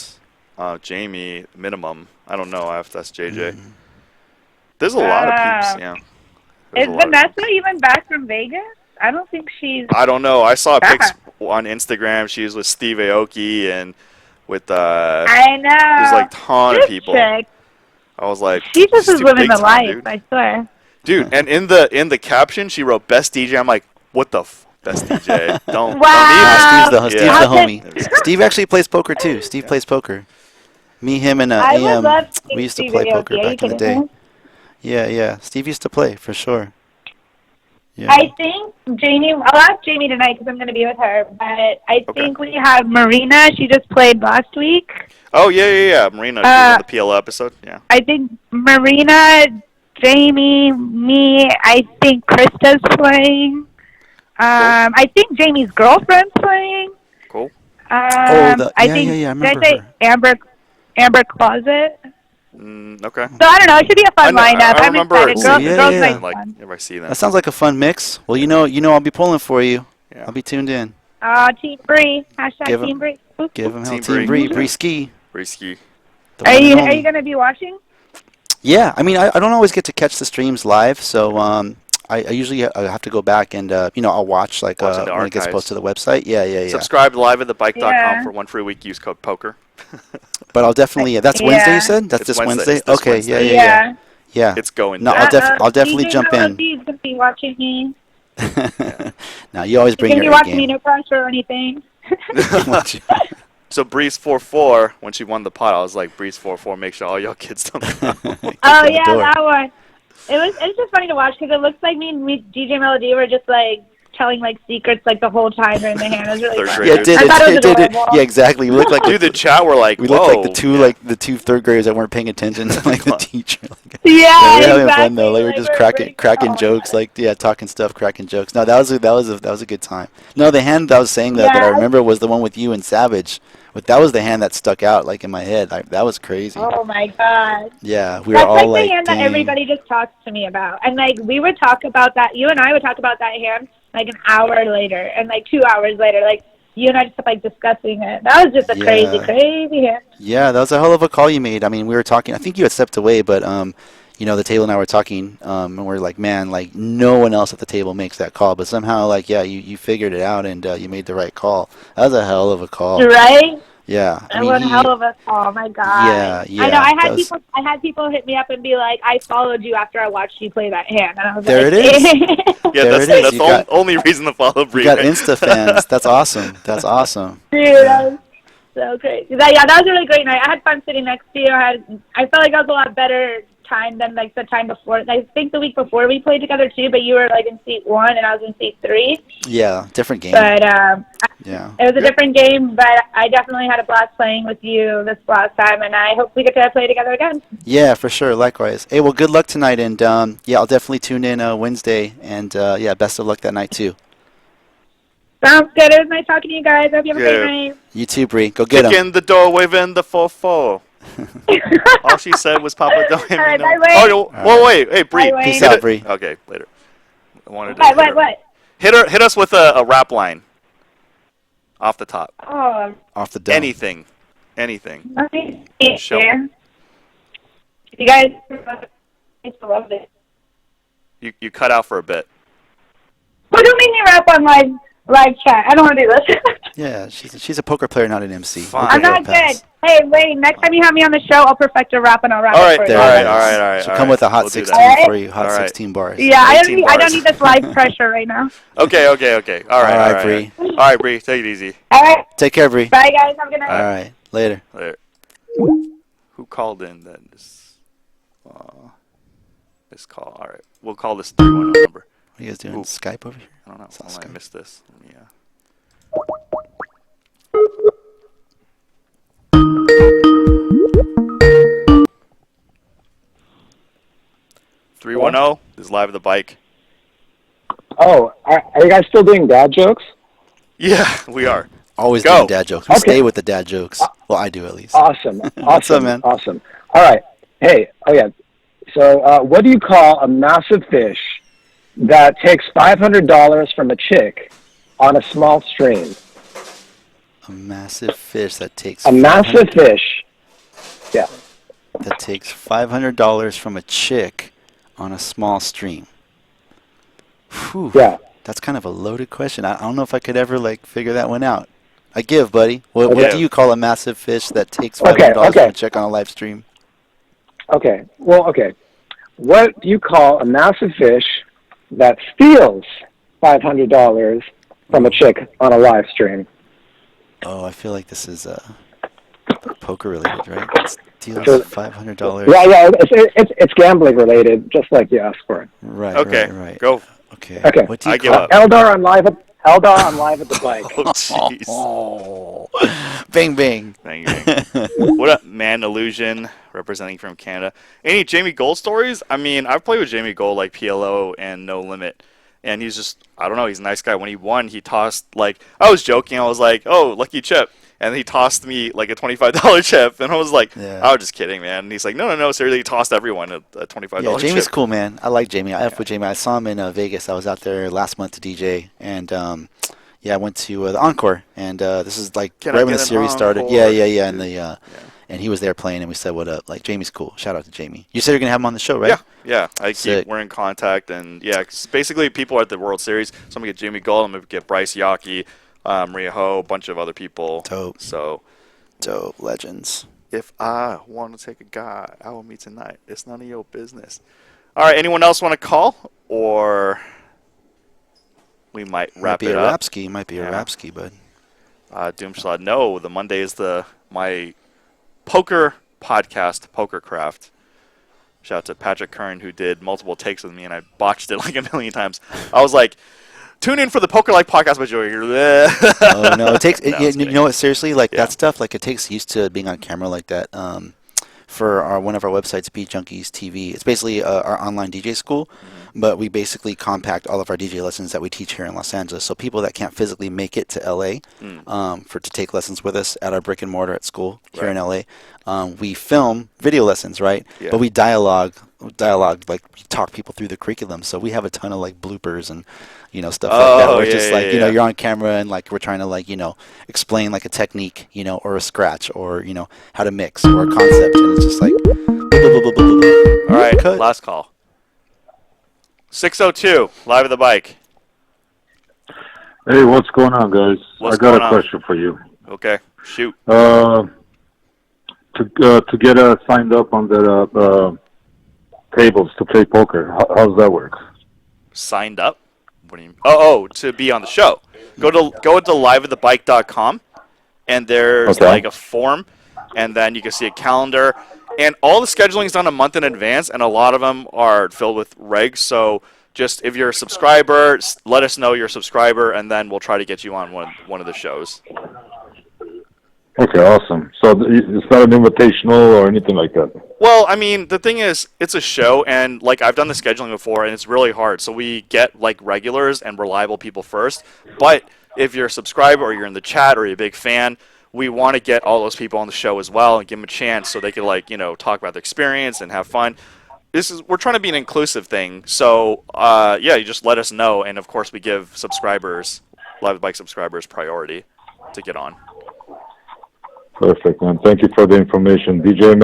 Jamie minimum. I don't know. I have to ask JJ. There's a lot of peeps. Yeah. There's Is a lot of Vanessa even back from Vegas? I don't think she's. I don't know. I saw back. pics on Instagram. She was with Steve Aoki and with I know. there's like a ton of This people. chick, I was like, she just "This is too living big the time, life. dude." I swear. Dude, and in the caption she wrote best DJ. I'm like, what the best DJ? Don't Wow. Steve's the Yeah. homie. Steve actually plays poker too. Steve plays poker. Me, him, and I would AM. love to see We used to Steve play Aoki. poker Are you back in the kidding day. me? Yeah. Steve used to play for sure. Yeah. I think Jamie. I'll ask Jamie tonight because I'm going to be with her. But I think we have Marina. She just played last week. Oh yeah. Marina, she was on the PL episode. Yeah. I think Marina, Jamie, me. I think Krista's playing. I think Jamie's girlfriend's playing. Cool. I yeah, think I remember did I say Amber Closet. Okay. So I don't know. It should be a fun lineup. I I'm remember excited. it. Girls, Yeah, girls yeah. night Like fun. if I see them. That sounds like a fun mix. Well, you know, I'll be pulling for you. Yeah. I'll be tuned in. Team Bree. Hashtag Give 'em- Team Bree. Oop. Give him hell, Team Team Bree. Bree, Bree Ski. Risky. The Are one you and only. going to be watching? Yeah, I mean, I don't always get to catch the streams live, so I usually I have to go back and I'll watch like Watch in the when it gets archives. posted to the website. Yeah. Subscribe live at thebike.com Yeah. for 1 free week. Use code poker. But I'll definitely. That's Yeah. Wednesday. You said that's It's this Wednesday. Wednesday. It's this Okay. Wednesday. Yeah. Yeah. It's going. No, down. I'll definitely DJ jump in. Melody's going to be watching me. Now you always He's bring going to be your A watching me, game. no pressure or anything. So Breeze 4-4, when she won the pot, I was like, Breeze 4-4, make sure all y'all kids don't know. Oh yeah, that one. It's just funny to watch because it looks like me and DJ Melody were just like telling like secrets like the whole time during the hand. It was really Third fun. grade. Yeah, it did. I thought it was It did. adorable. Yeah, exactly. We looked like Dude, the chat were like, we whoa. looked like the two third graders that weren't paying attention to like the teacher. Yeah, We're having exactly. fun though. Like, we're just really cracking fun. jokes, like talking stuff, cracking jokes. No, that was a good time. No, the hand that I was saying that I Yeah. remember was the one with you and Savage. But that was the hand that stuck out like in my head. That was crazy. Oh my god. Yeah, we That's were all like like, the hand that dang. everybody just talks to me about. And like we would talk about that, you and I would talk about that hand like an hour later and like 2 hours later. Like you and I just kept like discussing it. That was just a crazy hand. Yeah, that was a hell of a call you made. I mean, we were talking. I think you had stepped away, but the table and I were talking, and we're like, man, like no one else at the table makes that call, but somehow, like, yeah, you figured it out and you made the right call. That was a hell of a call. Right? Yeah, I It mean, was hell of a call. My God. Yeah, yeah. I know. I that was- had people hit me up and be like, "I followed you after I watched you play that hand," and I was There like, it is. Yeah, There that's it is. that's You the got- only reason to follow Bree. You got right? Insta fans. That's awesome. That's awesome. Dude, that was so crazy. That was a really great night. I had fun sitting next to you. I felt like I was a lot better time than like the time before. I think the week before we played together too, but you were like in seat 1 and I was in seat 3. Yeah, different game. But Yeah. it was a different game, but I definitely had a blast playing with you this last time, and I hope we get to play together again. Yeah, for sure. Likewise. Hey, well, good luck tonight, and yeah, I'll definitely tune in Wednesday, and yeah, best of luck that night too. Sounds good. It was nice talking to you guys. Hope you have a great night. You too, Bree. Go get Kick him. in the door, waving the 4-4. All she said was, "Papa, don't hit me." All right, No. bye, Wayne. Oh, whoa, wait, hey, Bree. Bye, Wayne. Peace hit out, it- Bree. Okay, later. I wanted to What? hit us with a rap line off the top. Oh, Off the dome. Anything. let me see Show. here. You guys, I love it. You cut out for a bit. What do you mean you rap on live chat? I don't want to do this. Yeah, she's a poker player, not an MC. Fine. I'm not good. Hey, wait. Next time you have me on the show, I'll perfect a rap and I'll rap All it right, for There you. it is. all right. She'll come with a hot We'll do 16 that. for you. Hot All right. 16 bars. Yeah, I 18 don't bars. need this live pressure right now. Okay. All right, All right, Bree. All right, Bree, take it easy. All right. Take care, Bree. Bye, guys. Have a good night. All right. Later. Later. Who called in then? This call. All right, we'll call this 310 number. What are you guys doing? Ooh. Skype over here? I don't know. It's not Oh, I Skype. missed this. Let me, 310 is live at the bike. Oh, are you guys still doing dad jokes? Yeah, we are. Always Go. doing dad jokes. We Okay. stay with the dad jokes. Well, I do at least. Awesome. Awesome, What's up, man? Awesome. All right. Hey, so what do you call a massive fish that takes $500 from a chick on a small stream? A massive fish that takes A massive fish. Yeah. that takes $500 from a chick on a small stream. Whew. Yeah. That's kind of a loaded question. I don't know if I could ever figure that one out. I give, buddy. What Okay. do you call a massive fish that takes $500 from a chick on a live stream? Okay. Well, okay. What do you call a massive fish that steals $500 from a chick on a live stream? Oh, I feel like this is poker related, right? It steals So- $500. Yeah. It's gambling related, just like you asked for. Right. Okay, Right. go. Okay. Okay. What do you I give call up. Eldar on live at the bike. Oh, jeez. Oh, bang, bang. Thank you. What up, Man Illusion, representing from Canada. Any Jamie Gold stories? I mean, I've played with Jamie Gold, like PLO and No Limit. And he's just, I don't know, he's a nice guy. When he won, he tossed, I was joking. I was like, oh, lucky chip. And he tossed me, a $25 chip. And I was like, Yeah. I was just kidding, man. And he's like, no, seriously, he tossed everyone a $25 Yeah, Jamie's chip. cool, man. I like Jamie. I F with Jamie. I saw him in Vegas. I was out there last month to DJ, and yeah, I went to the Encore, and this is Can I right when get the an series started. encore? Yeah, and and he was there playing, and we said, "What up?" Jamie's cool. Shout out to Jamie. You said you're gonna have him on the show, right? Yeah. Sick. We're in contact, and yeah, 'cause basically people are at the World Series. So I'm gonna get Jamie Gold. I'm gonna get Bryce Yockey, Maria Ho, a bunch of other people. Dope. So Dope legends. if I want to take a guy out with me tonight, it's none of your business. All right, anyone else want to call, or we might wrap it up? Might be a Yeah. Rapski, bud. Doomslot, no, the Monday is my poker podcast, PokerCraft. Shout out to Patrick Kern, who did multiple takes with me, and I botched it a million times. I was like, tune in for the Poker Like podcast by Joey. Oh no, it takes. No, I was you kidding. know what? Seriously, Yeah. that stuff. It takes used to being on camera like that. For one of our websites, Beat Junkies TV. It's basically our online DJ school, but we basically compact all of our DJ lessons that we teach here in Los Angeles. So people that can't physically make it to LA to take lessons with us at our brick and mortar at school here in LA, we film video lessons, right? Yeah. But we dialogue, we talk people through the curriculum. So we have a ton of bloopers and stuff like that. Where it's just you're on camera and we're trying to explain a technique, or a scratch, or how to mix or a concept, and it's just All right, Cut. last call. 602, live at the bike. Hey, what's going on, guys? What's I got going a on? question for you. Okay. Shoot. To get signed up on the tables to play poker. How's that work? Signed up? What do you mean? Oh, to be on the show. Go to liveatthebike.com, and there's like a form, and then you can see a calendar. And all the scheduling is done a month in advance, and a lot of them are filled with regs. So just if you're a subscriber, let us know you're a subscriber, and then we'll try to get you on one of the shows. Okay, awesome. So it's not an invitational or anything like that? Well, I mean, the thing is, it's a show, and like I've done the scheduling before, and it's really hard. So we get like regulars and reliable people first. But if you're a subscriber or you're in the chat or you're a big fan, we want to get all those people on the show as well and give them a chance so they can talk about the experience and have fun. We're trying to be an inclusive thing. So you just let us know, and of course we give subscribers, Live with Bike subscribers, priority to get on. Perfect, man. Thank you for the information. DJ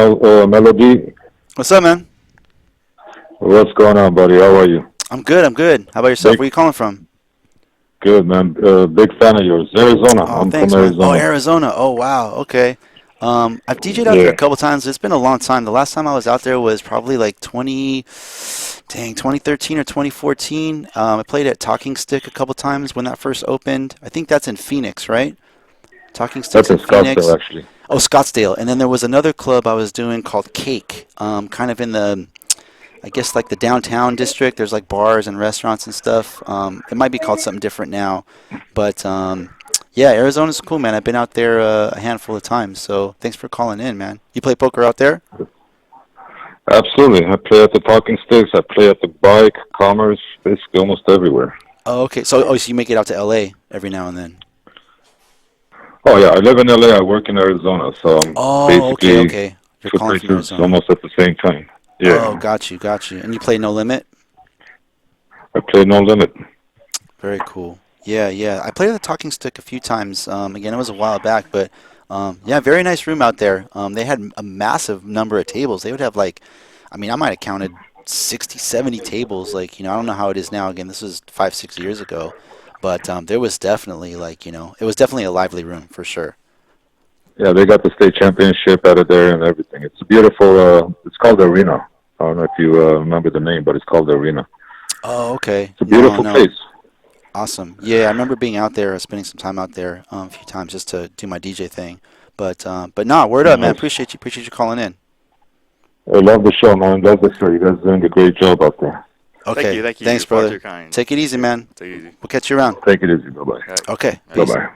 Melody. What's up, man? What's going on, buddy? How are you? I'm good. How about yourself? Where are you calling from? Good, man. Big fan of yours. Arizona. I'm thanks, from man. Arizona. Oh, Arizona. Oh, wow. Okay. I've DJ'd out there a couple times. It's been a long time. The last time I was out there was probably like 2013 or 2014. I played at Talking Stick a couple times when that first opened. I think that's in Phoenix, right? Talking Stick's That's in Phoenix. Scottsdale, actually. Oh, Scottsdale. And then there was another club I was doing called Cake, kind of in the, I guess, like the downtown district. There's like bars and restaurants and stuff. It might be called something different now. But, yeah, Arizona's cool, man. I've been out there a handful of times. So thanks for calling in, man. You play poker out there? Absolutely. I play at the Talking Sticks. I play at the Bike, Commerce, basically almost everywhere. Oh, okay. So you make it out to L.A. every now and then? Oh, yeah. I live in L.A. I work in Arizona. So I'm basically okay. You're two calling from places Arizona. almost at the same time. Yeah. Oh, got you. And you play No Limit? I play No Limit. Very cool. Yeah. I played at the Talking Stick a few times. Again, it was a while back, but yeah, very nice room out there. They had a massive number of tables. They would have I might have counted 60, 70 tables. I don't know how it is now. Again, this was 5-6 years ago, but there was definitely it was definitely a lively room for sure. Yeah, they got the state championship out of there and everything. It's a beautiful, it's called the Arena. I don't know if you remember the name, but it's called the Arena. Oh, okay. It's a beautiful place. Awesome. Yeah, I remember being out there, spending some time out there a few times just to do my DJ thing. But word up, man. Appreciate you calling in. I love the show, man. Love the show. You guys are doing a great job out there. Okay. Thank you. Thanks, You're far brother. too kind. Take it easy, man. Take it easy. We'll catch you around. Take it easy. Bye-bye. Okay. Bye-bye.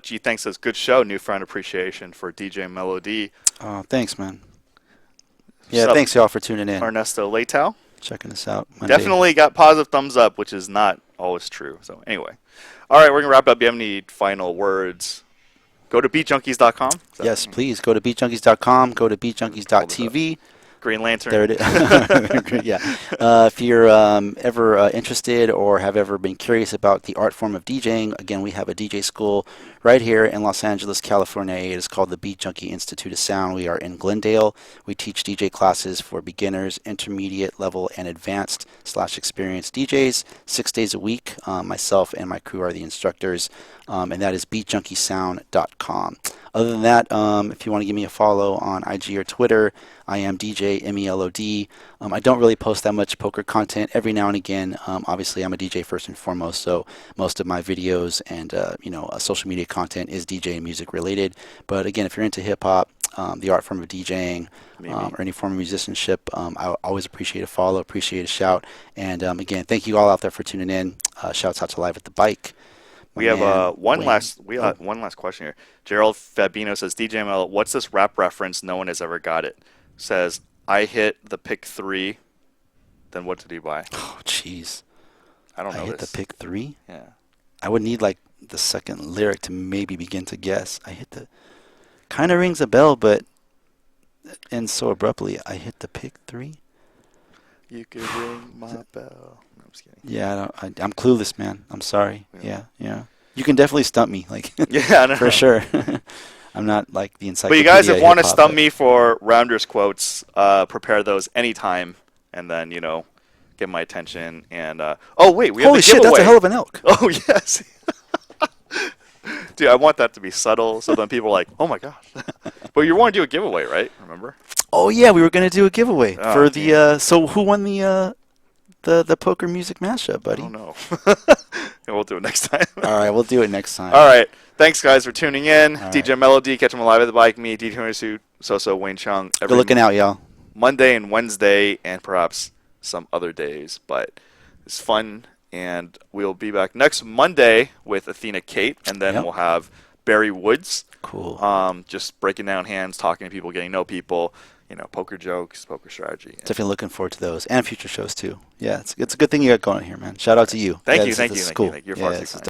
G thanks says good show, newfound appreciation for DJ Melody. Oh, thanks, man. Yeah, thanks y'all for tuning in. Ernesto Leitao. Checking us out. Monday. Definitely got positive thumbs up, which is not always true. So anyway. All right, we're going to wrap up. Do you have any final words? Go to beatjunkies.com. Yes, please. Go to beatjunkies.com. Go to beatjunkies.tv. Green Lantern. There it is. Yeah. If you're ever interested or have ever been curious about the art form of DJing, again, we have a DJ school right here in Los Angeles, California. It is called the Beat Junkie Institute of Sound. We are in Glendale. We teach DJ classes for beginners, intermediate level, and advanced/experienced DJs 6 days a week. Myself and my crew are the instructors, and that is beatjunkiesound.com. Other than that, if you want to give me a follow on IG or Twitter, I am DJ Melod. I don't really post that much poker content. Every now and again, obviously I'm a DJ first and foremost, so most of my videos and social media content is DJ and music related. But again, if you're into hip hop, the art form of DJing, or any form of musicianship, I always appreciate a follow, appreciate a shout. And again, thank you all out there for tuning in. Shouts out to Live at the Bike. We have one last question here. Gerald Fabino says, DJ Mel, what's this rap reference? No one has ever got it. Says, I hit the pick 3. Then what did he buy? Oh, jeez. I don't know. I hit the pick 3? Yeah. I would need the second lyric to maybe begin to guess. I hit the... Kind of rings a bell, but ends so abruptly. I hit the pick 3? You could ring my bell. No, I'm just kidding. Yeah, I'm clueless, man. I'm sorry. Yeah. You can definitely stump me, yeah, no. for sure. I'm not like the encyclopedia. But you guys, if want to hip-hop, stump me for Rounders quotes, prepare those anytime, and then get my attention. And oh wait, we have holy the shit, giveaway. that's a hell of an elk. Oh yes. Dude, I want that to be subtle, so then people are like, "Oh my gosh!" But you want to do a giveaway, right? Remember? Oh yeah, we were gonna do a giveaway Oh, for the. So who won the poker music mashup, buddy? I don't know. And we'll do it next time. All right, we'll do it next time. All right. Thanks, guys, for tuning in. All DJ Melody, catch him live at the bike. Me, DJ Huntersuit, Soso, Wayne Chung. Good looking out, y'all. Monday and Wednesday, and perhaps some other days. But it's fun, and we'll be back next Monday with Athena Kate, and then we'll have Barry Woods. Cool. Just breaking down hands, talking to people, getting to know people. Poker jokes, poker strategy. Definitely looking forward to those and future shows too. Yeah, it's a good thing you got going here, man. Shout out to you. Thank Yeah, you. This is cool. You're far too kind.